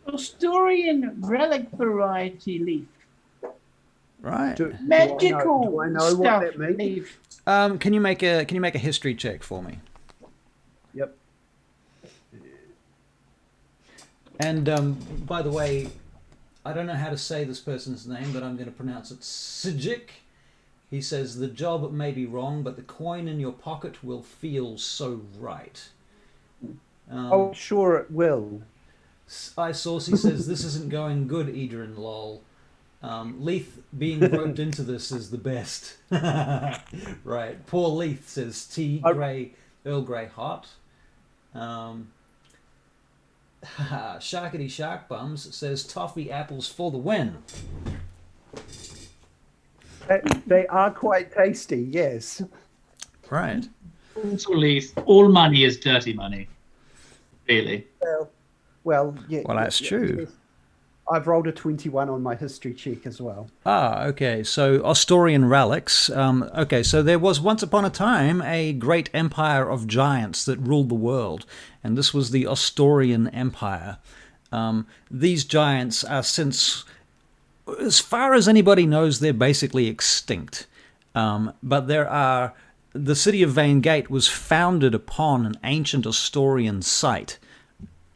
Ostorian relic variety leaf. Right. Magical do I know what stuff that means? leaf. Can you make a history check for me? Yep. And by the way, I don't know how to say this person's name, but I'm going to pronounce it Sijik. He says, the job may be wrong, but the coin in your pocket will feel so right. Oh, sure it will. Saucy says, this isn't going good, Edryn, lol. Leith being roped into this is the best. Right. Poor Leith says, tea, grey, Earl Grey hot. Sharkety Shark Bums says, toffee apples for the win. They are quite tasty, yes. Right. Actually, all money is dirty money. Really. Well, yeah. Well, that's true. I've rolled a 21 on my history check as well. Ah, okay. So Ostorian relics. Okay, so there was once upon a time a great empire of giants that ruled the world, and this was the Ostorian Empire. These giants are since, as far as anybody knows, they're basically extinct. But the city of Vaingate was founded upon an ancient Ostorian site.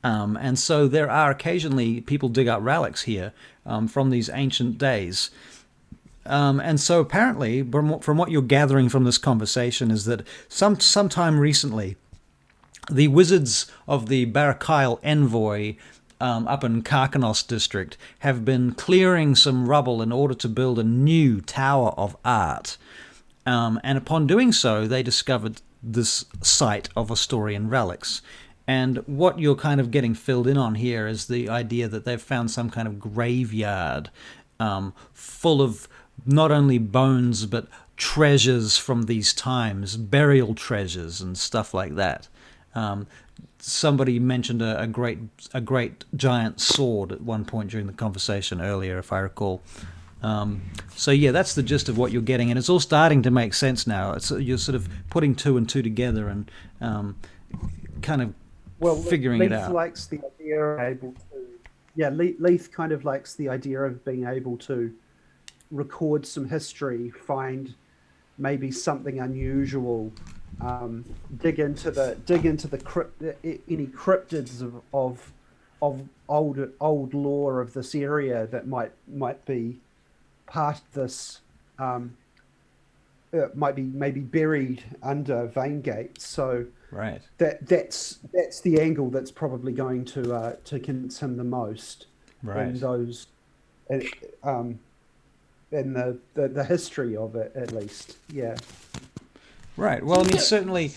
And so there are occasionally people dig up relics here from these ancient days. And so apparently, from what you're gathering from this conversation, is that sometime recently, the wizards of the Barachiel Envoy up in Arcana District have been clearing some rubble in order to build a new tower of art. And upon doing so, they discovered this site of Ostorian relics. And what you're kind of getting filled in on here is the idea that they've found some kind of graveyard full of not only bones but treasures from these times, burial treasures and stuff like that. somebody mentioned a great giant sword at one point during the conversation earlier, if I recall. So yeah, that's the gist of what you're getting, and it's all starting to make sense now. You're sort of putting two and two together and kind of figuring Leith it out. likes the idea of able to. Yeah, Leith kind of likes the idea of being able to record some history, find maybe something unusual, dig into the any cryptids of old lore of this area that might be part of this, might be maybe buried under Vaingate. So Right. that's the angle that's probably going to convince him the most. Right. In those, in the history of it, at least. Yeah. Right. Well, I mean, certainly,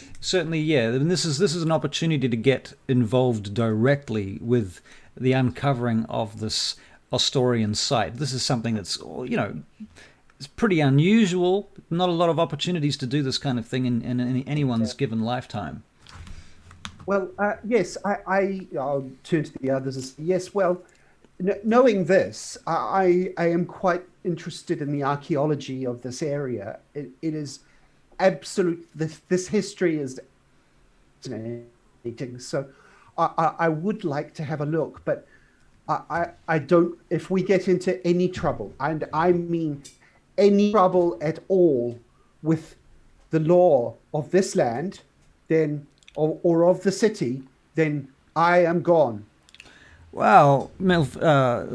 yeah. I mean, this is an opportunity to get involved directly with the uncovering of this Ostorian site. This is something that's, it's pretty unusual. Not a lot of opportunities to do this kind of thing in anyone's given lifetime. Well, yes, I'll turn to the others. Yes, well, knowing this, I am quite interested in the archaeology of this area. It is absolute. This history is fascinating. So I would like to have a look, but I don't. If we get into any trouble, and I mean any trouble at all with the law of this land, then or of the city, then I am gone. Well, Milmore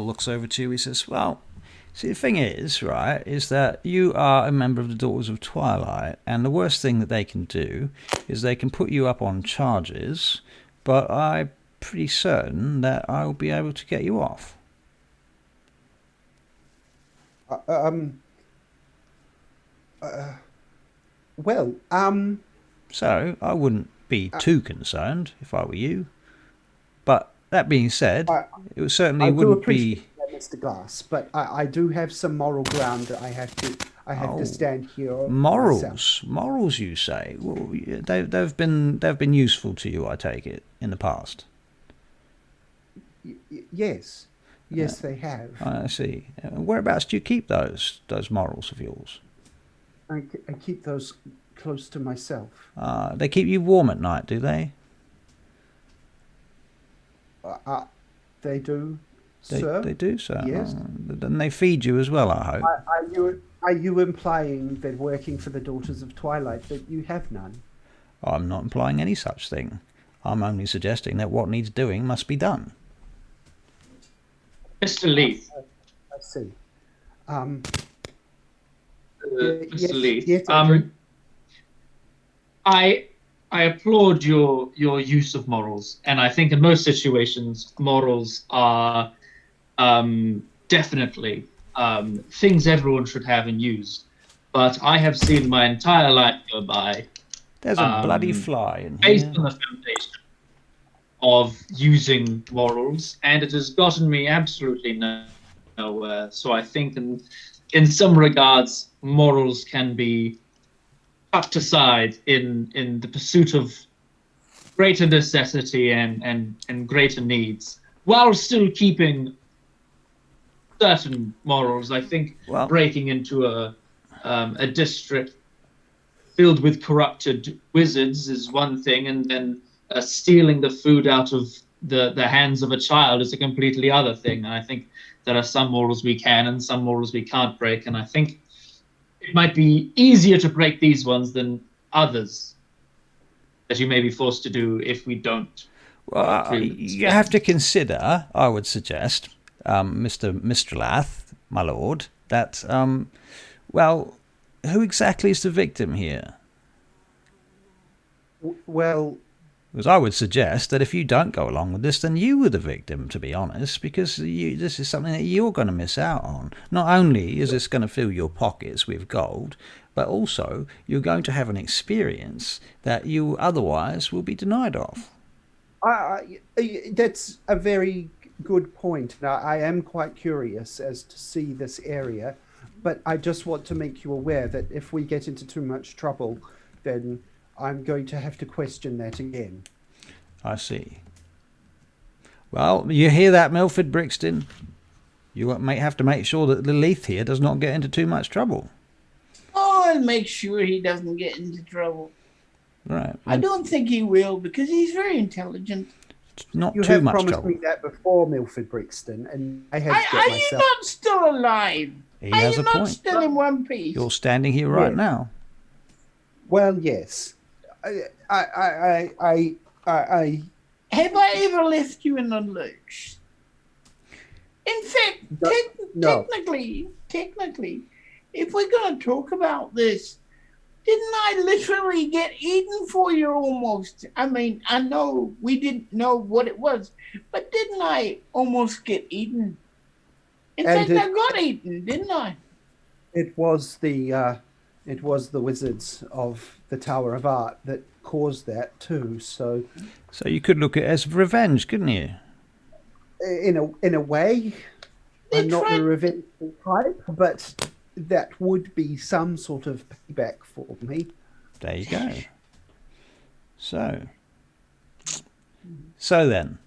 looks over to you. He says, "Well, see, the thing is, right, is that you are a member of the Daughters of Twilight, and the worst thing that they can do is they can put you up on charges, but I'm pretty certain that I will be able to get you off." So I wouldn't be too concerned if I were you. But that being said, it certainly wouldn't be. That, Mr. Glass, but I do have some moral ground that I have to stand here. Morals, you say? Well, they've been useful to you, I take it, in the past. Yes, they have. I see. Whereabouts do you keep those morals of yours? I keep those close to myself. They keep you warm at night, do they? They do, sir. They do, sir. Yes. And they feed you as well, I hope. Are you implying that working for the Daughters of Twilight that you have none? I'm not implying any such thing. I'm only suggesting that what needs doing must be done. Mr. Leith. I see. Mr. Leith. Yes, I applaud your use of morals, and I think in most situations morals are definitely things everyone should have and use. But I have seen my entire life go by. There's a bloody fly in based here. on the foundation of using morals, and it has gotten me absolutely nowhere. So I think in some regards morals can be tucked aside in the pursuit of greater necessity and greater needs, while still keeping certain morals. I think breaking into a district filled with corrupted wizards is one thing, and then stealing the food out of the hands of a child is a completely other thing. And I think there are some morals we can and some morals we can't break, and I think it might be easier to break these ones than others that you may be forced to do if we don't. Well, you have to consider, I would suggest, Mr. Mistralath, my lord, that, who exactly is the victim here? Well, because I would suggest that if you don't go along with this, then you were the victim, to be honest, because this is something that you're going to miss out on. Not only is this going to fill your pockets with gold, but also you're going to have an experience that you otherwise will be denied of. That's a very good point. Now, I am quite curious as to see this area, but I just want to make you aware that if we get into too much trouble, then I'm going to have to question that again. I see. Well, you hear that, Milford Brixton? You may have to make sure that the Leith here does not get into too much trouble. Oh, I'll make sure he doesn't get into trouble. Right. I don't think he will, because he's very intelligent. Not You too have much promised trouble. me that before, Milford Brixton, and I had to get Are you myself. not still alive? He Are has you a not point. still in one piece? You're standing here right Yeah. now. Well, yes. I Have I ever left you in the lurch? In fact, No. technically, if we're going to talk about this, didn't I literally get eaten for you almost? I mean, I know we didn't know what it was, but didn't I almost get eaten? In And fact, I got eaten, didn't I? It was the wizards of the Tower of Art that caused that too. So, So you could look at it as revenge, couldn't you? in a way, They I'm not tried- the revengeful type, but that would be some sort of payback for me. There you go. So then,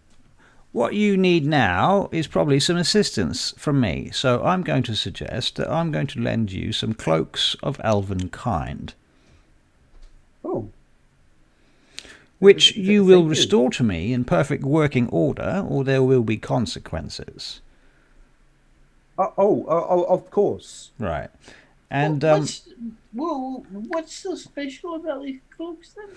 what you need now is probably some assistance from me. So I'm going to suggest that I'm going to lend you some cloaks of elven kind, Oh, which you will Thank you. restore to me in perfect working order, or there will be consequences. of course. Right. And what's so special about these cloaks then?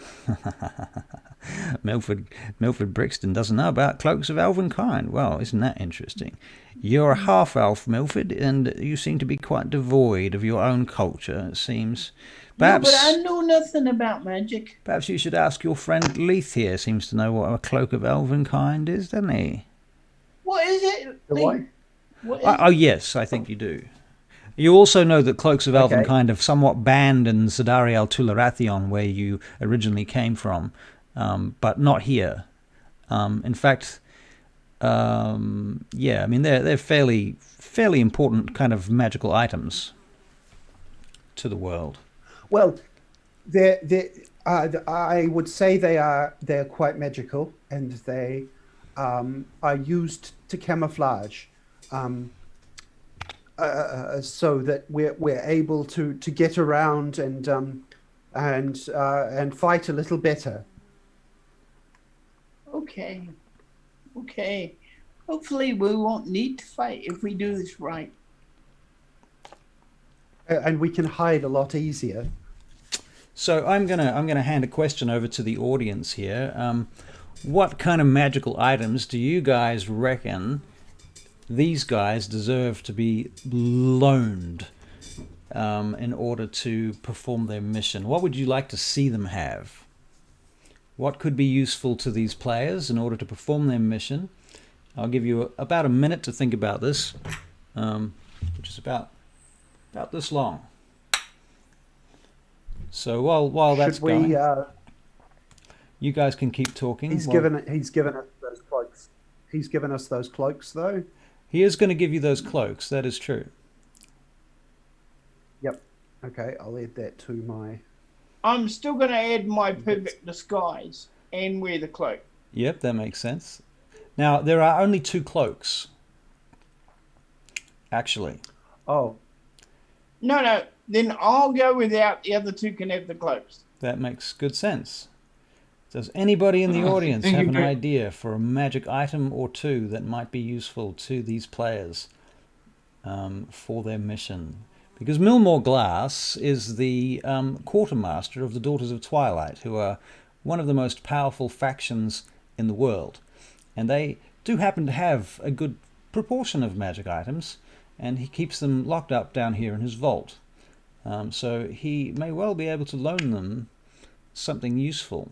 Milford Brixton doesn't know about cloaks of elven kind. Well, isn't that interesting? You're a half-elf, Milford, and you seem to be quite devoid of your own culture, it seems. Perhaps, No, but I know nothing about magic. perhaps you should ask your friend Leith here. Seems to know what a cloak of elven kind is, doesn't he? What is it? The what? What is Oh, yes, I think you do. You also know that cloaks of elven Okay. kind have somewhat banned in Zidariel Tularathion, where you originally came from, but not here. In fact, yeah, I mean they're fairly important kind of magical items to the world. Well, I would say they're quite magical, and they are used to camouflage, so that we're able to get around and fight a little better. Okay. Hopefully we won't need to fight if we do this right. And we can hide a lot easier. So I'm gonna hand a question over to the audience here. What kind of magical items do you guys reckon these guys deserve to be loaned in order to perform their mission? What would you like to see them have? What could be useful to these players in order to perform their mission? I'll give you about a minute to think about this, which is about this long. So while that's Should we? going, you guys can keep talking. He's while- given us those cloaks. He's given us those cloaks, though. He is going to give you those cloaks. That is true. Yep. Okay, I'll add that to my. I'm still going to add my perfect disguise and wear the cloak. Yep, that makes sense. Now there are only 2 cloaks, actually. Oh, No, then I'll go without. The other two can have the cloaks. That makes good sense. Does anybody in the audience thank have you an very- idea for a magic item or 2 that might be useful to these players for their mission? Because Milmore Glass is the quartermaster of the Daughters of Twilight, who are one of the most powerful factions in the world. And they do happen to have a good proportion of magic items, and he keeps them locked up down here in his vault. So he may well be able to loan them something useful.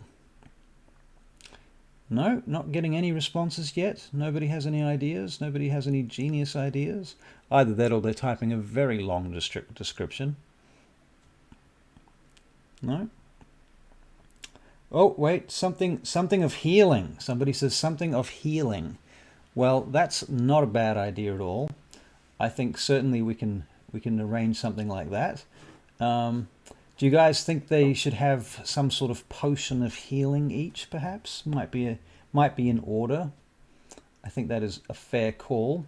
No, not getting any responses yet. Nobody has any ideas. Nobody has any genius ideas. Either that or they're typing a very long description. No? Oh, wait, something of healing. Somebody says something of healing. Well, that's not a bad idea at all. I think certainly we can arrange something like that. Do you guys think they should have some sort of potion of healing each? Perhaps might be in order. I think that is a fair call.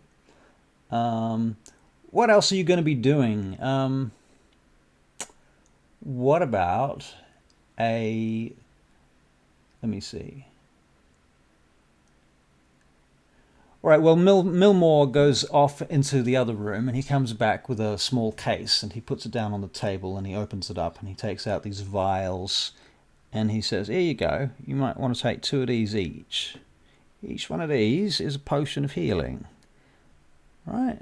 What else are you going to be doing? What about a... Let me see. All right, well, Milmore goes off into the other room, and he comes back with a small case, and he puts it down on the table, and he opens it up, and he takes out these vials, and he says, here you go. You might want to take 2 of these each. Each one of these is a potion of healing. Right.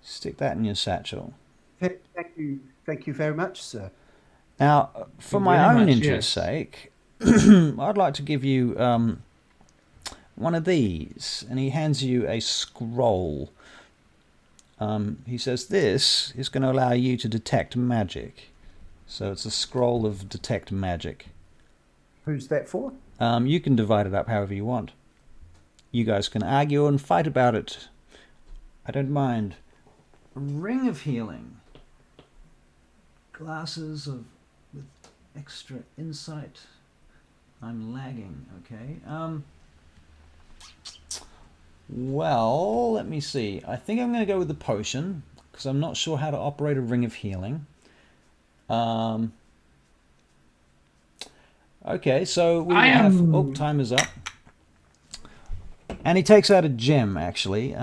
Stick that in your satchel. Thank you very much, sir. Now, for my own interest's sake, I'd like to give you one of these, and he hands you a scroll. He says this is going to allow you to detect magic. So it's a scroll of detect magic. Who's that for? You can divide it up however you want. You guys can argue and fight about it. I don't mind. A ring of healing. Glasses with extra insight. I'm lagging, okay. Well, let me see. I think I'm going to go with the potion, because I'm not sure how to operate a ring of healing. Okay, so we have... Oh, time is up. And he takes out a gem, actually.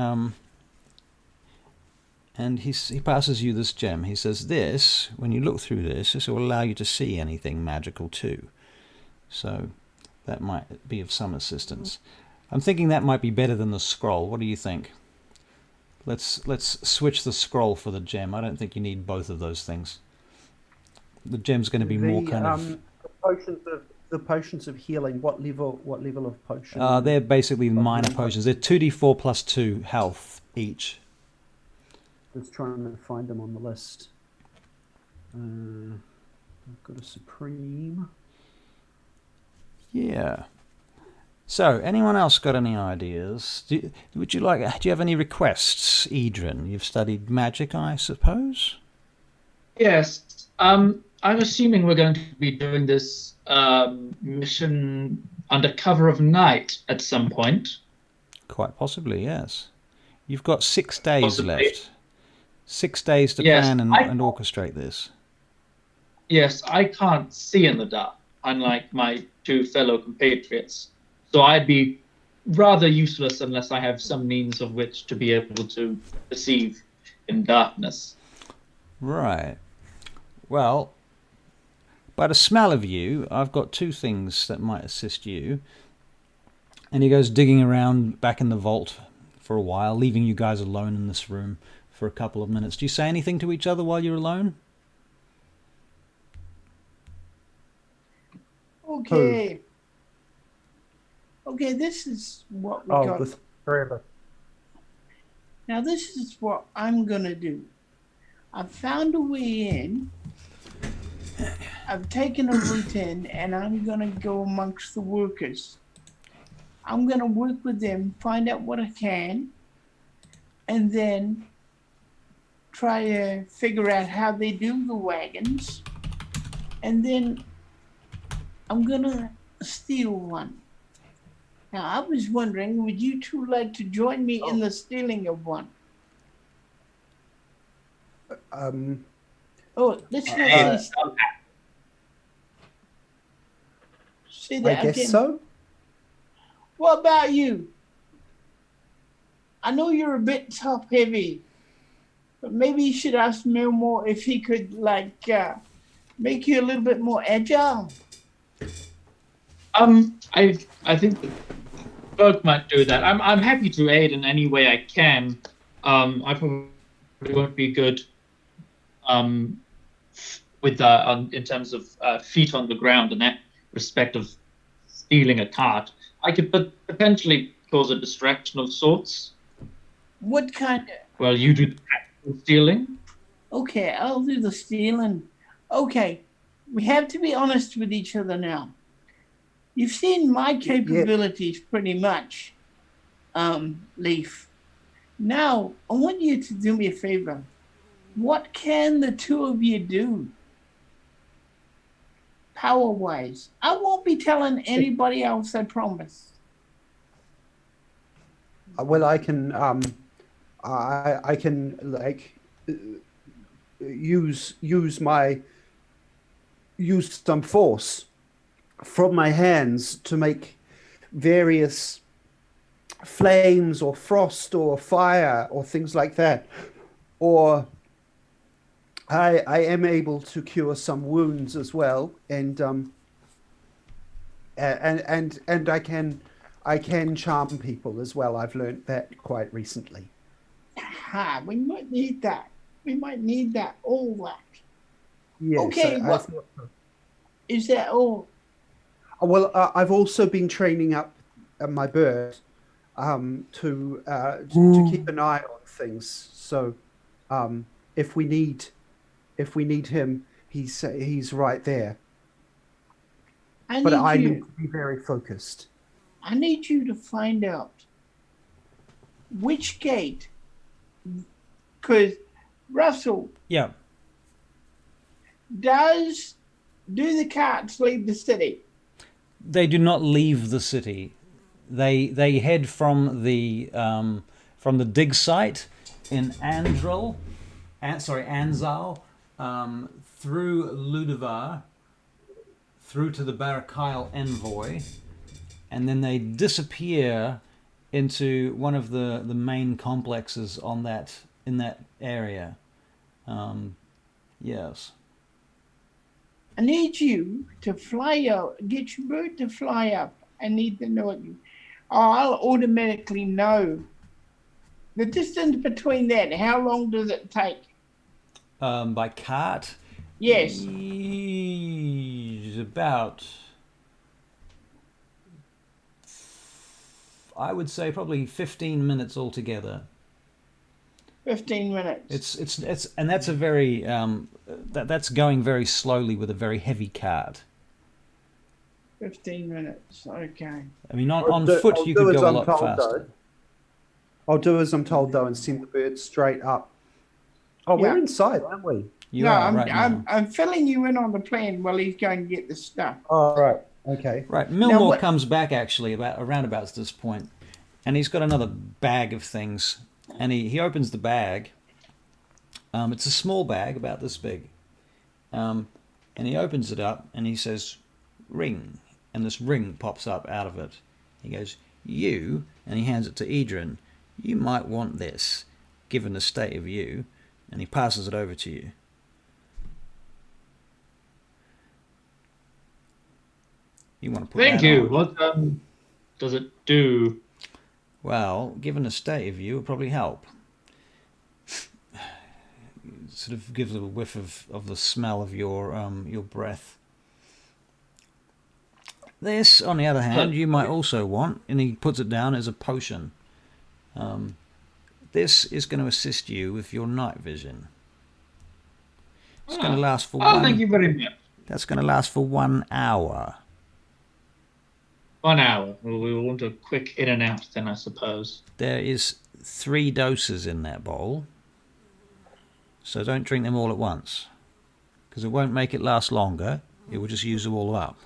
And he passes you this gem. He says this, when you look through this will allow you to see anything magical too. So that might be of some assistance. I'm thinking that might be better than the scroll. What do you think? Let's switch the scroll for the gem. I don't think you need both of those things. The gem's going to be more kind of... The potions of healing. What level of potion? They're basically minor potions. They're 2d4 plus 2 health each. Just trying to find them on the list. I've got a supreme. Yeah. So, anyone else got any ideas? Do you have any requests, Edryn? You've studied magic, I suppose? Yes. I'm assuming we're going to be doing this mission under cover of night at some point. Quite possibly, yes. You've got 6 days left. 6 days to plan and orchestrate this. Yes, I can't see in the dark, unlike my 2 fellow compatriots. So I'd be rather useless unless I have some means of which to be able to perceive in darkness. Right. Well, by the smell of you, I've got 2 things that might assist you. And he goes digging around back in the vault for a while, leaving you guys alone in this room for a couple of minutes. Do you say anything to each other while you're alone? Okay. Okay, this is what we got. The 3 of us. Now, this is what I'm going to do. I've found a way in. I've taken a route in, and I'm going to go amongst the workers. I'm going to work with them, find out what I can, and then try to figure out how they do the wagons. And then I'm going to steal one. Now, I was wondering, would you 2 like to join me in the stealing of one? Let's not say that. I guess so. What about you? I know you're a bit top-heavy, but maybe you should ask Milmore if he could, make you a little bit more agile. I think Berg might do that. I'm happy to aid in any way I can. I probably won't be good with in terms of feet on the ground in that respect of stealing a cart. I could potentially cause a distraction of sorts. What kind of... Well, you do the actual stealing. Okay, I'll do the stealing. Okay, we have to be honest with each other now. You've seen my capabilities pretty much, Leaf. Now, I want you to do me a favor. What can the 2 of you do? power-wise. I won't be telling anybody else, I promise. Well, I can I can like use some force from my hands to make various flames or frost or fire or things like that, or I am able to cure some wounds as well, and I can charm people as well. I've learnt that quite recently. We might need that. We might need that. All that. Yes, Okay, I what thought so. is that all? Well, I've also been training up my bird to keep an eye on things. So if we need him, he's right there. I need to be very focused. I need you to find out which gate, because Russell. Yeah. Do the carts leave the city? They do not leave the city. They head from the dig site in Anzal, through Ludivar, through to the Barachiel Envoy, and then they disappear into one of the main complexes in that area. Yes. I need you to fly out, get your bird to fly up. I need to know you. I'll automatically know the distance between that. How long does it take? By cart? Yes. About, I would say, probably 15 minutes altogether. 15 minutes. It's and that's a very that's going very slowly with a very heavy cart. 15 minutes. Okay. I mean, on foot you could go a lot faster. I'll do as I'm told though, and send the bird straight up. Oh, Yeah. we're inside, aren't we? I'm filling you in on the plan while he's going to get the stuff. Oh, right. Okay. Right. Milmore comes back actually around about this point, and he's got another bag of things, and he opens the bag. It's a small bag about this big, and he opens it up and he says, "Ring," and this ring pops up out of it. He goes, "You," and he hands it to Edryn. "You might want this, given the state of you," and he passes it over to you. You want to put Thank that you. on. What does it do? Well, given the state of you, it would probably help. Sort of gives a whiff of the smell of your breath. This, on the other hand, you might also want, and he puts it down as a potion. This is going to assist you with your night vision. It's going to last for thank you very much. That's going to last for 1 hour. 1 hour. Well, we will want a quick in and out then, I suppose. There is 3 doses in that bowl. So don't drink them all at once, because it won't make it last longer. It will just use them all up.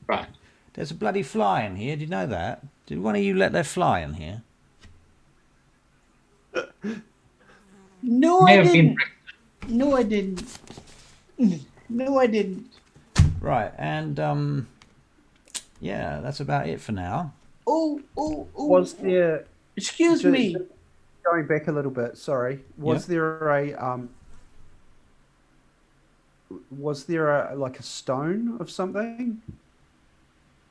Right. There's a bloody fly in here. Did you know that? Did one of you let their fly in here? No, I didn't. No, I didn't. No, I didn't. Right, and yeah, that's about it for now. Oh. Was there? Excuse me. Going back a little bit. Sorry. Was there a like a stone of something?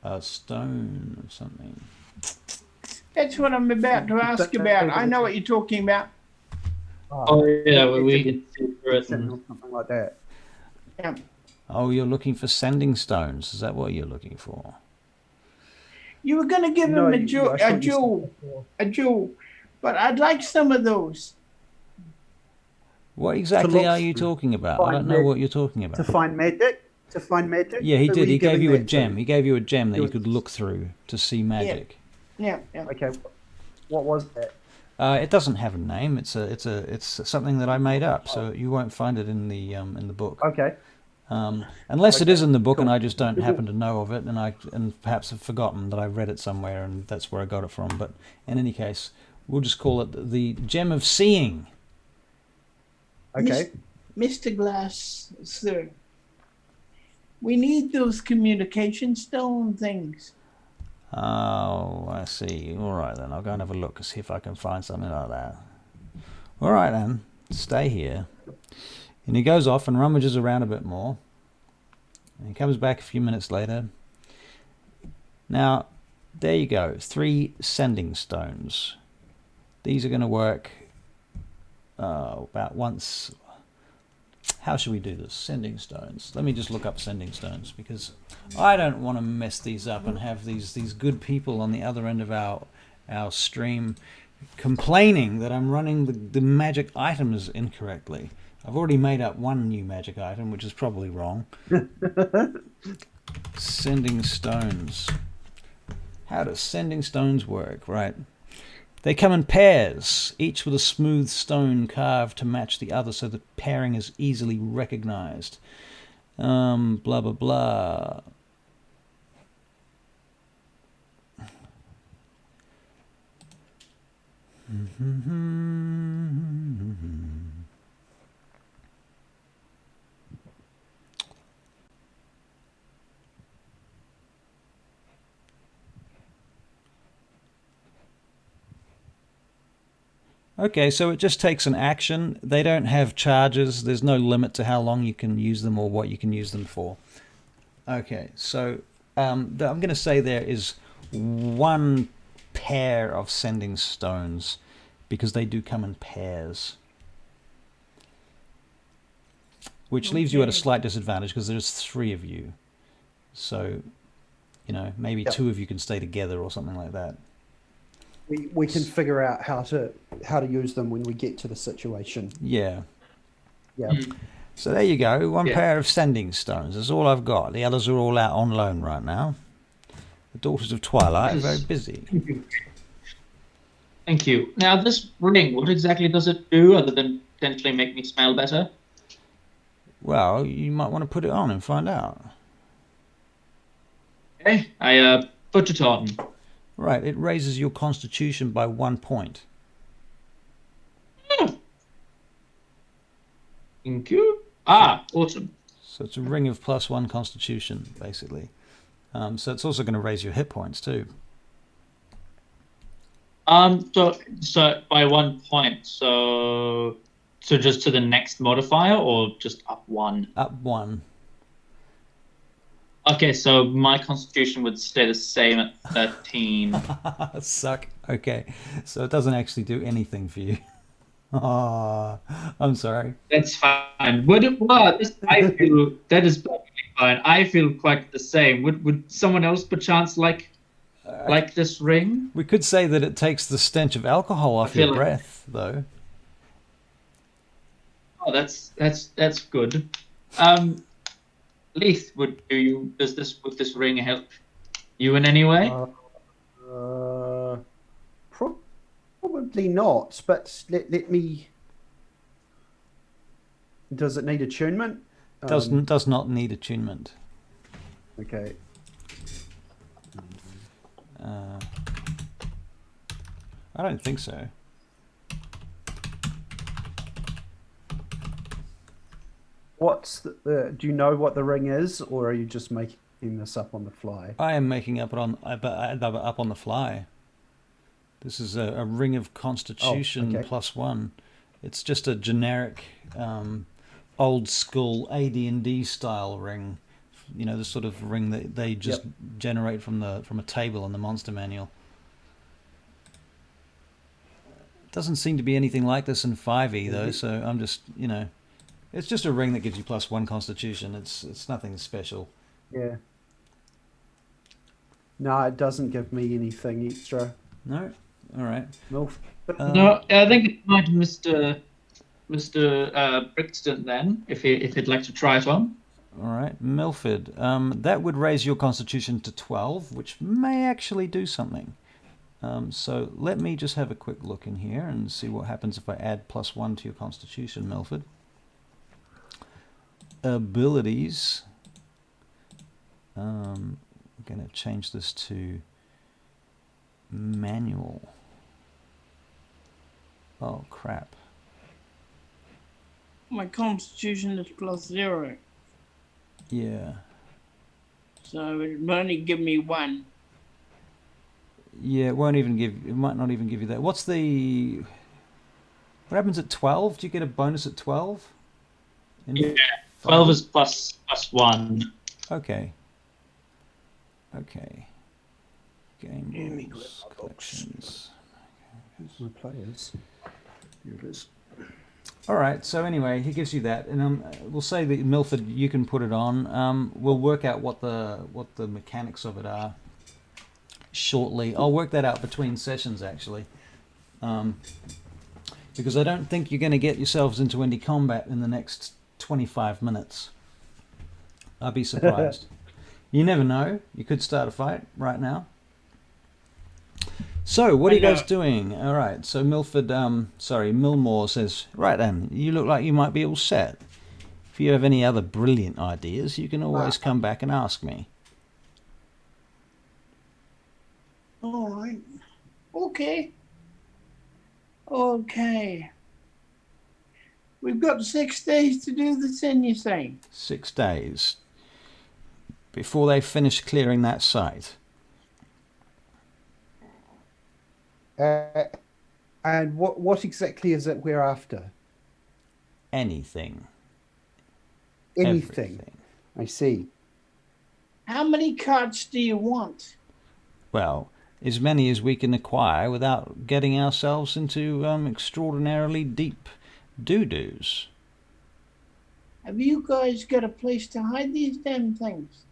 A stone of something. That's what I'm about to ask about. I know what you're talking about. Oh yeah, we Something like that. Yeah. Oh, you're looking for sending stones. Is that what you're looking for? You were going to give him a jewel, but I'd like some of those. What exactly are you talking about? I don't know what you're talking about. To find magic? Yeah, he did. He gave you a gem. To? He gave you a gem that you could look through to see magic. Yeah. Okay. What was that? It doesn't have a name. It's something that I made up, so you won't find it in the book. Okay. Unless it is in the book and I just don't happen to know of it, and perhaps have forgotten that I read it somewhere and that's where I got it from. But in any case, we'll just call it the Gem of Seeing. Okay. Mr. Glass, sir, we need those communication stone things. Oh, I see. All right then, I'll go and have a look and see if I can find something like that. All right then, stay here. And he goes off and rummages around a bit more. And he comes back a few minutes later. Now, there you go. 3 sending stones. These are going to work about once. How should we do this? Sending stones. Let me just look up sending stones, because I don't want to mess these up and have these good people on the other end of our stream complaining that I'm running the magic items incorrectly. I've already made up one new magic item, which is probably wrong. Sending stones. How does sending stones work? Right. They come in pairs, each with a smooth stone carved to match the other so the pairing is easily recognized. Blah, blah, blah. Okay, so it just takes an action. They don't have charges. There's no limit to how long you can use them or what you can use them for. Okay, so I'm going to say there is 1 pair of sending stones because they do come in pairs. Which leaves you at a slight disadvantage because there's 3 of you. So, you know, maybe 2 of you can stay together or something like that. We can figure out how to use them when we get to the situation. Yeah. Yeah. So there you go. 1 pair of sending stones. That's all I've got. The others are all out on loan right now. The Daughters of Twilight are very busy. Thank you. Now, this ring, what exactly does it do other than potentially make me smell better? Well, you might want to put it on and find out. Okay, I put it on. Right, it raises your constitution by 1 point. Thank you. Ah, awesome. So it's a ring of +1 constitution, basically. So it's also going to raise your hit points too. So by 1 point. So just to the next modifier, or just up 1? Up 1. Okay, so my constitution would stay the same at 13. Suck. Okay, so it doesn't actually do anything for you. Oh, I'm sorry. That's fine. Would it? Well, I feel that is perfectly fine. I feel quite the same. Would someone else perchance like this ring? We could say that it takes the stench of alcohol off your breath, though. Oh, that's good. Leith, would this ring help you in any way? Probably not, but let me. Does it need attunement? Does not need attunement. Okay. I don't think so. What's do you know what the ring is, or are you just making this up on the fly? I am making up on the fly. This is a ring of constitution +1. It's just a generic, old school AD&D style ring. You know, the sort of ring that they just generate from a table in the monster manual. It doesn't seem to be anything like this in 5e though, so I'm just, you know, it's just a ring that gives you +1 constitution. It's nothing special. Yeah. No, it doesn't give me anything extra. No? All right. No, no, I think it might Mr. Brixton then, if he'd like to try it on. All right, Milford. That would raise your constitution to 12, which may actually do something. So let me just have a quick look in here and see what happens if I add +1 to your constitution, Milford. abilities. I'm going to change this to manual. Oh crap. My constitution is +0. Yeah. So it will only give me 1. Yeah, it won't even give. It might not even give you that. What's the? What happens at 12? Do you get a bonus at 12? Yeah, 12 is +1. Okay. Okay. Game rules, collections. My players. Here it is. All right. So anyway, he gives you that, and we'll say that Milford, you can put it on. We'll work out what the mechanics of it are shortly. I'll work that out between sessions actually, because I don't think you're going to get yourselves into any combat in the next 25 minutes. I'd be surprised. You never know. You could start a fight right now. So, what are you guys doing? All right. So, Millmore says, right then, you look like you might be all set. If you have any other brilliant ideas, you can always come back and ask me. All right. Okay. Okay. We've got 6 days to do this, then you say? 6 days. Before they finish clearing that site. And what exactly is it we're after? Anything. Anything. Everything. I see. How many carts do you want? Well, as many as we can acquire without getting ourselves into extraordinarily deep doo-doos. Have you guys got a place to hide these damn things?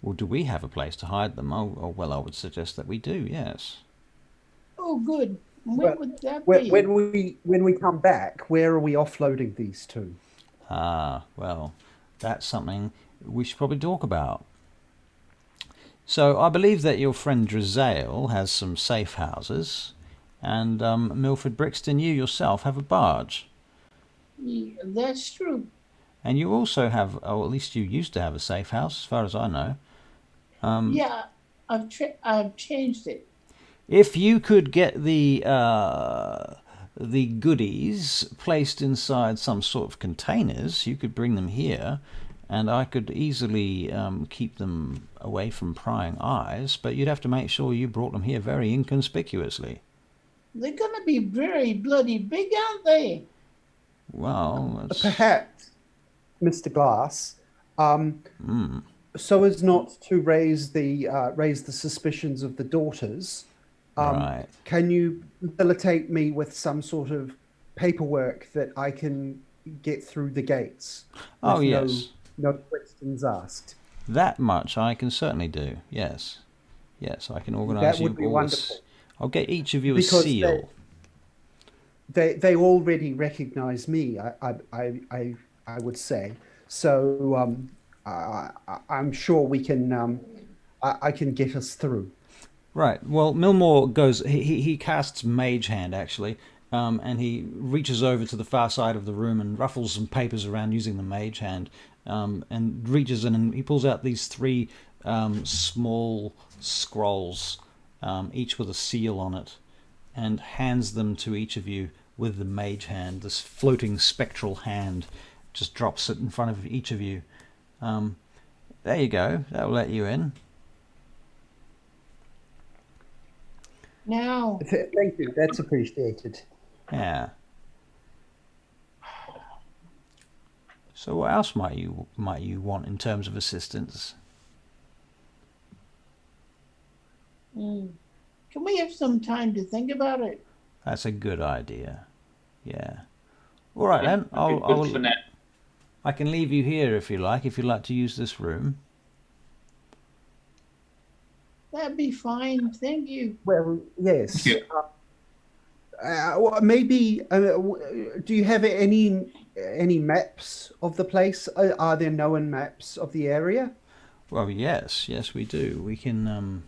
Well, do we have a place to hide them? Oh, well, I would suggest that we do, yes. Oh, good. Where would that be? When we come back, where are we offloading these to? Ah, well, that's something we should probably talk about. So I believe that your friend Drizael has some safe houses, and Milford Brixton, you yourself have a barge. Yeah, that's true. And you also have, or at least you used to have a safe house, as far as I know. Yeah, I've changed it. If you could get the goodies placed inside some sort of containers, you could bring them here, and I could easily keep them away from prying eyes, but you'd have to make sure you brought them here very inconspicuously. They're going to be very bloody big, aren't they? Well, perhaps, Mr. Glass, so as not to raise the suspicions of the daughters. Right. Can you facilitate me with some sort of paperwork that I can get through the gates? Oh, yes. No questions asked. That much I can certainly do, yes. Yes, I can organise That would be wonderful. I'll get each of you a seal. They already recognise me, I would say. So I'm sure we can. I can get us through. Right. Well, Millmore goes. He casts Mage Hand actually, and he reaches over to the far side of the room and ruffles some papers around using the Mage Hand, and reaches in and he pulls out these 3 small scrolls, each with a seal on it, and hands them to each of you with the Mage Hand. This floating spectral hand just drops it in front of each of you. There you go. That will let you in. Now, thank you. That's appreciated. Yeah. So what else might you want in terms of assistance? can we have some time to think about it? That's a good idea. Yeah. All right then. I can leave you here if you like. If you'd like to use this room. That'd be fine. Thank you. Well, yes. Thank Maybe. Do you have any maps of the place? Are there known maps of the area? Well, yes, we do. We can.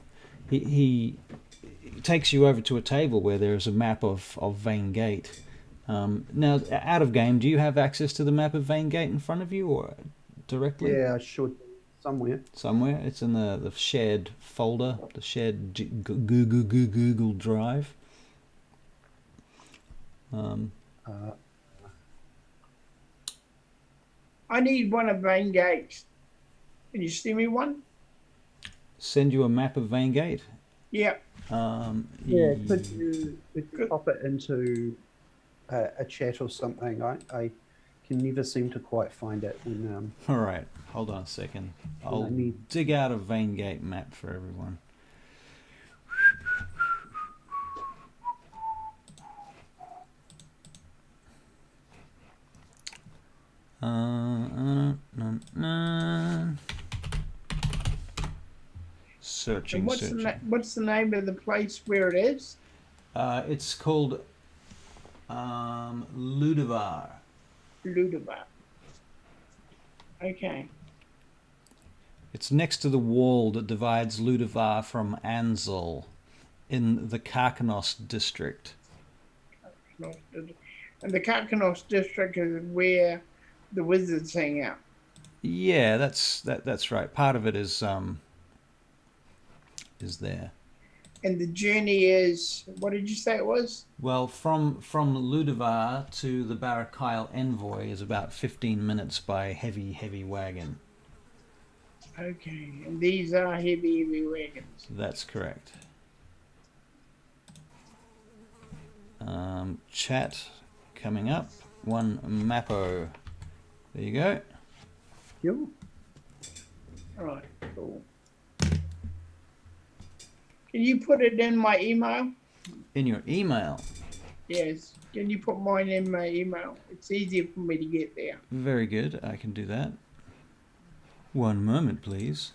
He takes you over to a table where there is a map of Vaingate, Now, out of game, do you have access to the map of Vaingate in front of you, or directly? Yeah, I should somewhere. Somewhere. It's in the shared folder, the shared Google Drive. I need one of Vaingate's. Can you see me one? Send you a map of Vaingate. Yeah. Yeah, could you pop it into a chat or something? I can never seem to quite find it when. All right, hold on a second. I'll dig out a Vaingate map for everyone. Searching. And what's the name of the place where it is? It's called Ludivar. Ludivar. Okay. It's next to the wall that divides Ludivar from Anzal in the Carcanos District. And the Carcanos District is where the wizards hang out. Yeah, that's right. Part of it is there. And the journey is, what did you say it was? Well, from Ludivar to the Barachiel Envoy is about 15 minutes by heavy wagon. Okay, and these are heavy wagons. That's correct. Chat coming up. One Mappo. There you go. You? All right, cool. Can you put it in my email? In your email? Yes. Can you put mine in my email? It's easier for me to get there. Very good. I can do that. One moment, please.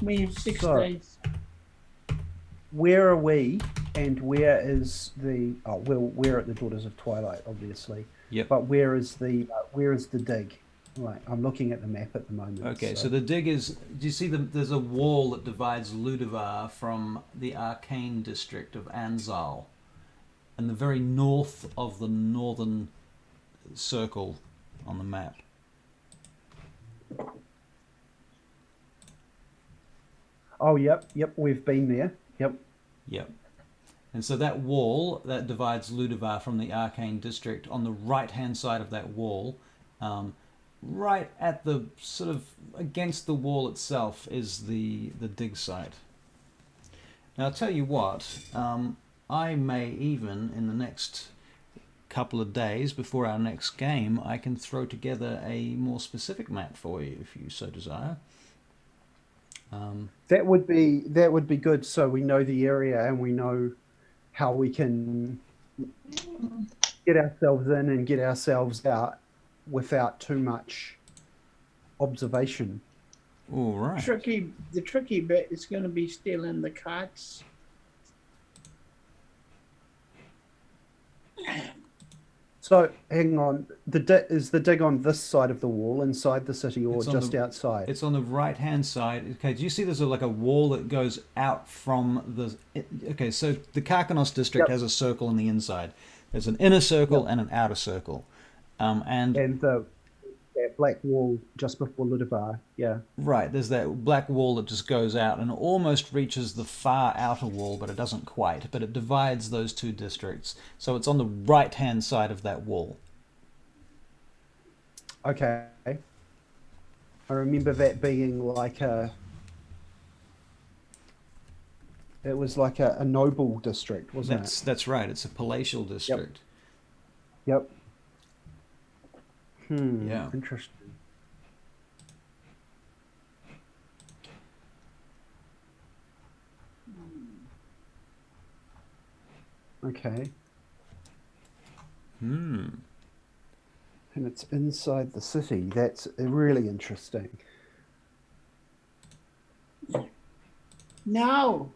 We have 6 So- days. Where are we, and where is the? Oh, well, we're at the Daughters of Twilight, obviously. Yep. But where is the dig? Right, I'm looking at the map at the moment. Okay, so the dig is... Do you see there's a wall that divides Ludivar from the Arcane District of Anzal, and the very north of the northern circle on the map. Oh, yep, we've been there. Yep. And so that wall that divides Ludivar from the Arcane District, on the right-hand side of that wall, right at the sort of against the wall itself, is the dig site. Now I'll tell you what, I may even in the next couple of days before our next game, I can throw together a more specific map for you if you so desire. That would be good, so we know the area and we know how we can get ourselves in and get ourselves out without too much observation. All right. The tricky bit is going to be stealing the carts. So hang on, is the dig on this side of the wall, inside the city, or just outside? It's on the right-hand side. Okay, do you see there's like a wall that goes out from the... Okay, so the Carcanos District has a circle on the inside. There's an inner circle and an outer circle. And that black wall just before Ludivar, yeah. Right, there's that black wall that just goes out and almost reaches the far outer wall, but it doesn't quite. But it divides those two districts. So it's on the right-hand side of that wall. Okay. I remember that being like it was like a noble district, wasn't it? That's right, it's a palatial district. Yep. Yeah. Interesting. Okay. And it's inside the city. That's really interesting. Now,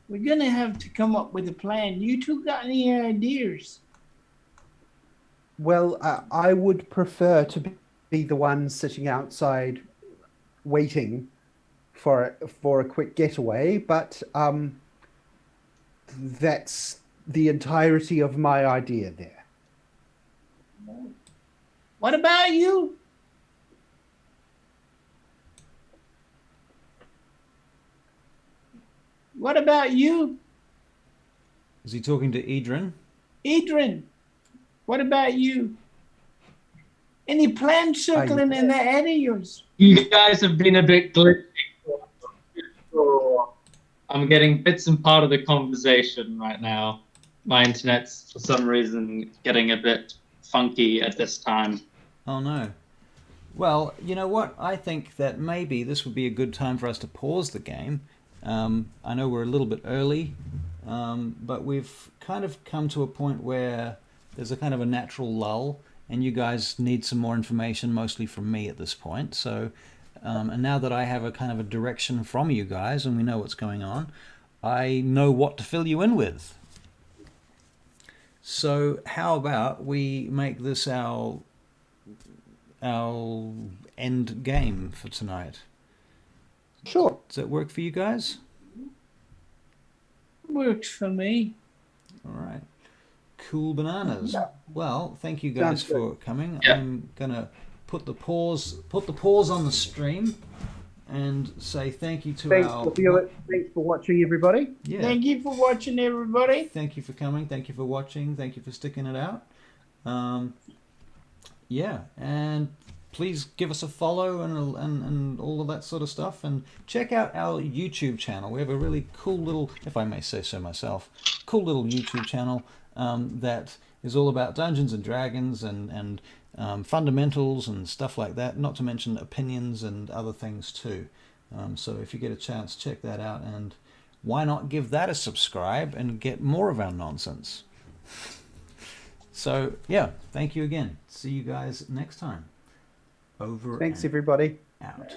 we're going to have to come up with a plan. You two got any ideas? Well, I would prefer to be the one sitting outside waiting for a quick getaway, but that's the entirety of my idea there. What about you? What about you, Is he talking to Edryn? Edryn? What about you? Any plans circling in that head of yours? You guys have been a bit glitchy. I'm getting bits and part of the conversation right now. My internet's, for some reason, getting a bit funky at this time. Oh no. Well, you know what? I think that maybe this would be a good time for us to pause the game. I know we're a little bit early, but we've kind of come to a point where there's a kind of a natural lull, and you guys need some more information, mostly from me at this point. So, and now that I have a kind of a direction from you guys, and we know what's going on, I know what to fill you in with. So, how about we make this our end game for tonight? Sure. Does that work for you guys? Works for me. All right. Cool bananas. Well, thank you guys Sounds good. for coming. Yeah. I'm gonna put the pause on the stream and say thank you to Thanks our for viewing. Thanks for watching, everybody. yeah. Thank you for watching, everybody. Thank you for coming. Thank you for watching. Thank you for sticking it out. Yeah, and please give us a follow and all of that sort of stuff. And check out our YouTube channel. We have a really cool little, if I may say so myself, cool little YouTube channel that is all about Dungeons and Dragons and fundamentals and stuff like that. Not to mention opinions and other things too. So if you get a chance, check that out. And why not give that a subscribe and get more of our nonsense? So, yeah, thank you again. See you guys next time. Over Thanks, and everybody. out.